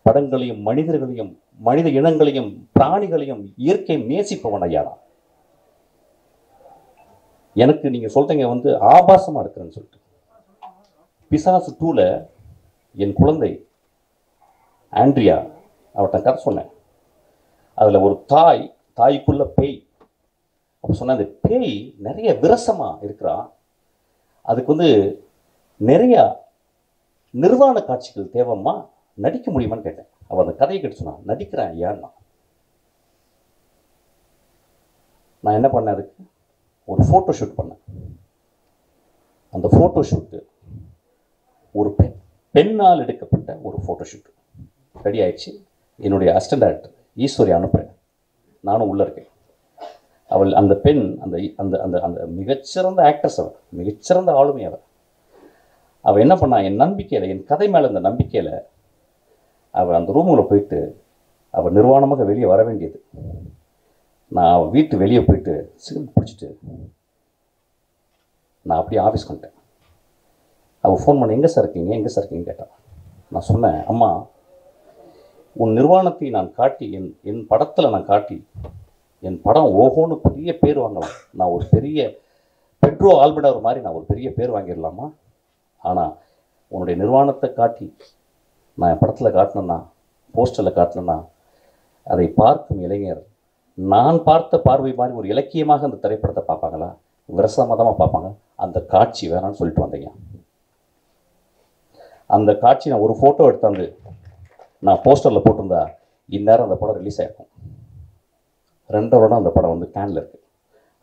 படங்களையும் மனிதர்களையும் மனித இனங்களையும் பிராணிகளையும் இயற்கையும் நேசிப்பவன் ஐயா. எனக்கு நீங்க சொல்றீங்க வந்து ஆபாசமா இருக்கிறேன்னு சொல்லிட்டு. பிசாசு 2ல என் குழந்தை ஆண்ட்ரியா அவட்ட கதை சொன்னேன். அதுல ஒரு தாய்க்குள்ள பேய். அப்ப சொன்ன அந்த பேய் நிறைய விரசமா இருக்கிறா, அதுக்கு வந்து நிறைய நிர்வாண காட்சிகள் தேவைம்மா, நடிக்க முடியுமான்னு கேட்டேன். அவ அந்த கதையை கேட்டு சொன்னா நடிக்கிறேன் ஐயான்னா. நான் என்ன பண்ணேன், அதுக்கு ஒரு ஃபோட்டோ ஷூட் பண்ணேன். அந்த ஃபோட்டோ ஷூட்டு ஒரு பெண்ணால் எடுக்கப்பட்ட ஒரு ஃபோட்டோ ஷூட் ரெடி ஆயிடுச்சு. என்னுடைய அசிஸ்டன்ட் டைரக்டர் ஈஸ்வரி அனுப்புகிறேன், நானும் உள்ளே இருக்கேன். அவள் அந்த பெண் அந்த அந்த அந்த அந்த மிகச்சிறந்த ஆக்ட்ரஸ், அவள் மிகச்சிறந்த ஆளுமை. அவள் என்ன பண்ணா, என் நம்பிக்கையில், என் கதை மேலே இந்த நம்பிக்கையில் அவள் அந்த ரூமில் போயிட்டு அவள் நிர்வாணமாக வெளியே வர வேண்டியது. நான் அவள் வீட்டு வெளியே போயிட்டு சிகரெட் பிடிச்சிட்டு நான் அப்படியே ஆஃபீஸ்க்கு வந்துட்டேன். அவள் ஃபோன் பண்ண, எங்கே சார் இருக்கீங்க கேட்டான். நான் சொன்னேன், அம்மா உன் நிர்வாணத்தை நான் காட்டி என் படத்தில் நான் காட்டி என் படம் ஓஹோன்னு பெரிய பேர் வாங்கலாம், நான் ஒரு பெரிய பெட்ரோ ஆல்பர்டர் மாதிரி நான் ஒரு பெரிய பேர் வாங்கிடலாமா? ஆனால் உன்னுடைய நிர்வாணத்தை காட்டி நான் என் படத்தில் காட்டினேன்னா, போஸ்டரில் காட்டினேன்னா, அதை பார்க்கும் இளைஞர் நான் பார்த்த பார்வை மாதிரி ஒரு இலக்கியமாக அந்த திரைப்படத்தை பார்ப்பாங்களா, விரசமதமாக பார்ப்பாங்க? அந்த காட்சி வேணான்னு சொல்லிட்டு வந்தீங்க. அந்த காட்சி நான் ஒரு ஃபோட்டோ எடுத்தாந்து நான் போஸ்டரில் போட்டிருந்தா இந்நேரம் அந்த படம் ரிலீஸ் ஆகிருக்கும். 2 வருடம் அந்த படம் வந்து கேனில் இருக்குது.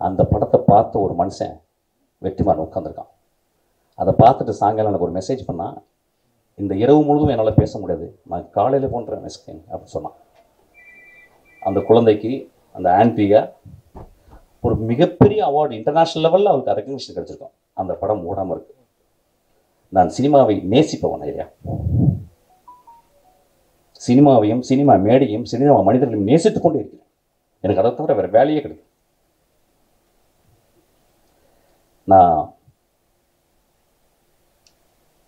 அந்த படத்தை பார்த்த ஒரு மனுஷன் வெற்றிமாறன் உட்காந்துருக்கான். அதை பார்த்துட்டு சாயங்காலம் எனக்கு ஒரு மெசேஜ் பண்ணால், இந்த இரவு முழுதும் என்னால் பேச முடியாது, நான் காலையில் போன்ற மெசேஜ் அப்படின்னு சொன்னான். அந்த குழந்தைக்கு, அந்த ஆண்ட்ரியா, ஒரு மிகப்பெரிய அவார்டு இன்டர்நேஷ்னல் லெவலில் அவளுக்கு ரெக்கக்னிஷன் கிடைச்சிருக்கும். அந்த படம் ஓடாமல் இருக்கு. நான் சினிமாவை நேசிப்பவன் ஐயா. சினிமாவையும் சினிமா மேடையும் சினிமா மனிதர்களையும் நேசித்துக் கொண்டே இருக்கிறேன். எனக்கு அதை தவிர வேறு வேலையே கிடையாது. நான்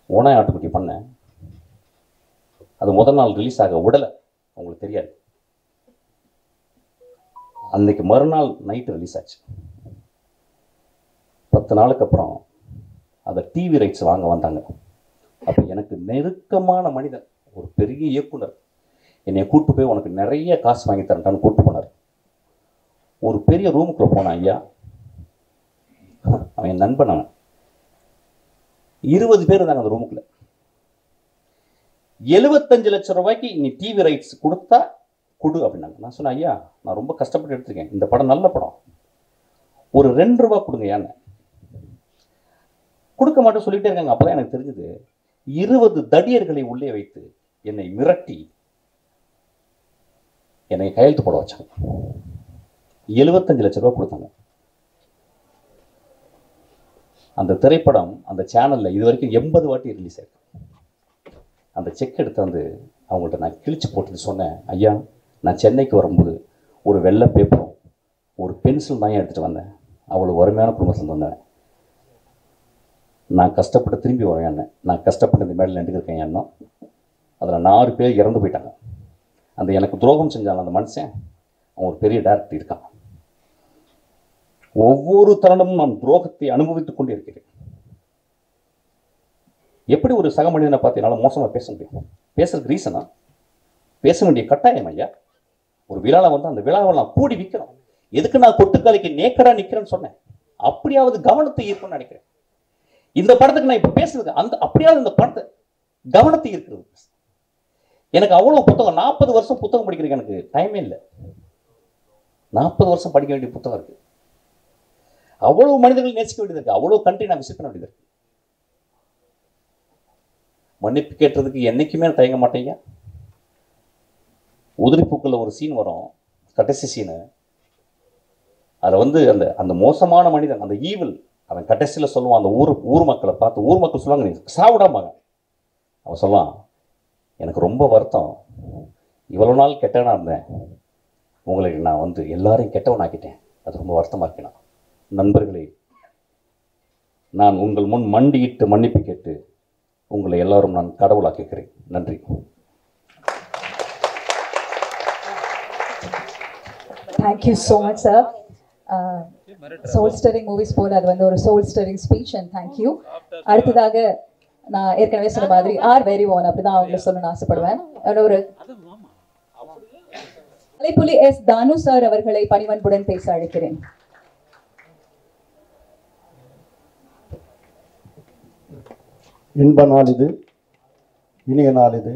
ஓனாய் ஆட்டுக்குட்டி பண்ணேன். அது முதல் நாள் ரிலீஸ் ஆக விடலை, உங்களுக்கு தெரியாது. அன்னைக்கு மறுநாள் நைட்டு ரிலீஸ் ஆச்சு. 10 நாளுக்கு அப்புறம் அந்த டிவி ரைட்ஸ் வாங்க வந்தாங்க. அப்போ எனக்கு நெருக்கமான மனிதன், ஒரு பெரிய இயக்குனர் என்னை கூப்பிட்டு போய் உனக்கு நிறைய காசு வாங்கி தரேன்டான்னு கூப்பிட்டு போனார். ஒரு பெரிய ரூமுக்குள்ளே போனான் ஐயா. அவன் என் நண்பன். அவன் 20 பேர் இருந்தாங்க அந்த ரூமுக்குள்ள. 75 லட்சம் ரூபாய்க்கு நீ டிவி ரைட்ஸ் கொடுத்தா கொடு அப்படின்னாங்க. நான் சொன்னேன் ஐயா நான் ரொம்ப கஷ்டப்பட்டு எடுத்துருக்கேன், இந்த படம் நல்ல படம், ஒரு 2 ரூபா கொடுங்க. ஏன்னு கொடுக்க மாட்டேன் சொல்லிட்டே இருக்காங்க. அப்போதான் எனக்கு தெரிஞ்சது 20 தடியர்களை உள்ளே வைத்து என்னை மிரட்டி என்னை கையெழுத்து போட வச்சாங்க. 75 லட்சம் ரூபா கொடுத்தாங்க. அந்த திரைப்படம் அந்த சேனலில் இது வரைக்கும் 80 வாட்டி ரிலீஸ் ஆயிருக்கு. அந்த செக் எடுத்து வந்து அவங்கள்ட்ட நான் கிழிச்சு போட்டுட்டு சொன்னேன், ஐயா நான் சென்னைக்கு வரும்போது ஒரு வெள்ளை பேப்பரும் ஒரு பென்சில் தான் எடுத்துகிட்டு வந்தேன், அவ்வளோ வறுமையான குடும்பத்தில் வந்தேன், நான் கஷ்டப்பட்டு திரும்பி வரேன், நான் கஷ்டப்பட்டு இந்த மேடையில் நின்றுருக்கேன் எண்ணம். அதில் 4 பேர் இறந்து போயிட்டாங்க. அந்த எனக்கு துரோகம் செஞ்சாங்க அந்த மனுஷன், அவன் ஒரு பெரிய டைரக்டர் இருக்கான். ஒவ்வொரு தருணமும் நான் துரோகத்தை அனுபவித்துக் கொண்டே இருக்கிறேன். எப்படி ஒரு சக மனிதனை பார்த்து என்னால் மோசமாக பேச முடியும்? பேசுறதுக்கு ரீசனா பேச வேண்டிய கட்டாயம் ஐயா. ஒரு விழாவில் வந்து அந்த விழாவை நான் கூடி விற்கிறோம். எதுக்கு நான் கொட்டுக்காலைக்கு நேக்கடா நிற்கிறேன்னு சொன்னேன். அப்படியாவது கவனத்தை ஈர்க்கும்னு நினைக்கிறேன். இந்த படத்துக்கு நான் இப்போ பேசுறது அப்படியாவது இந்த படத்தை கவனத்தை ஈர்க்கிறது. எனக்கு அவ்வளோ புத்தகம், 40 வருஷம் புத்தகம் படிக்கிறதுக்கு எனக்கு டைமே இல்லை. 40 வருஷம் படிக்க வேண்டிய புத்தகம் இருக்கு. அவ்வளவு மனிதர்கள் நேசிக்க வேண்டியது இருக்கு. அவ்வளவு கண்ட்ரி நான் விசிட் பண்ண வேண்டியது இருக்கு. மன்னிப்பு கேட்டதுக்கு என்னைக்குமே தயங்க மாட்டேங்க. உதிரிப்பூக்கள் ஒரு சீன் வரும், கடைசி சீனு. அதில் வந்து அந்த அந்த மோசமான மனிதன், அந்த ஈவில், அவன் கடைசியில் சொல்லுவான் அந்த ஊர் மக்களை பார்த்து. ஊர் மக்கள் சொல்லுவாங்க நீ சாவிடாமாங்க. அவன் சொல்லுவான், எனக்கு ரொம்ப வருத்தம், இவ்வளோ நாள் கெட்டவனாக இருந்தேன், உங்களுக்கு நான் வந்து எல்லாரையும் கெட்டவன் ஆக்கிட்டேன், அது ரொம்ப வருத்தமாக இருக்கேன். நண்பர்களே, நான் உங்கள் முன் மண்டியிட்டு மன்னிப்பு கேட்டு உங்களை எல்லாரும் நான் கடவுளாக்குகிறேன். நன்றி. Thank you so much, sir. Soul stirring movies போல அது வந்து ஒரு soul stirring speech and thank you. அடுத்ததாக நான் ஏற்கனவே சொன்ன மாதிரி very on அப்படிதான் அவங்களை சொல்லணும்னு ஆசைப்படுவேன். ஒரு கலைப்புலி எஸ் தானு சார் அவர்களை பணிவன்புடன் பேச அழைக்கிறேன். இன்ப நாள் இது, இனிய நாள் இது.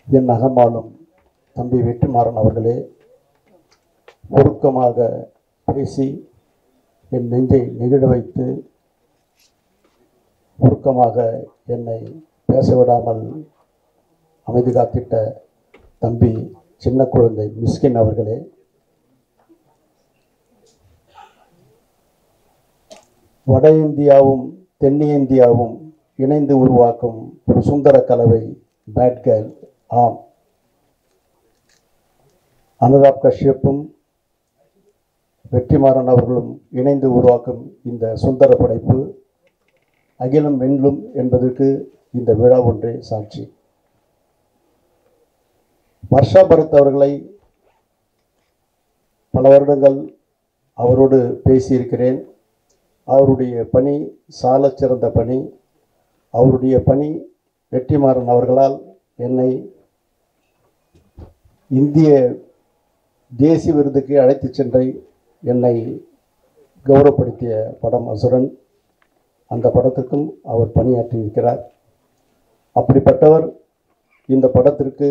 என் அகமாலும் தம்பி வெற்றிமாறன் அவர்களே, ஒழுக்கமாக பேசி என் நெஞ்சை நெகிழ வைத்து ஒழுக்கமாக என்னை பேச விடாமல் அமைதி காத்திட்ட தம்பி சின்ன குழந்தை மிஸ்கின் அவர்களே, வட இந்தியாவும் தென்னிந்தியாவும் இணைந்து உருவாக்கும் ஒரு சுந்தர கலவை பேட் கேர்ள். ஆம், அனுராக் கஷ்யப்பும் வெற்றிமாறன் அவர்களும் இணைந்து உருவாக்கும் இந்த சுந்தர படைப்பு அகிலம் வெல்லும் என்பதற்கு இந்த விழா ஒன்றே சாட்சி. வர்ஷா பரத் அவர்களை பல வருடங்கள் அவரோடு பேசியிருக்கிறேன். அவருடைய பணி சாலச் சிறந்த பணி. அவருடைய பணி வெற்றிமாறன் அவர்களால் என்னை இந்திய தேசிய விருதுக்கு அழைத்து சென்று என்னை கௌரவப்படுத்திய படம் அசுரன். அந்த படத்துக்கும் அவர் பணியாற்றியிருக்கிறார். அப்படிப்பட்டவர் இந்த படத்திற்கு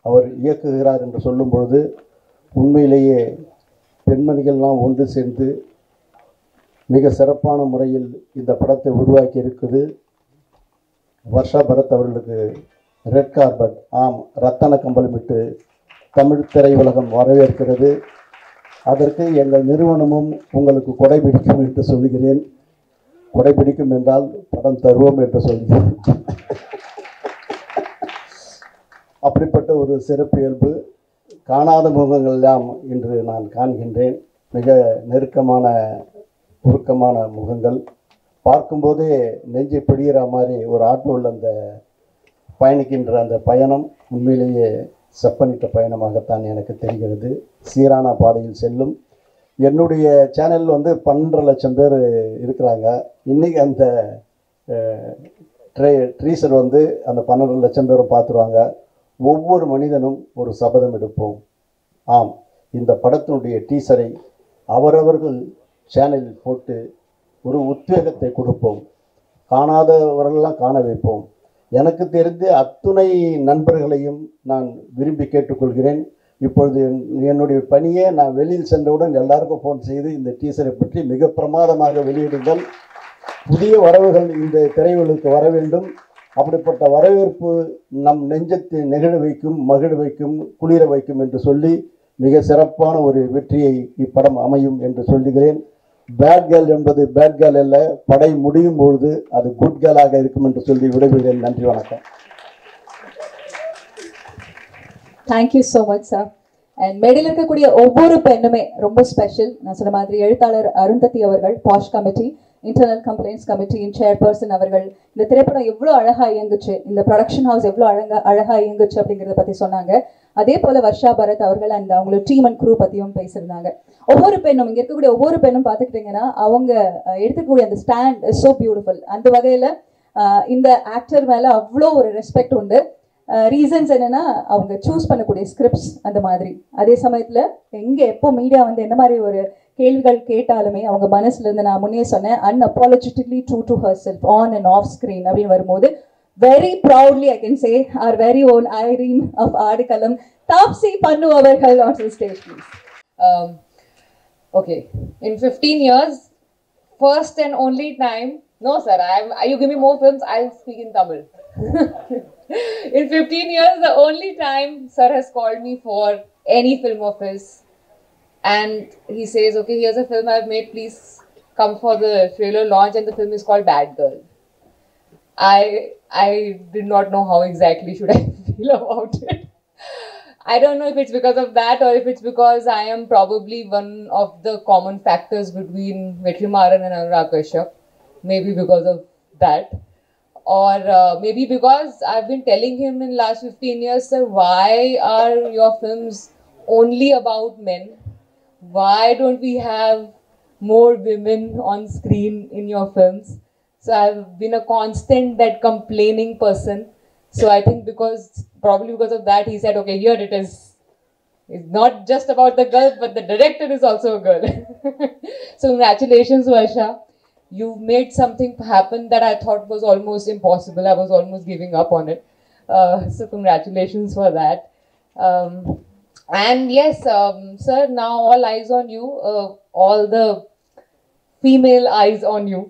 அவர் இயக்குகிறார் என்று சொல்லும் பொழுது உண்மையிலேயே பெண்மணிகள்லாம் ஒன்று சேர்ந்து மிக சிறப்பான முறையில் இந்த படத்தை உருவாக்கி இருக்குது. வர்ஷா பரத் அவர்களுக்கு ரெட் கார்பெட், ஆம், ரத்தன கம்பளமிட்டு தமிழ் திரையுலகம் வரவேற்கிறது. அதற்கு எங்கள் நிறுவனமும் உங்களுக்கு கொடைபிடிக்கும் என்று சொல்கிறேன். கொடைபிடிக்கும் என்றால் படம் தருவோம் என்று சொல்கிறேன். அப்படிப்பட்ட ஒரு சிறப்பியல்பு காணாத முகங்கள் எல்லாம் இன்று நான் காண்கின்றேன். மிக நெருக்கமான உருக்கமான முகங்கள். பார்க்கும்போதே நெஞ்சை பிடிகிற மாதிரி ஒரு ஆட்டோவில் அந்த பயணிக்கின்ற அந்த பயணம் உண்மையிலேயே செப்பனிட்ட பயணமாகத்தான் எனக்கு தெரிகிறது. சீரான பாதையில் செல்லும் என்னுடைய சேனல் வந்து 12 லட்சம் பேர் இருக்கிறாங்க. இன்றைக்கி அந்த ட்ரீசர் வந்து அந்த 12 லட்சம் பேரும் பார்த்துருவாங்க. ஒவ்வொரு மனிதனும் ஒரு சபதம் எடுப்போம். ஆம், இந்த படத்தினுடைய டீசரை அவரவர்கள் சேனலில் போட்டு ஒரு உத்வேகத்தை கொடுப்போம். காணாதவர்களெல்லாம் காண வைப்போம். எனக்கு தெரிந்து அத்துணை நண்பர்களையும் நான் விரும்பி கேட்டுக்கொள்கிறேன். இப்பொழுது என்னுடைய பணியை நான் வெளியில் சென்றவுடன் எல்லாருக்கும் ஃபோன் செய்து இந்த டீசரை பற்றி மிக பிரமாதமாக வெளியிடுங்கள், புதிய வரவுகள் இந்த திரையுலகுக்கு வர வேண்டும், அப்படிப்பட்ட வரவேற்பு நம் நெஞ்சத்தை நெகிழ வைக்கும், மகிழ வைக்கும், குளிர வைக்கும் என்று சொல்லி மிக சிறப்பான ஒரு வெற்றியை இப்படம் அமையும் என்று சொல்லுகிறேன். பேட் கேர்ள் என்பது பேட் கேர்ள் அல்ல, படை முடியும் பொழுது அது குட் கேர்ளாக இருக்கும் என்று சொல்லி விடைபெறுகிறேன். நன்றி, வணக்கம். Thank you so much sir. And மேடையில் இருக்கக்கூடிய ஒவ்வொரு பெண்ணுமே ரொம்ப ஸ்பெஷல். நான் சொன்ன மாதிரி எழுத்தாளர் அருந்ததி அவர்கள், பாஷ் கமிட்டி, இன்டர்னல் கம்ப்ளைண்ட்ஸ் கமிட்டியின் சேர்பர்சன் அவர்கள், இந்த திரைப்படம் எவ்வளோ அழகாக இயங்குச்சு, இந்த ப்ரொடக்ஷன் ஹவுஸ் எவ்வளோ அழகாக இயங்குச்சு அப்படிங்கிறத பற்றி சொன்னாங்க. அதே போல் வர்ஷா பரத் அவர்கள் அந்த அவங்களோட டீம் அண்ட் க்ரூ பற்றியும் பேசியிருந்தாங்க. ஒவ்வொரு பெண்ணும், இங்கே இருக்கக்கூடிய ஒவ்வொரு பெண்ணும் பார்த்துக்கிட்டிங்கன்னா அவங்க எடுத்துக்கூடிய அந்த ஸ்டாண்ட் இஸ் ஸோ பியூட்டிஃபுல். அந்த வகையில் இந்த ஆக்டர் மேலே அவ்வளோ ஒரு ரெஸ்பெக்ட் உண்டு. ரீசன்ஸ் என்னென்னா அவங்க சூஸ் பண்ணக்கூடிய ஸ்கிரிப்ட்ஸ் அந்த மாதிரி. அதே சமயத்தில் எங்கே எப்போ மீடியா வந்து எந்த மாதிரி ஒரு கேள்விகள் கேட்டாலுமே அவங்க மனசுலேருந்து, நான் முன்னே சொன்னேன், unapologetically true to herself on and off screen அப்படின்னு வரும்போது very proudly I can say our very own Irene of Adikalam, Taapsee Pannu avargal on the stage please. Okay, in 15 years, first and only time, no sir, you give me more films, I'll speak in Tamil. In 15 years, the only time sir has called me for any film of his, and he says, okay, here's a film I've made, please come for the trailer launch, and the film is called Bad Girl. I did not know how exactly should I feel about it. I don't know if it's because of that or if it's because I am probably one of the common factors between Vetrimaran and Anurag Kashyap. Maybe because of that. Or maybe because I've been telling him in last 15 years, sir, why are your films only about men? Why don't we have more women on screen in your films? So I've been a constant that complaining person. So I think probably because of that, he said, okay, here it is. It's not just about the girl, but the director is also a girl. So congratulations, Varsha. You've made something happen that I thought was almost impossible. I was almost giving up on it. So congratulations for that. And yes, sir, now all eyes on you. All the female eyes on you.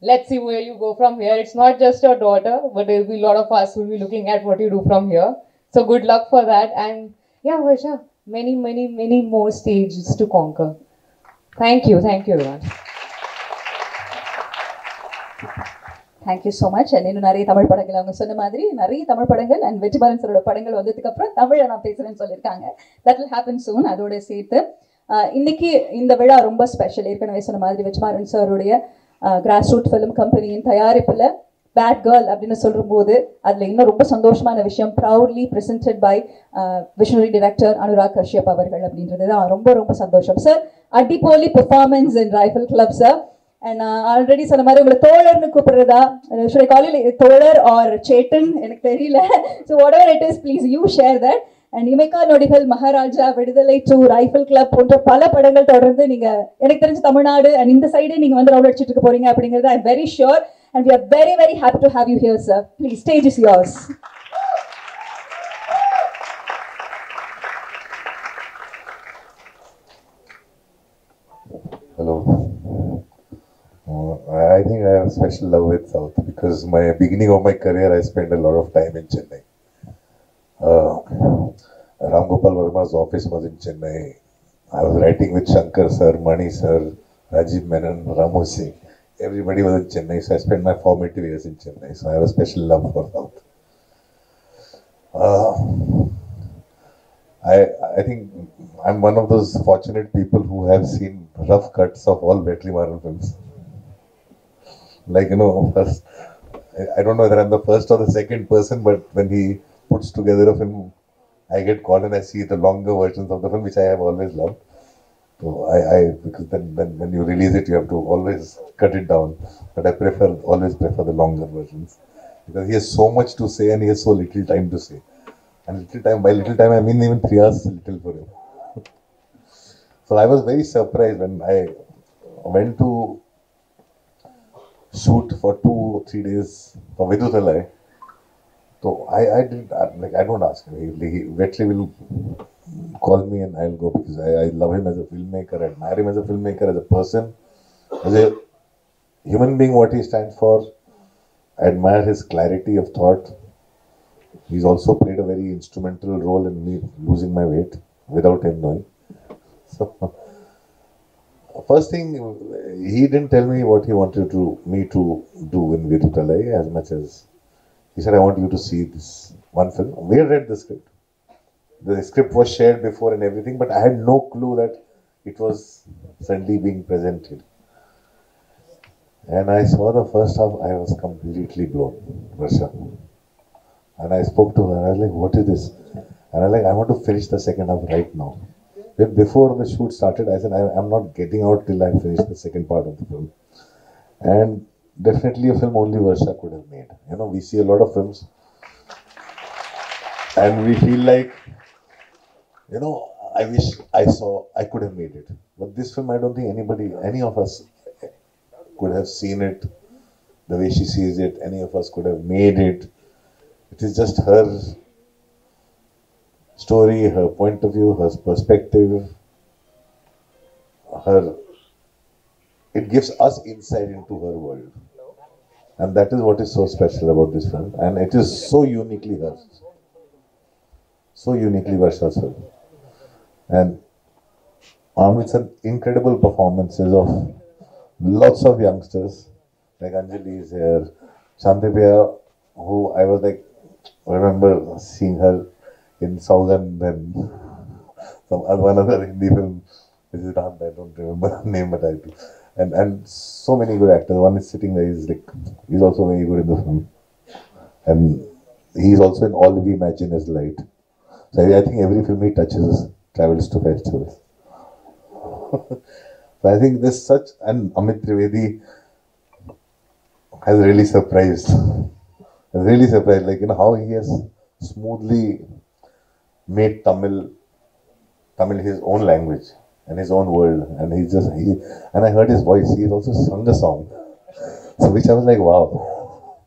Let's see where you go from here. It's not just your daughter, but there will be a lot of us who will be looking at what you do from here. So good luck for that. And yeah, Varsha, many, many, many more stages to conquer. Thank you everyone. Thank you so much. And இன்னும் நிறைய தமிழ் படங்கள், அவங்க சொன்ன மாதிரி நிறைய தமிழ் படங்கள் and Vetrimaaran சரோட படங்கள் வந்ததுக்கு அப்புறம் தமிழை நான் பேசுகிறேன்னு சொல்லியிருக்காங்க. That will happen soon. அதோட சேர்த்து இன்னைக்கு இந்த விழா ரொம்ப ஸ்பெஷல். ஏற்கனவே சொன்ன மாதிரி வெற்றிமாறன் சரோடைய கிராஸ் ரூட் ஃபிலிம் கம்பெனியின் தயாரிப்பில் பேட் கேர்ள் அப்படின்னு சொல்லும்போது அதில் இன்னும் ரொம்ப சந்தோஷமான விஷயம், proudly presented by visionary director Anurag Kashyap அவர்கள் அப்படின்றது தான் ரொம்ப ரொம்ப சந்தோஷம். சார், அடிப்போலி performance in rifle club sir. And already சொன்ன மாதிரி உங்களை தோழர்னு கூப்பிடுறதா, தோழர் ஆர் சேட்டன் எனக்கு தெரியல. So what ever it is, please you share that. And Imaikkaa நொடிகள், மகாராஜா, விடுதலை 2, ரைஃபிள் கிளப் போன்ற பல படங்கள் தொடர்ந்து நீங்கள் எனக்கு தெரிஞ்ச தமிழ்நாடு அண்ட் இந்த சைடே நீங்கள் வந்து ரவுண்ட் அடிச்சுட்டு இருக்க போறீங்க அப்படிங்கிறது I am very sure. And we are very very happy to have you here sir. Please, stage is yours. Hello. I think I have special love with South because my beginning of my career I spent a lot of time in Chennai. Ram Gopal Verma's office was in Chennai. I was writing with Shankar sir, Mani sir, Rajiv Menon, Ramu Singh. Everybody was in Chennai, so I spent my formative years in Chennai. So I have a special love for South. I think I'm one of those fortunate people who have seen rough cuts of all Vetrimaran films. Like, first, I don't know whether I'm the first or the second person, but when he puts together a film, I get caught and I see the longer versions of the film, which I have always loved. So because then when you release it, you have to always cut it down. But I always prefer the longer versions because he has so much to say and he has so little time to say. And by little time I mean even 3 hours is little for him. So I was very surprised when I went to shoot for 2-3 days for Viduthalai. So I didn't like, I don't ask him. He Vetri will call me and I'll go because I love him as a filmmaker, I admire him as a filmmaker, as a person, as a human being, what he stands for. I admire his clarity of thought. He's also played a very instrumental role in me losing my weight without him knowing. So first thing, he didn't tell me what he wanted me to do in Viduthalai as much as he said, I want you to see this one film. We had read the script. The script was shared before and everything, but I had no clue that it was suddenly being presented. And I saw the first half, I was completely blown, Varsha. And I spoke to her, I was like, what is this? And I was like, I want to finish the second half right now. Before the shoot started, I said, I'm not getting out till I finish the second part of the film. And definitely a film only Varsha could have made. You know, we see a lot of films and we feel like, you know, I wish I could have made it. But this film, I don't think any of us could have seen it the way she sees it. Any of us could have made it. It is just her story, her point of view, her perspective, it gives us insight into her world. And that is what is so special about this film. And it is so uniquely hers. So uniquely Varsha's film. And it's an incredible performances of lots of youngsters. Like Anjali is here. Shantipaya, who I was like, I remember seeing her in Saugan, then one other Hindi film, which is not, I don't remember the name, but I do. And so many good actors. One is sitting there, he's also very good in the film. And he's also in All We Imagine Is Light. So I think every film he touches travels to festivals. So I think there's such, and Amit Trivedi has really surprised. Like, you know, how he has smoothly made Tamil his own language and his own world. And and I heard his voice. He's also sung a song. So which I was like, wow.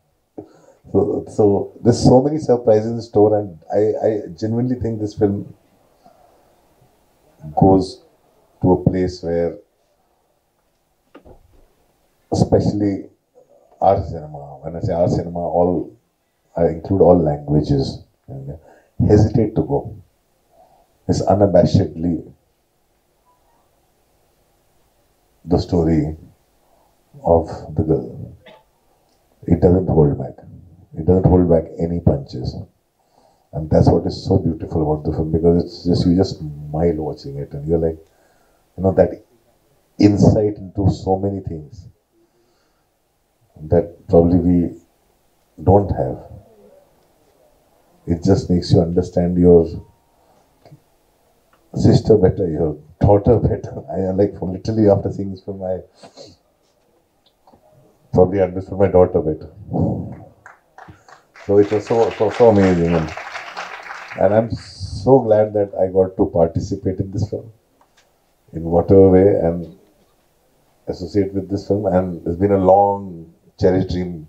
So there's so many surprises in store, and I genuinely think this film goes to a place where, especially our cinema, when I say our cinema, I include all languages, hesitate to go. It's unabashedly the story of the girl. It doesn't hold back. It doesn't hold back any punches. And that's what is so beautiful about the film, because it's just, you just smile watching it and you're like, you know, that insight into so many things that probably we don't have. It just makes you understand your sister better, your daughter better. I like, literally after seeing this film, I probably understood my daughter better. So it was so amazing, and I'm so glad that I got to participate in this film in whatever way and associate with this film. And it's been a long cherished dream.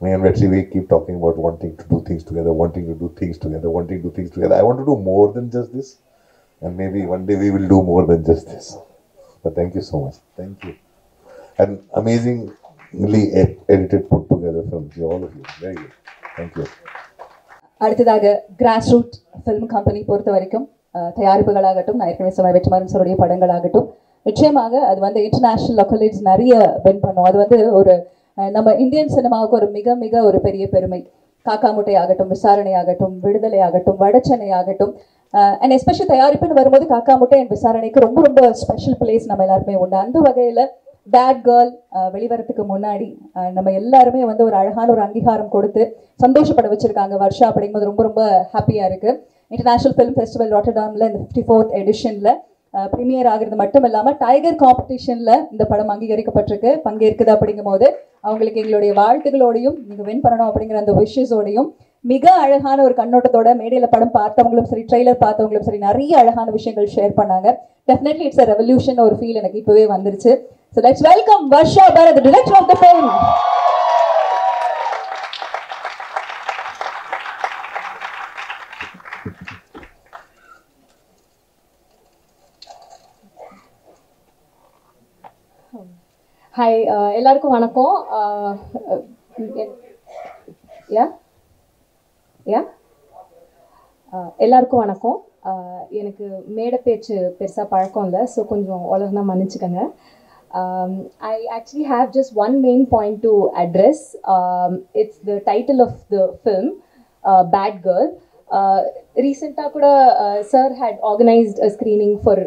Me and Vetri, we keep talking about wanting to do things together. I want to do more than just this, and maybe one day we will do more than just this. But thank you so much. Thank you. And amazingly edited, put together films, all of you. Very good. Thank you. அடுத்ததாக Grass root film company பொறுத்த வரைக்கும் தயாரிப்புகளாகட்டும், நான் ஏற்கனவே சொன்ன வெற்றிமாறன் சாருடைய படங்களாகட்டும், நிச்சயமாக அது வந்து இன்டர்நேஷ்னல் அக்கார்ட்ஸ் நிறைய வின் பண்ணும். அது வந்து ஒரு நம்ம இந்தியன் சினிமாவுக்கு ஒரு மிக மிக ஒரு பெரிய பெருமை. காக்கா முட்டை ஆகட்டும், விசாரணை ஆகட்டும், விடுதலை ஆகட்டும், வடச்சென்னை ஆகட்டும், அண்ட் எஸ்பெஷலி தயாரிப்புன்னு வரும்போது காக்கா முட்டை அண்ட் விசாரணைக்கு ரொம்ப ரொம்ப ஸ்பெஷல் பிளேஸ் நம்ம எல்லாருமே உண்டு. அந்த வகையில் பேட் கேர்ள் வெளிவரத்துக்கு முன்னாடி நம்ம எல்லாருமே வந்து ஒரு அழகான ஒரு அங்கீகாரம் கொடுத்து சந்தோஷப்பட வச்சிருக்காங்க வர்ஷா. அப்படிங்கும்போது ரொம்ப ரொம்ப ஹாப்பியாக இருக்குது. இன்டர்நேஷ்னல் ஃபிலிம் ஃபெஸ்டிவல் ராட்டர்டாமில் இந்த 54th எடிஷனில் ப்ரீமியர் ஆகிறது மட்டும் இல்லாமல் டைகர் காம்படிஷனில் இந்த படம் அங்கீகரிக்கப்பட்டிருக்கு, பங்கேற்குது. அப்படிங்கும் போது அவங்களுக்கு எங்களுடைய வாழ்த்துகளோடையும் நீங்கள் வின் பண்ணணும் அப்படிங்கிற அந்த விஷஸோடையும் மிக அழகான ஒரு கண்ணோட்டத்தோட மேடையில் படம் பார்த்தவங்களும் சரி, ட்ரெய்லர் பார்த்தவங்களும் சரி, நிறைய அழகான விஷயங்கள் ஷேர் பண்ணாங்க. டெஃபினெட்லி இட்ஸ் அ ரெவல்யூஷன் ஒரு ஃபீல் எனக்கு இப்போவே வந்துருச்சு. So let's welcome Varsha Bharat, the director of the film. Hi, எல்லாருக்கும் வணக்கம். எல்லாருக்கும் வணக்கம். எனக்கு மேடை பேச்சு பெருசாக பழக்கம் இல்லை, ஸோ கொஞ்சம் உலகனா மன்னிச்சுக்கோங்க. I actually have just one main point to address. It's the title of the film, Bad Girl. Recently kuda sir had organized a screening for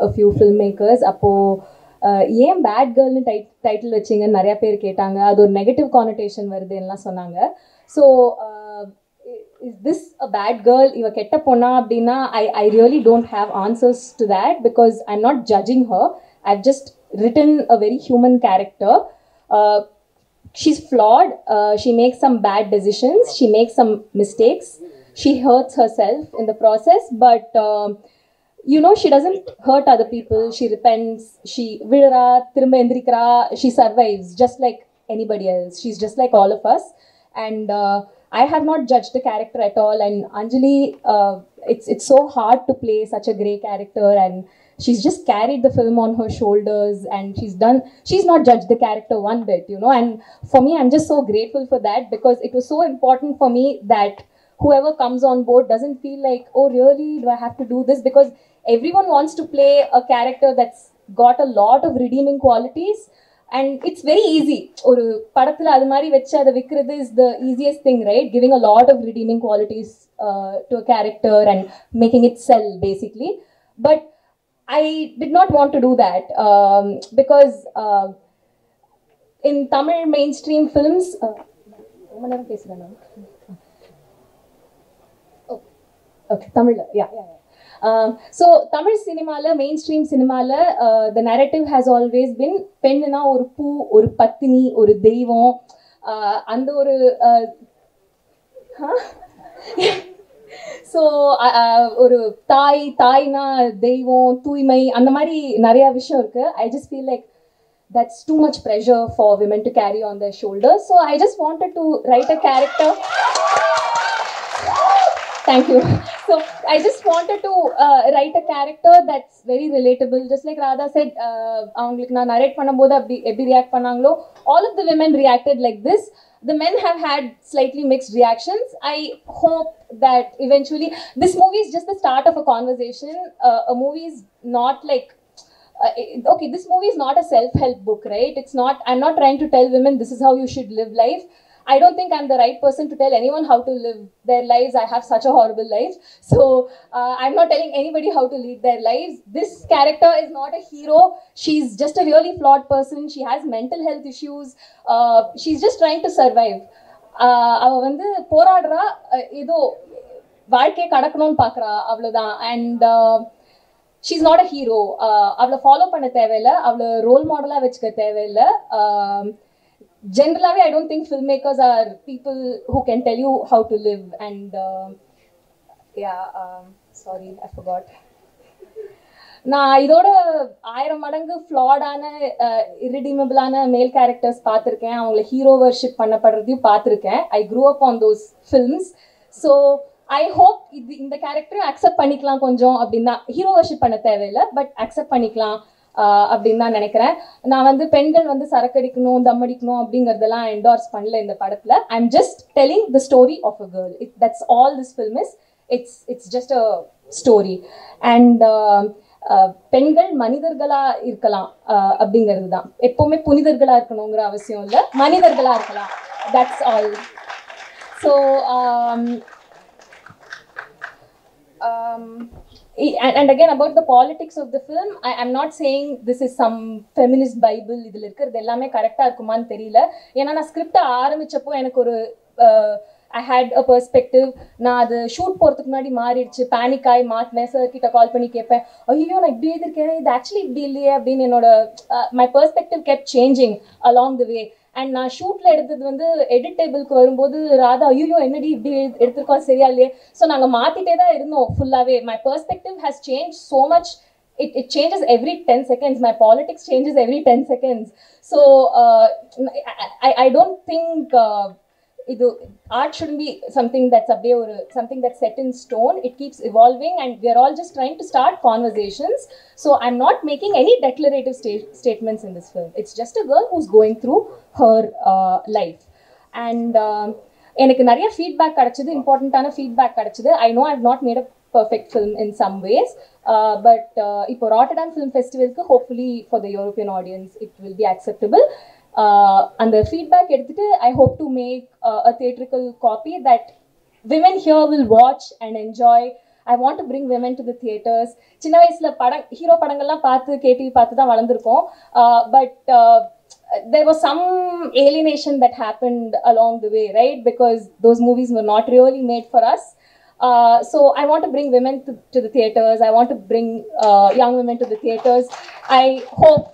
a few filmmakers. Appo ஏன் பேட் கேர்ள்னு title வச்சிங்கன்னு நிறையா பேர் கேட்டாங்க. அது ஒரு negative connotation வருதுன்னெலாம் சொன்னாங்க. So is this a bad girl, இவ கெட்ட பொண்ணா அப்படின்னா I really don't have answers to that because I am not judging her. I've just written a very human character. She's flawed. She makes some bad decisions. She makes some mistakes. She hurts herself in the process, but you know, she doesn't hurt other people. She repents. She vidra thirumba endrikra. She survives just like anybody else. She's just like all of us. And I have not judged the character at all. And Anjali, it's so hard to play such a grey character, and she's just carried the film on her shoulders, and she's not judged the character one bit, you know. And for me, I'm just so grateful for that, because it was so important for me that whoever comes on board doesn't feel like, oh really, do I have to do this? Because everyone wants to play a character that's got a lot of redeeming qualities, and it's very easy. Oru padathila adu mari vecha adu vikkiradhu is the easiest thing, right? Giving a lot of redeeming qualities to a character and making it sell basically. But I did not want to do that because in Tamil mainstream films, okay, Tamil, yeah. So Tamil cinema la, mainstream cinema la, the narrative has always been pennna oru poo, oru pattini, oru deivam, and oru so ஒரு தாய்னா தெய்வம், தூய்மை, அந்த மாதிரி நிறையா விஷயம் இருக்குது. I just feel like that's too much pressure for women to carry on their shoulders. So I just wanted to write a character. Thank you. So I just wanted to write a character that's very relatable. Just like Radha said, avங்களுக்கு நான் narrate பண்ணும்போது எப்படி react பண்ணாங்களோ, all of the women reacted like this. The men have had slightly mixed reactions. I hope that eventually, this movie is just the start of a conversation. A movie is not like, okay, this movie is not a self-help book, right? It's not, I'm not trying to tell women this is how you should live life. I don't think I'm the right person to tell anyone how to live their lives. I have such a horrible life. So I'm not telling anybody how to lead their lives. This character is not a hero. She's just a really flawed person. She has mental health issues. She's just trying to survive. அவ வந்து போராடுறா, ஏதோ வாழ்க்கையை கடக்கணும்னு பார்க்குறா, அவ்வளோதான். And she's not a hero. அவளை follow பண்ண தேவையில்லை, அவளை ரோல் மாடலாக வச்சுக்க தேவையில்லை. Generally, I don't think filmmakers are people who can tell you how to live. And sorry, I forgot. நான் இதோட 1000 மடங்கு ஃப்ளாடான irredeemable-ஆன மேல் கேரக்டர்ஸ் பார்த்துருக்கேன். அவங்கள ஹீரோ வர்ஷிப் பண்ணப்படுறதையும் பார்த்துருக்கேன். I grew up on those films. So I hope இந்த கேரக்டரையும் அக்செப்ட் பண்ணிக்கலாம் கொஞ்சம். அப்படின்னா ஹீரோ வர்ஷிப் பண்ண தேவையில்லை, பட் அக்செப்ட் பண்ணிக்கலாம் அப்படின்னு தான் நினைக்கிறேன். நான் வந்து பெண்கள் வந்து சரக்கடிக்கணும், தம் அடிக்கணும் அப்படிங்கிறதெல்லாம் என்டார்ஸ் பண்ணல இந்த படத்தில். I am just telling the story of a girl. That's all this film is. It's just a story. And பெண்கள் மனிதர்களாக இருக்கலாம் அப்படிங்கிறது தான். எப்போவுமே புனிதர்களாக இருக்கணுங்கிற அவசியம் இல்லை, மனிதர்களாக இருக்கலாம். That's all. So and again about the politics of the film, I'm not saying this is some feminist bible. இதில் இருக்கிறது எல்லாமே கரெக்டாக இருக்குமான்னு தெரியல. ஏன்னா நான் ஸ்கிரிப்டை ஆரம்பித்தப்போ எனக்கு ஒரு I had a perspective. நான் அது ஷூட் போகிறதுக்கு முன்னாடி மாறிடுச்சு, பேனிக் ஆகி மாட்டினேன். சார் கிட்ட கால் பண்ணி கேட்பேன், ஐயோ நான் இப்படி எழுதிருக்கேன், இது ஆக்சுவலி இப்படி இல்லையே அப்படின்னு. என்னோட my perspective kept changing along the way. And நான் ஷூட்டில் எடுத்தது வந்து எடிட் டேபிளுக்கு வரும்போது ராதா ஐயோ என்னடி இப்படி எடுத்திருக்கோம் சரியா இல்லையே. ஸோ நாங்கள் மாற்றிட்டே தான் இருந்தோம் ஃபுல்லாகவே. My perspective has change so much. It changes every 10 seconds. My politics changes every 10 seconds. So I don't think art shouldn't be something that's something that's set in stone. It keeps evolving and we're all just trying to start conversations. So I'm not making any declarative statements in this film. It's just a girl who's going through her life. And எனக்கு நிறைய feedback கிடைச்சது, இம்பார்ட்டண்ட்டான feedback கிடைச்சது. I know I've not made a perfect film in some ways, but இப்போ Rotterdam film ஃபெஸ்டிவலுக்கு hopefully for the European audience it will be acceptable. அந்த feedback எடுத்துட்டு I hope to make a theatrical copy that women here will watch and enjoy. I want to bring women to the theaters. சின்ன வயசுல hero படங்கள்லாம் பார்த்து KTV பார்த்து தான் வளர்ந்துருக்கோம். But there was some alienation that happened along the way, right? Because those movies were not really made for us. So I want to bring women to the theaters. I want to bring young women to the theaters. I hope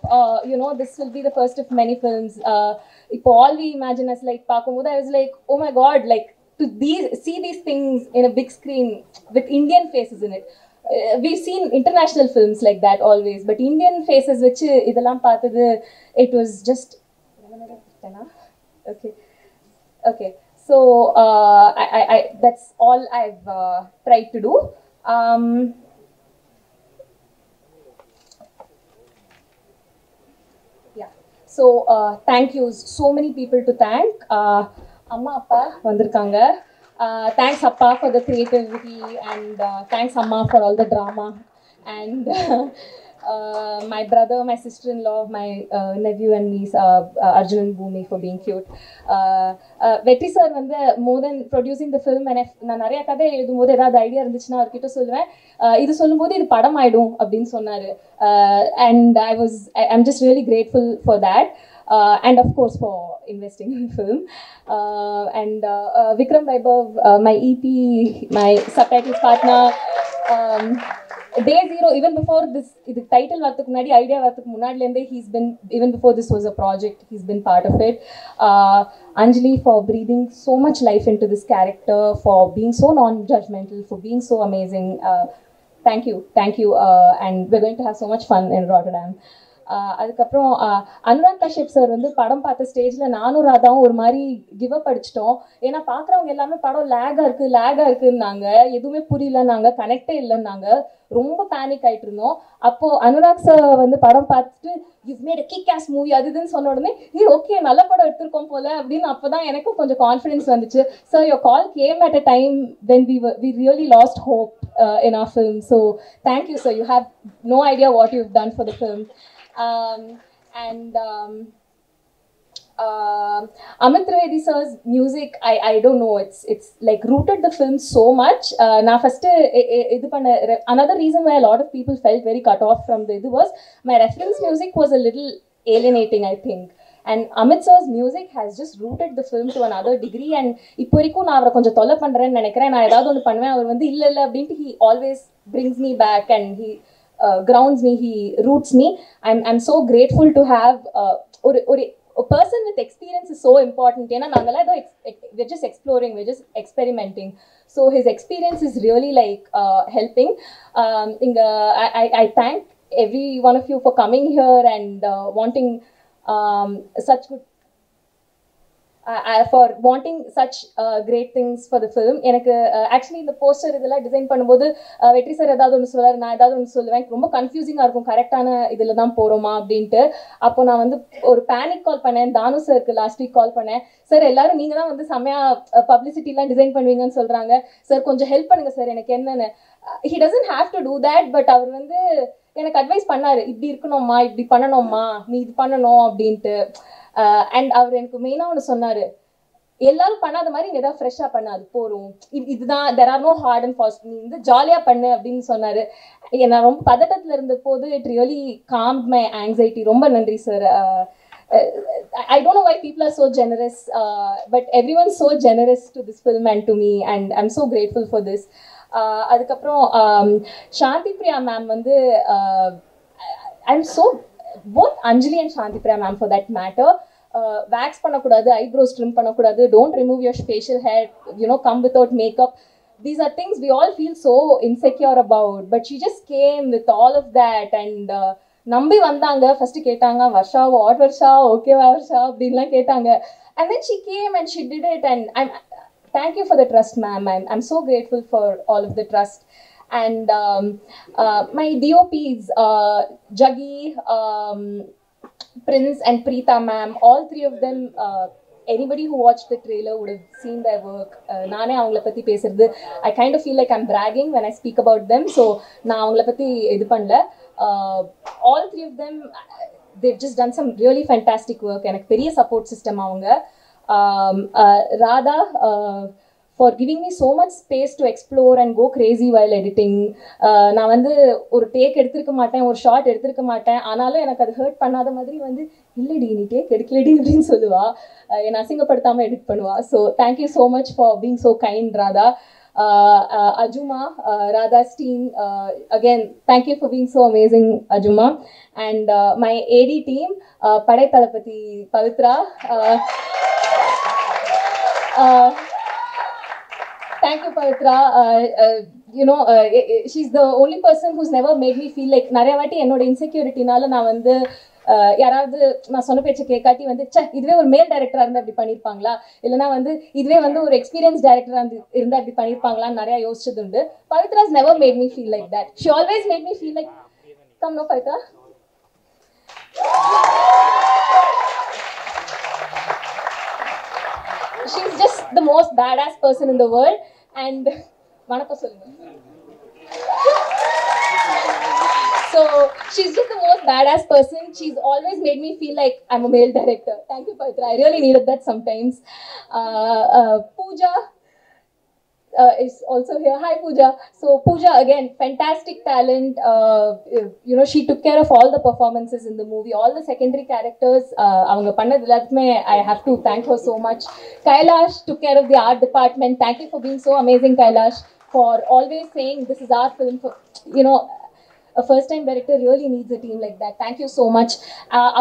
this will be the first of many films. If all we imagine as like Pakumoda, I was like, oh my god, like to see these things in a big screen with Indian faces in it. We've seen international films like that always, but Indian faces which idalam paathu, it was just okay. So I that's all I've tried to do. Yeah. So thank you. So many people to thank. Amma appa vandirukanga. Thanks appa for the creativity and thanks amma for all the drama and my brother, my sister-in-law, my nephew and niece Arjun and Bhumi for being cute. Vetri sir வந்து more than producing the film, நான் நிறைய கதை எழுதும்போது ஏதாவது idea இருந்துச்சுன்னா அவர்கிட்ட சொல்லுவேன், இது சொல்லும்போது இது படம் ஆயிடும் அப்படின்னு சொன்னாரு. And I'm just really grateful for that. And of course for investing in the film. And Vikram Vaibhav, my EP, my subtitles partner, Day Zero, even before this title varthukku munadi, idea varthukku munadilende, he's been, even before this was a project, he's been part of it. Anjali for breathing so much life into this character, for being so non-judgmental, for being so amazing. Thank you. And we're going to have so much fun in Rotterdam. அதுக்கப்புறம் Anurag Kashyap sir வந்து படம் பார்த்த ஸ்டேஜில் நானும் ராதாவும் ஒரு மாதிரி give up அடிச்சிட்டோம். ஏன்னா பார்க்குறவங்க எல்லாமே படம் லேகாக இருக்குன்னாங்க, எதுவுமே புரியலன்னாங்க, கனெக்டே இல்லைன்னாங்க, ரொம்ப பேனிக் ஆகிட்டு இருந்தோம். அப்போது அனுராக் சார் வந்து படம் பார்த்துட்டு you made a kick as movie அது இதுன்னு சொன்ன உடனே ஓகே நல்ல படம் எடுத்திருக்கோம் போல அப்படின்னு அப்போ தான் எனக்கும் கொஞ்சம் கான்ஃபிடென்ஸ் வந்துச்சு. So your call game at a time when we really lost hope in our film. So thank you sir, you have no idea what you've done for the film. Amit Trivedi sir's music, I don't know, it's like rooted the film so much. Na first another reason why a lot of people felt very cut off from the was my reference music was a little alienating, I think. And Amit sir's music has just rooted the film to another degree. And இப்போ வரைக்கும் நான் அவரை கொஞ்சம் தொல்லை பண்ணுறேன்னு நினைக்கிறேன், நான் ஏதாவது ஒன்று பண்ணுவேன், அவர் வந்து இல்லை அப்படின்ட்டு he always brings me back and he grounds me, he roots me. I'm so grateful to have a person with experience is so important. ஏன்னா நாங்கெல்லாம் ஏதோ we're just exploring, we're just experimenting. So his experience is really like helping. I thank every one of you for coming here and wanting such good for wanting such great things for the film. எனக்கு actually இந்த poster இதெல்லாம் design பண்ணும்போது வெற்றி sir ஏதாவது ஒன்று சொல்லுவார், நான் ஏதாவது ஒன்று சொல்லுவேன், ரொம்ப கன்ஃபியூசிங்காக இருக்கும் கரெக்டான இதில் தான் போகிறோமா அப்படின்ட்டு. அப்போ நான் வந்து ஒரு பேனிக் கால் பண்ணேன், தானு சாருக்கு லாஸ்ட் வீக் கால் பண்ணேன், சார் எல்லாரும் நீங்கள் தான் வந்து செம்மையாக பப்ளிசிட்டிலாம் டிசைன் பண்ணுவீங்கன்னு சொல்கிறாங்க, சார் கொஞ்சம் ஹெல்ப் பண்ணுங்கள் சார் எனக்கு என்னென்னு. he doesn't have to do that, but அவர் வந்து எனக்கு அட்வைஸ் பண்ணார், இப்படி இருக்கணும்மா, இப்படி பண்ணணும்மா, நீ இது பண்ணணும் அப்படின்ட்டு. அண்ட் அவர் எனக்கு மெயினாக ஒன்று சொன்னார், எல்லாரும் பண்ணாத மாதிரி நீ ஏதாவது ஃப்ரெஷ்ஷாக பண்ண, அது போகிறோம், இதுதான் there are no hard and fast, நீ வந்து ஜாலியாக பண்ணு அப்படின்னு சொன்னார். நான் ரொம்ப பதட்டத்தில் இருந்த போது it really calmed my anxiety. ரொம்ப நன்றி sir. I don't know why people are so generous, but everyone's so generous to this film and to me, and I'm so grateful for this. அதுக்கப்புறம் சாந்தி பிரியா மேம் வந்து I'm so both Anjali and Shanti Priya ma'am for that matter, wax பண்ணக்கூடாது, eyebrows trim பண்ணக்கூடாது, don't remove your facial hair, you know, come without makeup. These are things we all feel so insecure about, but she just came with all of that and நம்பி வந்தாங்க. First கேட்டாங்க Varsha what Varsha ஓகேவா வர்ஷா அப்படின்லாம் கேட்டாங்க. And then she came and she did it, and thank you for the trust ma'am. I'm so grateful for all of the trust. And my DOPs, Jaggi, Prince and Preeta ma'am, all three of them, anybody who watched the trailer would have seen their work. நானே அவங்கள பற்றி பேசுறது, I kind of feel like I'm bragging when I speak about them, so நான் அவங்கள பற்றி இது பண்ணல. All three of them, they've just done some really fantastic work. எனக்கு பெரிய support system அவங்க. Radha, for giving me so much space to explore and go crazy while editing. நான் வந்து ஒரு டேக் எடுத்திருக்க மாட்டேன், ஒரு ஷார்ட் எடுத்திருக்க மாட்டேன், ஆனாலும் எனக்கு அது ஹர்ட் பண்ணாத மாதிரி வந்து இல்லடி நீ டேக் எடுக்கலடி அப்படின்னு சொல்லுவா, என்னை அசிங்கப்படுத்தாமல் எடிட் பண்ணுவா. So thank you so much for being so kind Radha. Ajuma, Radha's team, again, thank you for being so amazing, Ajuma. And my AD team, Padai Talapati Pavitra. Thank you, Pavitra. You know, she's the only person who's never made me feel like நிறைய வாட்டி என்னோட இன்செக்யூரிட்டினால நான் வந்து யாராவது நான் சொன்ன பேச்சை கேட்காட்டி வந்து இதுவே ஒரு மேல் டைரக்டராக இருந்தால் இப்படி பண்ணியிருப்பாங்களா, இல்லைனா வந்து இதுவே வந்து ஒரு எக்ஸ்பீரியன்ஸ் டைரக்டராக இருந்தால் இப்படி பண்ணியிருப்பாங்களான்னு நிறையா யோசிச்சது உண்டு. Pavitra has never made me feel like that. She always made me feel like, come no Pavitra. She's just the most badass person in the world. And வணக்கம் சொல்லுங்க. So she's just the most badass person. She's always made me feel like I'm a male director. Thank you, Pavitra. I really needed that sometimes. Pooja is also here. Hi, Pooja. So Pooja, again, fantastic talent. You know, she took care of all the performances in the movie, all the secondary characters. Avanga pannadhu ellathme I have to thank her so much. Kailash took care of the art department. Thank you for being so amazing, Kailash, for always saying this is our film. For, you know, a first-time director really needs a team like that. Thank you so much.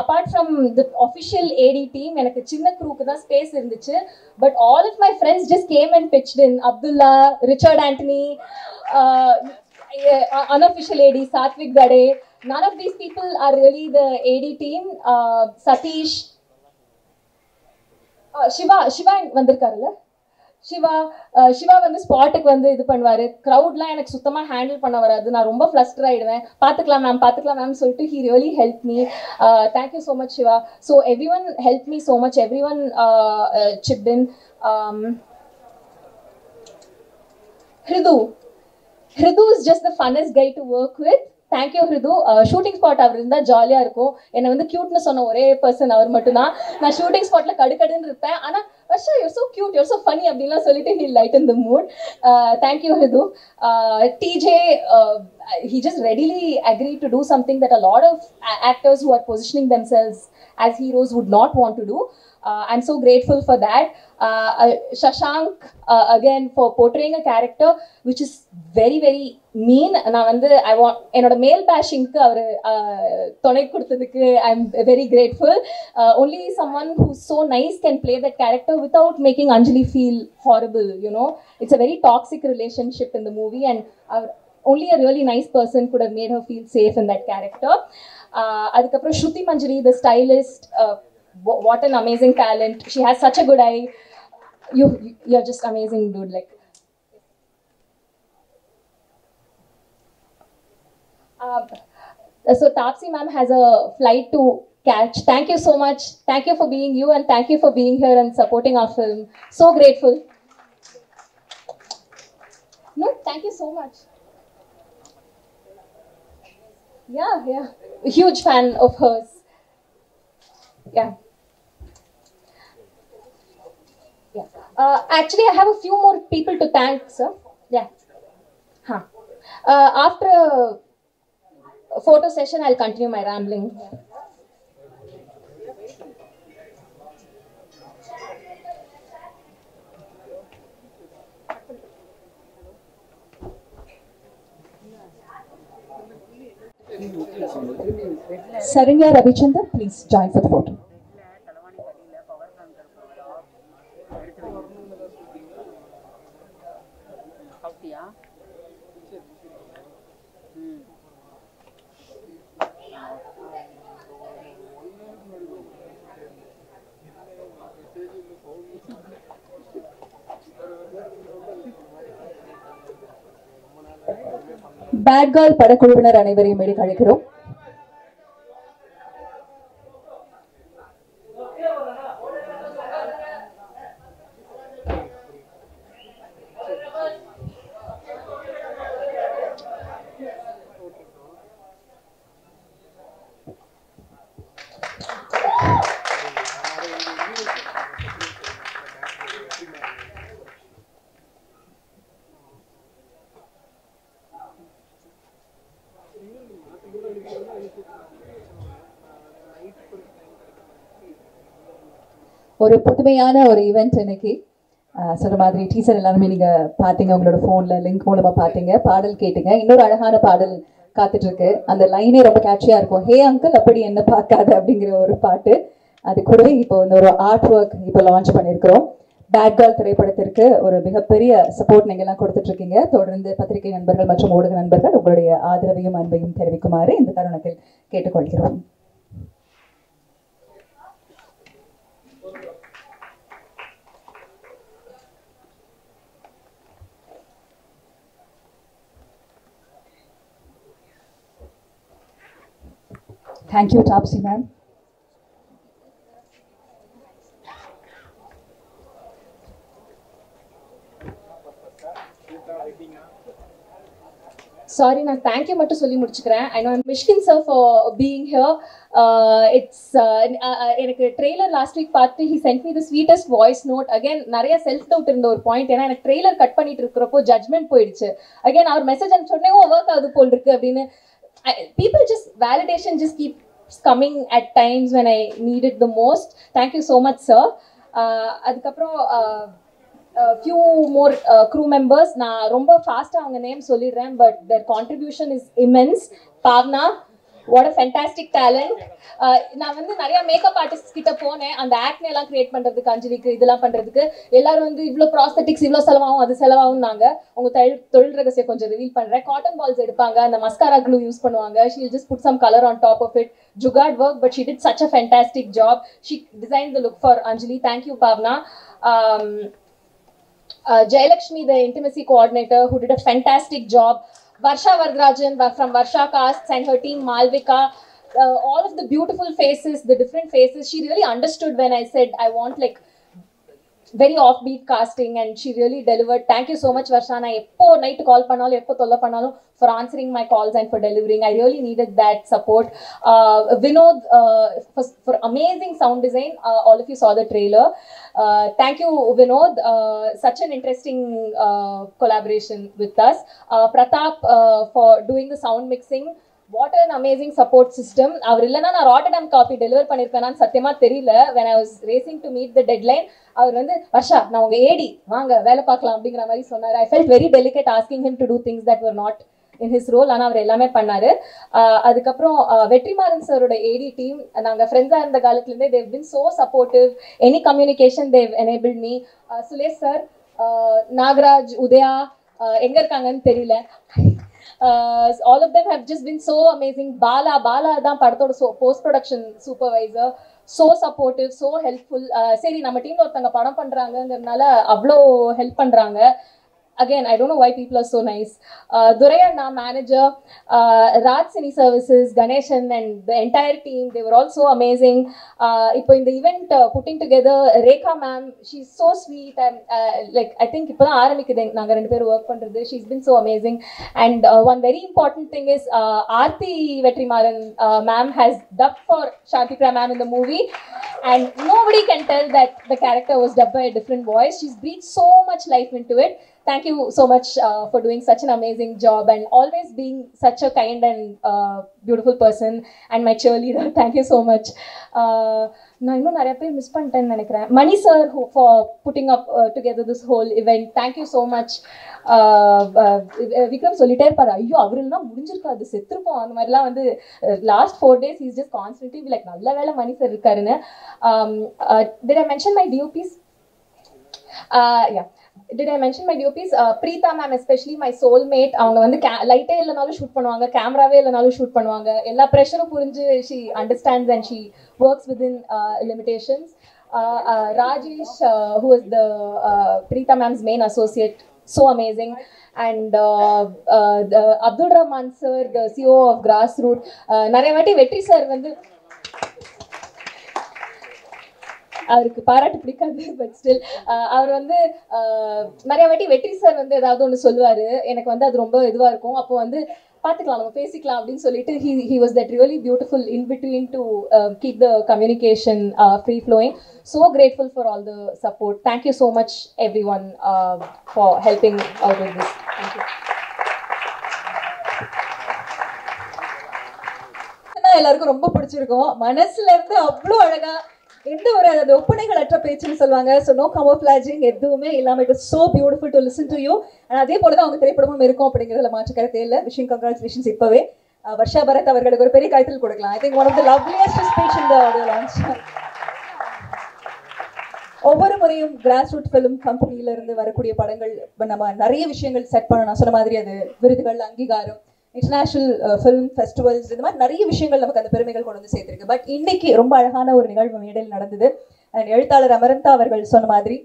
Apart from the official AD team, எனக்கு சின்ன crewக்கு தான் space இருந்துச்சு, but all of my friends just came and pitched in. Abdullah, Richard Anthony, unofficial AD Satvik Gade. None of these people are really the AD team. Satish, Shiva வந்திருக்காருல்ல, Siva வந்து ஸ்பாட்டுக்கு வந்து இது பண்ணுவார். க்ரௌட்லாம் எனக்கு சுத்தமாக ஹேண்டில் பண்ண வராது, நான் ரொம்ப ஃப்ளஸ்டர் ஆகிடுவேன். பார்த்துக்கலாம் மேம் சொல்லிட்டு he really helped me. Thank you so much, Shiva. So everyone helped me so much. Everyone chipped in. Hridu is just the funnest guy to work with. Thank you, Hridu. Shooting spot அவர் இருந்தால் ஜாலியாக இருக்கும். என்னை வந்து க்யூட்னு சொன்ன ஒரே person அவர் மட்டும்தான். நான் ஷூட்டிங் ஸ்பாட்டில் கடுக்கடுன்னு இருப்பேன், ஆனால் Varsha you're so cute, you're so funny அப்படின்லாம் சொல்லிட்டு he'll lighten the mood. Thank you, Hridu. TJ, he just readily agreed to do something that a lot of actors who are positioning themselves as heroes would not want to do. I'm so grateful for that. Shashank, again, for portraying a character which is very, very mean. நான் வந்து என்னோட மேல் பேஷிங்க்கு அவர் துணை கொடுத்ததுக்கு I'm very grateful. Only someone who's so nice can play that character without making Anjali feel horrible, you know. It's a very toxic relationship in the movie, and only a really nice person could have made her feel safe in that character. அதுக்கப்புறம் Shruti Manjari, the stylist, what an amazing talent. She has such a good eye. You're just amazing, dude. Like, so Tapsi ma'am has a flight to catch. Thank you so much. Thank you for being you, and thank you for being here and supporting our film. So grateful. No, thank you so much. Yeah. A huge fan of hers. Yeah. Actually, I have a few more people to thank, sir. Yeah. After a photo session, I'll continue my rambling. Saranya Ravichandran, please join for the photo. Bad girl படக்குழுவினர் அனைவரையும் மேடைக்கு அழைக்கிறோம். ஒரு புதுமையான ஒரு event இன்னைக்கு சொல்ற மாதிரி டீசர் எல்லாருமே நீங்க பாத்தீங்க, உங்களோட போன்ல லிங்க் மூலமா பாத்தீங்க, பாடல் கேட்டீங்க. இன்னொரு அழகான பாடல் காத்துட்டு இருக்கு. அந்த லைனே ரொம்ப கேட்சியா இருக்கும். ஹே அங்கிள் அப்படி என்ன பார்க்காத அப்படிங்கிற ஒரு பாட்டு. அது கூடவே இப்போ இந்த ஒரு ஆர்ட் ஒர்க் இப்போ லான்ச் பண்ணியிருக்கிறோம். பேட் கேர்ள் திரைப்படத்திற்கு ஒரு மிகப்பெரிய சப்போர்ட் நீங்க எல்லாம் கொடுத்துட்டு இருக்கீங்க. தொடர்ந்து பத்திரிகை நண்பர்கள் மற்றும் ஊடக நண்பர்கள் உங்களுடைய ஆதரவையும் அன்பையும் தெரிவிக்குமாறு இந்த தருணத்தில் கேட்டுக்கொள்கிறோம். Thank you, Taapsee ma'am. Sorry, நான் தேங்க்யூ மட்டும் சொல்லி முடிச்சுக்கிறேன். I know Mysskin sir for being here. எனக்கு ட்ரெய்லர் லாஸ்ட் வீக் பார்த்து he sent me the sweetest voice note. Again நிறைய செல்ஃப் டவுட் இருந்த ஒரு பாயிண்ட். ஏன்னா எனக்கு ட்ரெய்லர் கட் பண்ணிட்டு இருக்கிறப்போ ஜட்மெண்ட் போயிடுச்சு. அகைன் அவர் மெசேஜ் அனுப்பிச்ச உடனே ஒர்க் ஆகுது போல் இருக்கு அப்படின்னு. People just validation just keeps coming at times when I need it the most. Thank you so much, sir. அதுக்கப்புறம் few more crew members. நான் ரொம்ப ஃபாஸ்ட்டாக அவங்க நேம் சொல்லிடுறேன், but their contribution is immense. Pavna, what a fantastic talent. நான் வந்து நிறைய makeup artist கிட்ட போனேன், அந்த ஆக்னே எல்லாம் கிரியேட் பண்றதுக்கு, அஞ்சலிக்கு இதெல்லாம் பண்றதுக்கு. எல்லாரும் வந்து இவ்வளோ ப்ராஸ்தட்டிக்ஸ் இவ்வளோ செலவாகும் அது செலவாகும் நாங்க. உங்க தொழில் ரகசியம் கொஞ்சம் ரிவீல் பண்றேன். காட்டன் பால்ஸ் எடுப்பாங்க, அந்த மஸ்காரா க்ளூ யூஸ் பண்ணுவாங்க. she will just put some color on top of it. Jugaad work, but she did such a fantastic job. She designed the look for Anjali. Thank you, Pavna. Jayalakshmi, the intimacy coordinator, who did a fantastic job. Varsha Vardarajan from Varsha Casts and her team, Malvika. All of the beautiful faces, the different faces. She really understood when I said I want like very offbeat casting, and she really delivered. Thank you so much, Varsha. Na eppo night call pannalum, eppo tolla pannalum, for answering my calls and for delivering. I really needed that support. Vinod, for amazing sound design. All of you saw the trailer. Thank you, Vinod. Such an interesting collaboration with us. Pratap, for doing the sound mixing. What an amazing support system. அவர் இல்லைன்னா நான் Rotterdam copy deliver பண்ணியிருப்பேனான்னு சத்தியமா தெரியல. when I was racing to meet the deadline, அவர் வந்து வர்ஷா நான் உங்க ஏடி வாங்க வேலை பார்க்கலாம் அப்படிங்கிற மாதிரி சொன்னார். I felt very delicate asking him to do things that were not in his role. ஆனால் அவர் எல்லாமே பண்ணாரு. அதுக்கப்புறம் வெற்றிமாறன் சாரோட ஏடி டீம், நாங்கள் ஃப்ரெண்ட்ஸாக இருந்த காலத்துலேருந்தே they've been so supportive. Any communication they've enabled me. Sulesh sir, Nagaraj, Udaya எங்க இருக்காங்கன்னு தெரியல. All of them have just been so amazing. Bala தான் படத்தோட post production supervisor. so supportive, so helpful. சரி நம்ம டீம்ல ஒருத்தங்க படம் பண்றாங்கங்கிறதுனால அவ்வளோ ஹெல்ப் பண்றாங்க. Again, I don't know why people are so nice. Durayana, manager, Raj Cine Services, Ganeshan and the entire team, they were all so amazing. Ipo in the event putting together, Rekha ma'am, she's so sweet, and like I think ipo ஆரம்பிக்குது நாங்க ரெண்டு பேரும் work பண்றது. She's been so amazing. And one very important thing is Aarthi Vetrimaran ma'am has dubbed for Shanti Priya ma'am in the movie, and nobody can tell that the character was dubbed by a different voice. She's breathed so much life into it. thank you so much for doing such an amazing job and always being such a kind and beautiful person and my cheerleader. Thank you so much. நான் இன்னும் நிறைய பேர் miss பண்ணிட்டேன்னு நினைக்கிறேன். மணி sir for putting up together this whole event. Thank you so much. Vikram சொல்லிட்டே இருப்பாரு, ஐயோ அவரெல்லாம் முடிஞ்சிருக்காது செத்துருப்போம் அந்த மாதிரிலாம் வந்து last 4 days he's just constantly like நல்ல வேலை மணி சார் இருக்காருன்னு. Did I mention my DOPs? Yeah. Did I mention my DOPs? Preetha ma'am, especially my soulmate, அவங்க வந்து லைட்டே இல்லைனாலும் ஷூட் பண்ணுவாங்க, கேமராவே இல்லைனாலும் ஷூட் பண்ணுவாங்க, எல்லா ப்ரெஷரும் புரிஞ்சு she understands and she works within limitations. Rajesh, who is the Preetha ma'am's main associate, so amazing. And Abdul Rahman sir, the CEO of Grassroot, நிறைய வாட்டி வெற்றி சார் வந்து அவருக்கு பாராட்டு பிடிக்காது, பட் ஸ்டில் அவர் வந்து நிறைய வாட்டி வெற்றி சார் வந்து ஏதாவது ஒன்று சொல்லுவார், எனக்கு வந்து அது ரொம்ப இதுவாக இருக்கும், அப்போ வந்து பார்த்துக்கலாம் நம்ம பேசிக்கலாம் அப்படின்னு சொல்லிட்டு he was that really beautiful in between to keep the communication free flowing. So grateful for all the support. Thank you so much everyone for helping out with this. Thank you. எல்லாருக்கும் ரொம்ப பிடிச்சிருக்கும், மனசுல இருந்து அவ்வளோ அழகா எந்த ஒரு அந்த ஒப்பனைகள் அற்ற பேச்சுன்னு சொல்லுவாங்க, ஸோ நோ கமோஃப்ளாஜிங் எதுவுமே இல்லாமல் it is so beautiful to listen to you. And அதே போல தான் அவங்க திரைப்படமும் இருக்கும் அப்படிங்கிறதுல மாற்று கருத்தே இல்லை. Wishing congratulations. இப்போவே வர்ஷா பரத் அவர்களுக்கு ஒரு பெரிய கைத்தல் கொடுக்கலாம். I think one of the loveliest speech in the audio launch. ஒவ்வொரு முறையும் கிராஸ் ரூட் ஃபிலிம் கம்பெனியிலிருந்து வரக்கூடிய படங்கள் நம்ம நிறைய விஷயங்கள் செட் பண்ணணும். நான் சொன்ன மாதிரி அது விருதுகள், அங்கீகாரம், இன்டர்நேஷனல் ஃபிலிம் ஃபெஸ்டிவல்ஸ், இந்த மாதிரி நிறைய விஷயங்கள் நமக்கு அந்த பெருமைகள் கொண்டு வந்து சேர்த்துருக்கு. பட் இன்னைக்கு ரொம்ப அழகான ஒரு நிகழ்வு மேடையில் நடந்தது. எழுத்தாளர் அமரந்தா அவர்கள் சொன்ன மாதிரி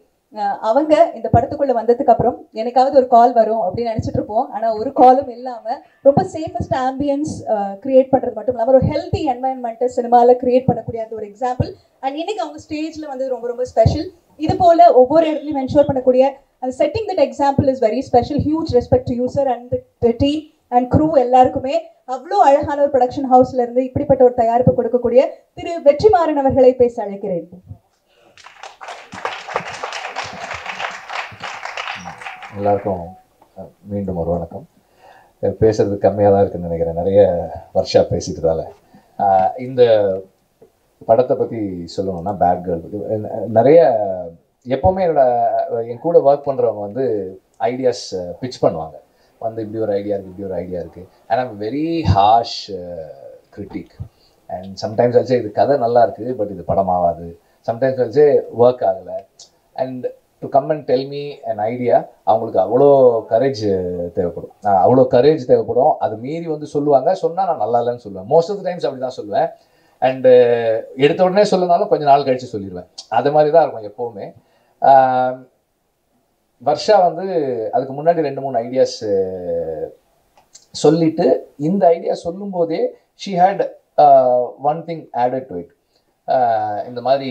அவங்க இந்த படத்துக்குள்ள வந்ததுக்கு அப்புறம் எனக்காவது ஒரு கால் வரும் அப்படின்னு நினைச்சிட்டு இருப்போம். ஆனா ஒரு காலும் இல்லாம ரொம்ப சேஃபஸ்ட் ஆம்பியன்ஸ் கிரியேட் பண்றது மட்டும் இல்லாம ஒரு ஹெல்தி என்வாயன்மெண்ட்டை சினிமால கிரியேட் பண்ணக்கூடிய அந்த ஒரு எக்ஸாம்பிள். அண்ட் இன்னைக்கு அவங்க ஸ்டேஜ்ல வந்து ரொம்ப ரொம்ப ஸ்பெஷல். இது போல ஒவ்வொரு இடத்துலையும் என்ஷோர் பண்ணக்கூடிய அந்த setting that example is very special. Huge respect to you sir and the team and crew எல்லாருக்குமே. அவ்வளோ அழகான ஒரு ப்ரொடக்ஷன் ஹவுஸ்ல இருந்து இப்படிப்பட்ட ஒரு தயாரிப்பு கொடுக்கக்கூடிய திரு வெற்றிமாறன் அவர்களை பேச அழைக்கிறேன். எல்லாருக்கும் மீண்டும் ஒரு வணக்கம். பேசுறது கம்மியாக தான் இருக்குன்னு நினைக்கிறேன், நிறைய வருஷா பேசிட்டதால. இந்த படத்தை பற்றி சொல்லணும்னா பேட் கேர்ள் பற்றி நிறைய எப்போவுமே என் கூட ஒர்க் பண்ணுறவங்க வந்து ஐடியாஸ் பிச் பண்ணுவாங்க, வந்து இப்படி ஒரு ஐடியா இருக்குது, இப்படி ஒரு ஐடியா இருக்குது. And I'm very harsh critic. And sometimes also இது கதை நல்லா இருக்குது பட் இது படமாகாது, சம்டைம்ஸ் ஆல்சோ ஒர்க் ஆகலை. And to come and tell me an idea, அவங்களுக்கு அவ்வளோ கரேஜ் தேவைப்படும், அவ்வளோ கரேஜ் தேவைப்படும். அது மீறி வந்து சொல்லுவாங்க, சொன்னால் நான் நல்லா இல்லைன்னு சொல்லுவேன். மோஸ்ட் ஆஃப் த டைம்ஸ் அப்படி தான் சொல்லுவேன். அண்டு எடுத்த உடனே சொல்லனாலும் கொஞ்சம் நாள் கழித்து சொல்லிடுவேன். அது மாதிரி தான் இருக்கும் எப்போவுமே. வர்ஷா வந்து அதுக்கு முன்னாடி 2-3 ஐடியாஸ் சொல்லிட்டு இந்த ஐடியா சொல்லும் போதே she had one thing added to it. இந்த மாதிரி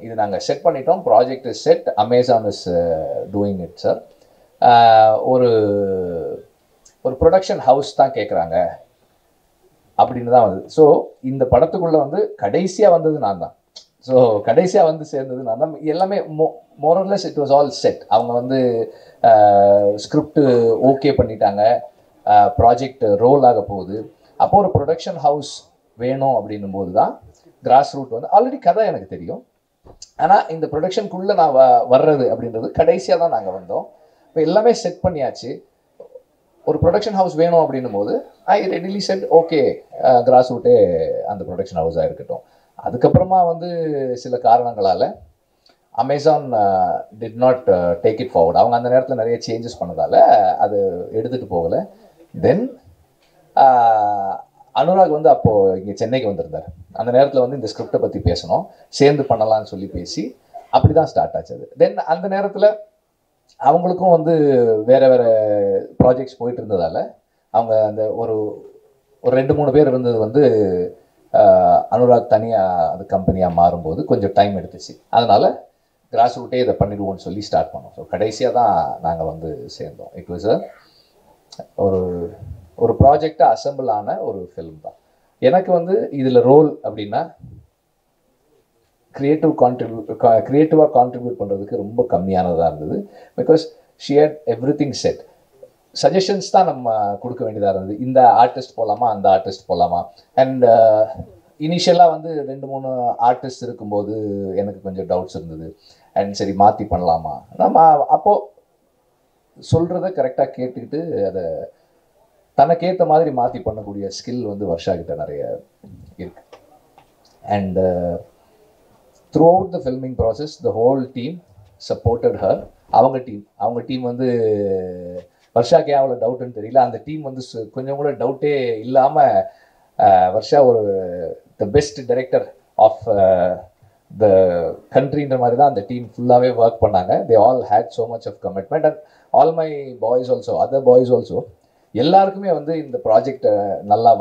இது நாங்கள் செட் பண்ணிட்டோம், project is set, Amazon is doing it sir. ஒரு ப்ரொடக்ஷன் ஹவுஸ் தான் கேட்குறாங்க அப்படின்னு தான் வந்தது. ஸோ இந்த படத்துக்குள்ளே வந்து கடைசியாக வந்தது நான் தான். ஸோ கடைசியாக வந்து சேர்ந்தது நான் தான். எல்லாமே more or less it was all set. அவங்க வந்து ஸ்கிரிப்டு ஓகே பண்ணிட்டாங்க, ப்ராஜெக்ட் ரோல் ஆக போகுது. அப்போ ஒரு ப்ரொடக்ஷன் ஹவுஸ் வேணும் அப்படின்னும் போது தான் கிராஸ் ரூட் வந்து ஆல்ரெடி கதை எனக்கு தெரியும். ஆனால் இந்த ப்ரொடக்ஷனுக்குள்ளே நான் வர்றது அப்படின்றது கடைசியாக தான் நாங்கள் வந்தோம். இப்போ எல்லாமே செட் பண்ணியாச்சு. ஒரு ப்ரொடக்ஷன் ஹவுஸ் வேணும் அப்படின்னும் போது ஐ ரெடிலி செட் ஓகே கிராஸ் ரூட்டே அந்த ப்ரொடக்ஷன் ஹவுஸாக இருக்கட்டும். அதுக்கப்புறமா வந்து சில காரணங்களால் Amazon did not take it forward. அவங்க அந்த நேரத்தில் நிறைய சேஞ்சஸ் பண்ணதால் அது எடுத்துகிட்டு போகலை. தென் அனுராக் வந்து அப்போது இங்கே சென்னைக்கு வந்திருந்தார். அந்த நேரத்தில் வந்து இந்த ஸ்கிரிப்டை பற்றி பேசணும், சேர்ந்து பண்ணலான்னு சொல்லி பேசி அப்படி தான் ஸ்டார்ட் ஆச்சு அது. தென் அந்த நேரத்தில் அவங்களுக்கும் வந்து வேறு வேறு ப்ராஜெக்ட்ஸ் போயிட்டு இருந்ததால் அவங்க அந்த ஒரு 2-3 பேர் இருந்தது வந்து அனுராக் தனியாக அது கம்பெனியாக மாறும்போது கொஞ்சம் டைம் எடுத்துச்சு. அதனால் கிராஸ் ரூட்டே இதை பண்ணிடுவோம்னு சொல்லி ஸ்டார்ட் பண்ணோம். ஸோ கடைசியாக தான் நாங்கள் வந்து சேர்ந்தோம். இட் வாஸ் ஒரு ப்ராஜெக்டாக அசம்பிள் ஆன ஒரு ஃபிலிம் தான். எனக்கு வந்து இதில் ரோல் அப்படின்னா கிரியேட்டிவாக கான்ட்ரிபியூட் பண்ணுறதுக்கு ரொம்ப கம்மியானதாக இருந்தது. Because she had everything set. Suggestions தான் நம்ம கொடுக்க வேண்டியதாக இருந்தது. இந்த ஆர்டிஸ்ட் போகலாமா, அந்த ஆர்டிஸ்ட் போகலாமா. அண்ட் இனிஷியலாக வந்து 2-3 ஆர்டிஸ்ட் இருக்கும்போது எனக்கு கொஞ்சம் டவுட்ஸ் இருந்தது. அண்ட் சரி மாற்றி பண்ணலாமா, நம்ம அப்போது சொல்கிறத கரெக்டாக கேட்டுக்கிட்டு அதை தனக்கேற்ற மாதிரி மாற்றி பண்ணக்கூடிய ஸ்கில் வந்து வர்ஷா கிட்ட நிறைய இருக்கு. And through out the filming process the whole team supported her. அவங்க டீம் வந்து வர்ஷாக்கே அவ்வளோ டவுட்டுன்னு தெரியல, அந்த டீம் வந்து கொஞ்சம் கூட டவுட்டே இல்லாமல் வர்ஷா ஒரு the best director of the கண்ட்ரின்ற மாதிரி தான் அந்த டீம் ஃபுல்லாகவே ஒர்க் பண்ணாங்க. They all had so much of commitment. And all my boys also, other boys also, எல்லாருக்குமே வந்து இந்த ப்ராஜெக்ட் நல்லா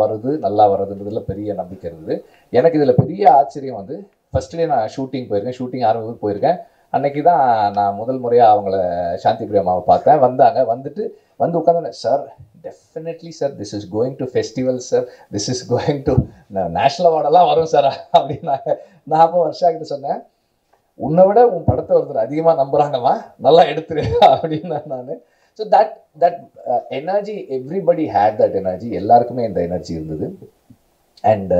வருதுன்றதுல பெரிய நம்பிக்கை இருந்தது. எனக்கு இதில் பெரிய ஆச்சரியம் வந்து ஃபர்ஸ்ட் டே நான் ஷூட்டிங் ஆரம்பிக்கு போயிருக்கேன். அன்னைக்கு தான் நான் முதல் முறையாக அவங்கள சாந்தி பிரியமாவை பார்த்தேன். வந்துட்டு உட்காந்து, sir definitely sir, this is going to festival sir, this is going to national அவார்டெல்லாம் வரும் சார் அப்படின்னாங்க. நான் அப்போ வர்ஷா கிட்ட சொன்னேன், உன்னை விட உன் படத்தை ஒருத்தர் அதிகமாக நம்புகிறாங்கம்மா, நல்லா எடுத்துரு அப்படின்னு நான். So that energy, everybody had that energy, எல்லாருக்குமே இந்த எனர்ஜி இருந்தது. அண்ட்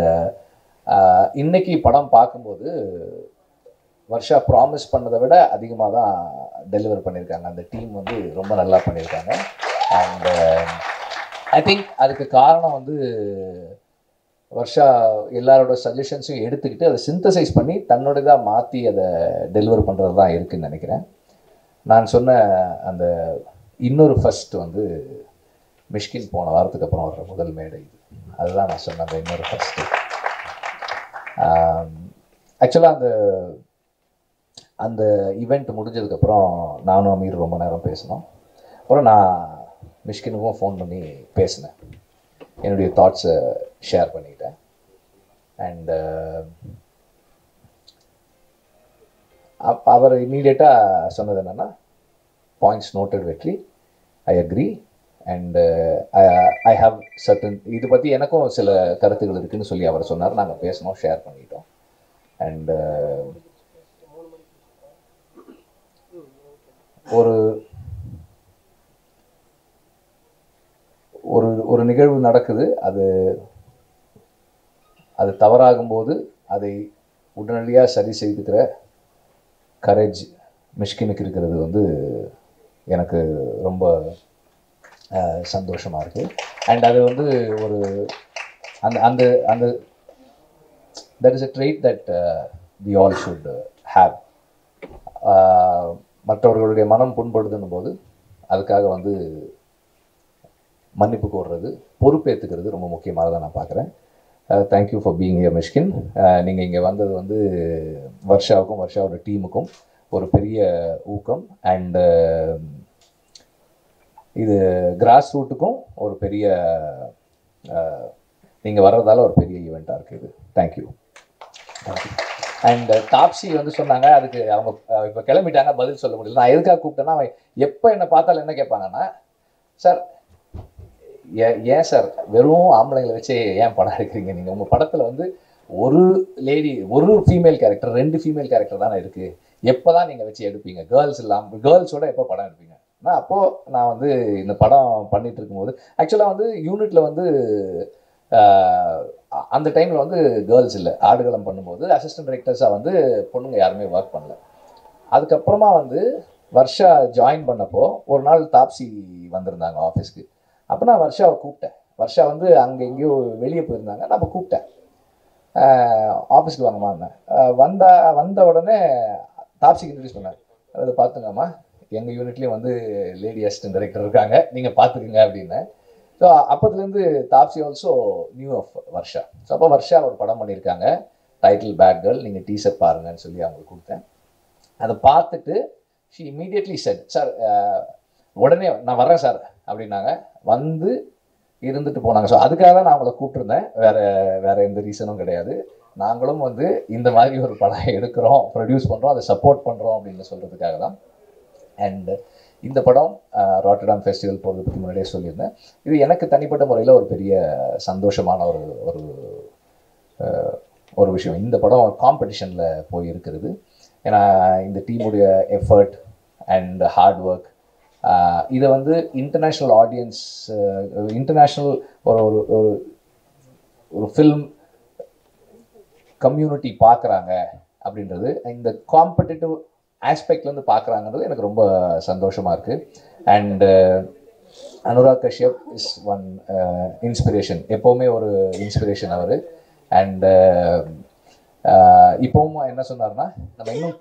இன்னைக்கு படம் பார்க்கும்போது வர்ஷா ப்ராமிஸ் பண்ணதை விட அதிகமாக தான் டெலிவர் பண்ணியிருக்காங்க. அந்த டீம் வந்து ரொம்ப நல்லா பண்ணியிருக்காங்க. அண்ட் ஐ திங்க் அதுக்கு காரணம் வந்து வர்ஷா எல்லாரோட சஜஷன்ஸையும் எடுத்துக்கிட்டு அதை சிந்தசைஸ் பண்ணி தன்னோடதாக மாற்றி அதை டெலிவர் பண்ணுறது தான் இருக்குதுன்னு நினைக்கிறேன். நான் சொன்ன அந்த இன்னொரு ஃபர்ஸ்ட் வந்து மிஷ்கின் போன வாரத்துக்கு அப்புறம் வர்ற முதல் மேடை இது, அதுதான் நான் சொன்ன அந்த இன்னொரு ஃபர்ஸ்ட்டு. ஆக்சுவலாக அந்த ஈவெண்ட் முடிஞ்சதுக்கப்புறம் நானும் அமீர் ரொம்ப நேரம் பேசினோம். அப்புறம் நான் மிஷ்கினுக்கும் ஃபோன் பண்ணி பேசினேன், என்னுடைய தாட்ஸை ஷேர் பண்ணிக்கிட்டேன். அண்ட் அவர் இம்மீடியட்டாக சொன்னது என்னென்னா, பாயிண்ட்ஸ் நோட்டட் வெற்றி, I agree and I have certain, இது பற்றி எனக்கும் சில கருத்துக்கள் இருக்குதுன்னு சொல்லி அவர் சொன்னார். நாங்கள் பேசினோம், ஷேர் பண்ணிக்கிட்டோம். அண்ட் ஒரு நிகழ்வு நடக்குது, அது தவறாகும்போது அதை உடனடியாக சரி செய்துக்கிற கரேஜ் மிஷ்கினுக்கு இருக்கிறது வந்து எனக்கு ரொம்ப சந்தோஷமாக இருக்குது. அண்ட் அது வந்து ஒரு அந்த that is a trait that we all should have. மற்றவர்களுடைய மனம் புண்படுதுன்னும் போது அதுக்காக வந்து மன்னிப்பு கோர்றது, பொறுப்பேற்றுக்கிறது ரொம்ப முக்கியமானதாக நான் பார்க்குறேன். Thank you for being here Mysskin. நீங்கள் இங்கே வந்தது வந்து வர்ஷாவுக்கும் வர்ஷாவோட டீமுக்கும் ஒரு பெரிய ஊக்கம். அண்டு இது கிராஸ் ரூட்டுக்கும் ஒரு பெரிய, நீங்கள் வர்றதால ஒரு பெரிய ஈவெண்ட்டாக இருக்குது இது. தேங்க்யூ. அண்ட் தாப்சி வந்து சொன்னாங்க, அதுக்கு அவங்க இப்போ கிளம்பிட்டாங்க, பதில் சொல்ல முடியல. நான் எதுக்காக கூப்பிட்டேன்னா, எப்போ என்னை பார்த்தாலும் என்ன கேட்பாங்கன்னா, சார் ஏன் சார் வெறும் ஆம்பளைங்களை வச்சு ஏன் படம் எடுக்கிறீங்க, நீங்கள் உங்கள் படத்தில் வந்து ஒரு லேடி, ஒரு ஃபீமேல் கேரக்டர், 2 ஃபீமேல் கேரக்டர் தானே இருக்குது, எப்போ தான் நீங்கள் வச்சு எடுப்பீங்க, கேர்ள்ஸ் இல்லாமல் கேர்ள்ஸோட எப்போ படம் எடுப்பீங்க? அப்போது நான் வந்து இந்த படம் பண்ணிகிட்டு இருக்கும்போது ஆக்சுவலாக வந்து யூனிட்டில் வந்து அந்த டைமில் வந்து கேர்ள்ஸ் இல்லை, ஆடுகளம் பண்ணும்போது அசிஸ்டன்ட் டைரக்டர்ஸாக வந்து பொண்ணுங்க யாருமே ஒர்க் பண்ணல. அதுக்கப்புறமா வந்து வர்ஷா ஜாயின் பண்ணப்போ ஒரு நாள் தாப்சி வந்திருந்தாங்க ஆஃபீஸ்க்கு. அப்போ நான் வர்ஷாவை கூப்பிட்டேன். வர்ஷா வந்து அங்கே எங்கேயோ வெளியே போயிருந்தாங்க. நான் அப்போ கூப்பிட்டேன், ஆஃபீஸ்க்கு வாங்கம்மா. வந்த உடனே தாப்சிக்கு இன்ட்ரடியூஸ் பண்ணேன். அதை பார்த்துங்கம்மா, எங்கள் யூனிட்லேயும் வந்து லேடி அசிஸ்டன்ட் டைரக்டர் இருக்காங்க, நீங்கள் பார்த்துக்குங்க அப்படின்னு. ஸோ அப்போதுலேருந்து Taapsee also knew of Varsha. So அப்போ வர்ஷா ஒரு படம் பண்ணியிருக்காங்க, டைட்டில் பேட் கேர்ள், நீங்கள் டீசர் பாருங்கன்னு சொல்லி அவங்களுக்கு கொடுத்தேன். அதை பார்த்துட்டு ஷி இமீடியட்லி செட், சார் உடனே நான் வர்றேன் சார் அப்படின்னாங்க. வந்து இருந்துட்டு போனாங்க. ஸோ அதுக்காக தான் நான் அவங்கள கூப்பிட்டுருந்தேன், வேறு எந்த ரீசனும் கிடையாது. நாங்களும் வந்து இந்த மாதிரி ஒரு படம் எடுக்கிறோம், ப்ரொடியூஸ் பண்ணுறோம், அதை சப்போர்ட் பண்ணுறோம் அப்படின்னு சொல்கிறதுக்காக தான். அண்ட் இந்த படம் ராட்டர்டாம் ஃபெஸ்டிவல் போகிறத பற்றி முன்னாடியே சொல்லியிருந்தேன். இது எனக்கு தனிப்பட்ட முறையில் ஒரு பெரிய சந்தோஷமான ஒரு விஷயம். இந்த படம் காம்படிஷனில் போய் இருக்கிறது. ஏன்னா இந்த டீமுடைய எஃபர்ட் அண்ட் ஹார்ட் ஒர்க் இதை வந்து இன்டர்நேஷ்னல் ஆடியன்ஸ், இன்டர்நேஷ்னல் ஒரு ஒரு ஒரு ஃபில்ம் கம்யூனிட்டி பார்க்குறாங்க அப்படின்றது, இந்த காம்படிட்டிவ் ஆஸ்பெக்ட்லேருந்து பார்க்குறாங்கன்றது எனக்கு ரொம்ப சந்தோஷமாக இருக்குது. And Anurag Kashyap is one inspiration, எப்போவுமே ஒரு இன்ஸ்பிரேஷன் அவர். அண்ட் இப்போவும் என்ன சொன்னார்னா, நம்ம இன்னும்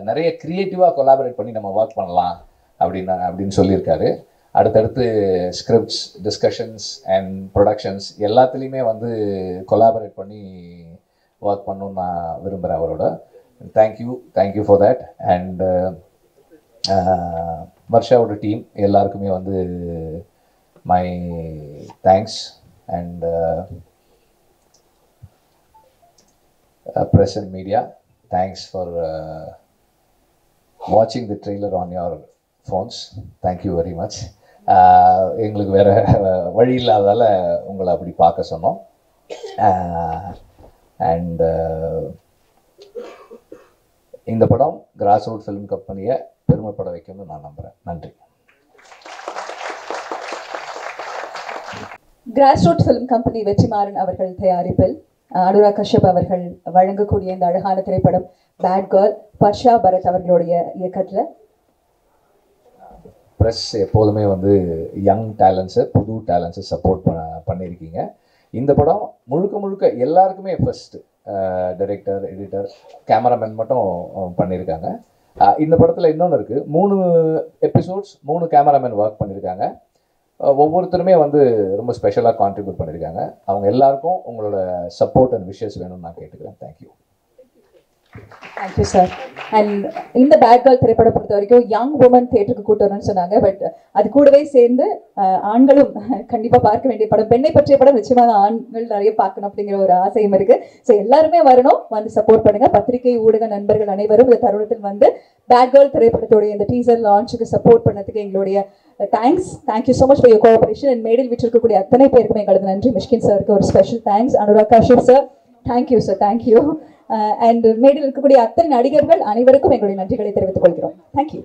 நிறைய க்ரியேட்டிவாக கொலாபரேட் பண்ணி நம்ம ஒர்க் பண்ணலாம் அப்படின்னு சொல்லியிருக்காரு. அடுத்தடுத்து ஸ்கிரிப்ட்ஸ், டிஸ்கஷன்ஸ் அண்ட் ப்ரொடக்ஷன்ஸ் எல்லாத்துலேயுமே வந்து கொலாபரேட் பண்ணி ஒர்க் பண்ணணும்னு நான் விரும்புகிறேன் அவரோட. Thank you for that. அண்ட் வர்ஷாவோட டீம் எல்லாருக்குமே வந்து my thanks. And press and media, thanks for watching the trailer on your phones. Thank you very much. எங்களுக்கு வேறு வழி இல்லாதால் உங்களை அப்படி பார்க்க சொன்னோம். அண்ட் இந்த படம் கிராஸ் ரூட் ஃபிலிம் கம்பெனியை பெருமைப்பட வைக்கும்னு நான் நம்புகிறேன். நன்றி. Grass root film company Vetrimaaran அவர்கள் தயாரிப்பில் அனுராக் கஷ்யப் அவர்கள் வழங்கக்கூடிய இந்த அழகான திரைப்படம் பேட் கேர்ள், பர்ஷா பரத் அவர்களுடைய இயக்கத்தில். ப்ரெஸ் எப்போதுமே வந்து யங் டேலண்ட்ஸை, புது டேலண்ட்ஸை சப்போர்ட் பண்ணியிருக்கீங்க. இந்த படம் முழுக்க எல்லாருக்குமே ஃபர்ஸ்ட் டைரக்டர், எடிட்டர், கேமராமேன் மட்டும் பண்ணியிருக்காங்க. இந்த படத்தில் இன்னொன்று இருக்குது, 3 எபிசோட்ஸ் 3 கேமராமேன் ஒர்க் பண்ணியிருக்காங்க. ஒவ்வொருத்தருமே வந்து ரொம்ப ஸ்பெஷலாக கான்ட்ரிபியூட் பண்ணியிருக்காங்க. அவங்க எல்லாருக்கும் உங்களோட சப்போர்ட் அண்ட் விஷஸ் வேணும்னு நான் கேட்டுக்கிறேன். Thank you sir. அண்ட் இந்த பேட் கேர்ள் திரைப்படம் பொறுத்த வரைக்கும் யங் உமன் தியேட்டருக்கு கூட்டு வரணும்னு சொன்னாங்க. பட் அது கூடவே சேர்ந்து ஆண்களும் கண்டிப்பாக பார்க்க வேண்டிய படம், பெண்ணை பற்றிய படம் நிச்சயமாக ஆண்கள் நிறைய பார்க்கணும் அப்படிங்கிற ஒரு ஆசையும் இருக்கு. ஸோ எல்லாருமே வரணும், வந்து சப்போர்ட் பண்ணுங்க. பத்திரிகை ஊடக நண்பர்கள் அனைவரும் இந்த தருணத்தில் வந்து பேட் கேர்ள் திரைப்படத்துடைய இந்த டீசர் லான்ச்சுக்கு சப்போர்ட் பண்ணதுக்கு எங்களுடைய thank you so much for your cooperation. And மேடையில் விட்டிருக்கக்கூடிய அத்தனை பேருக்குமே எங்களது நன்றி. மிஷ்கின் சாருக்கு ஒரு special thanks. Anurag Kashyap sir, thank you sir, thank you. And மேடையில் இருக்கக்கூடிய அத்தனை நடிகர்கள் அனைவருக்கும் எங்களுடைய நன்றிகளை தெரிவித்துக் கொள்கிறோம். தேங்க்யூ.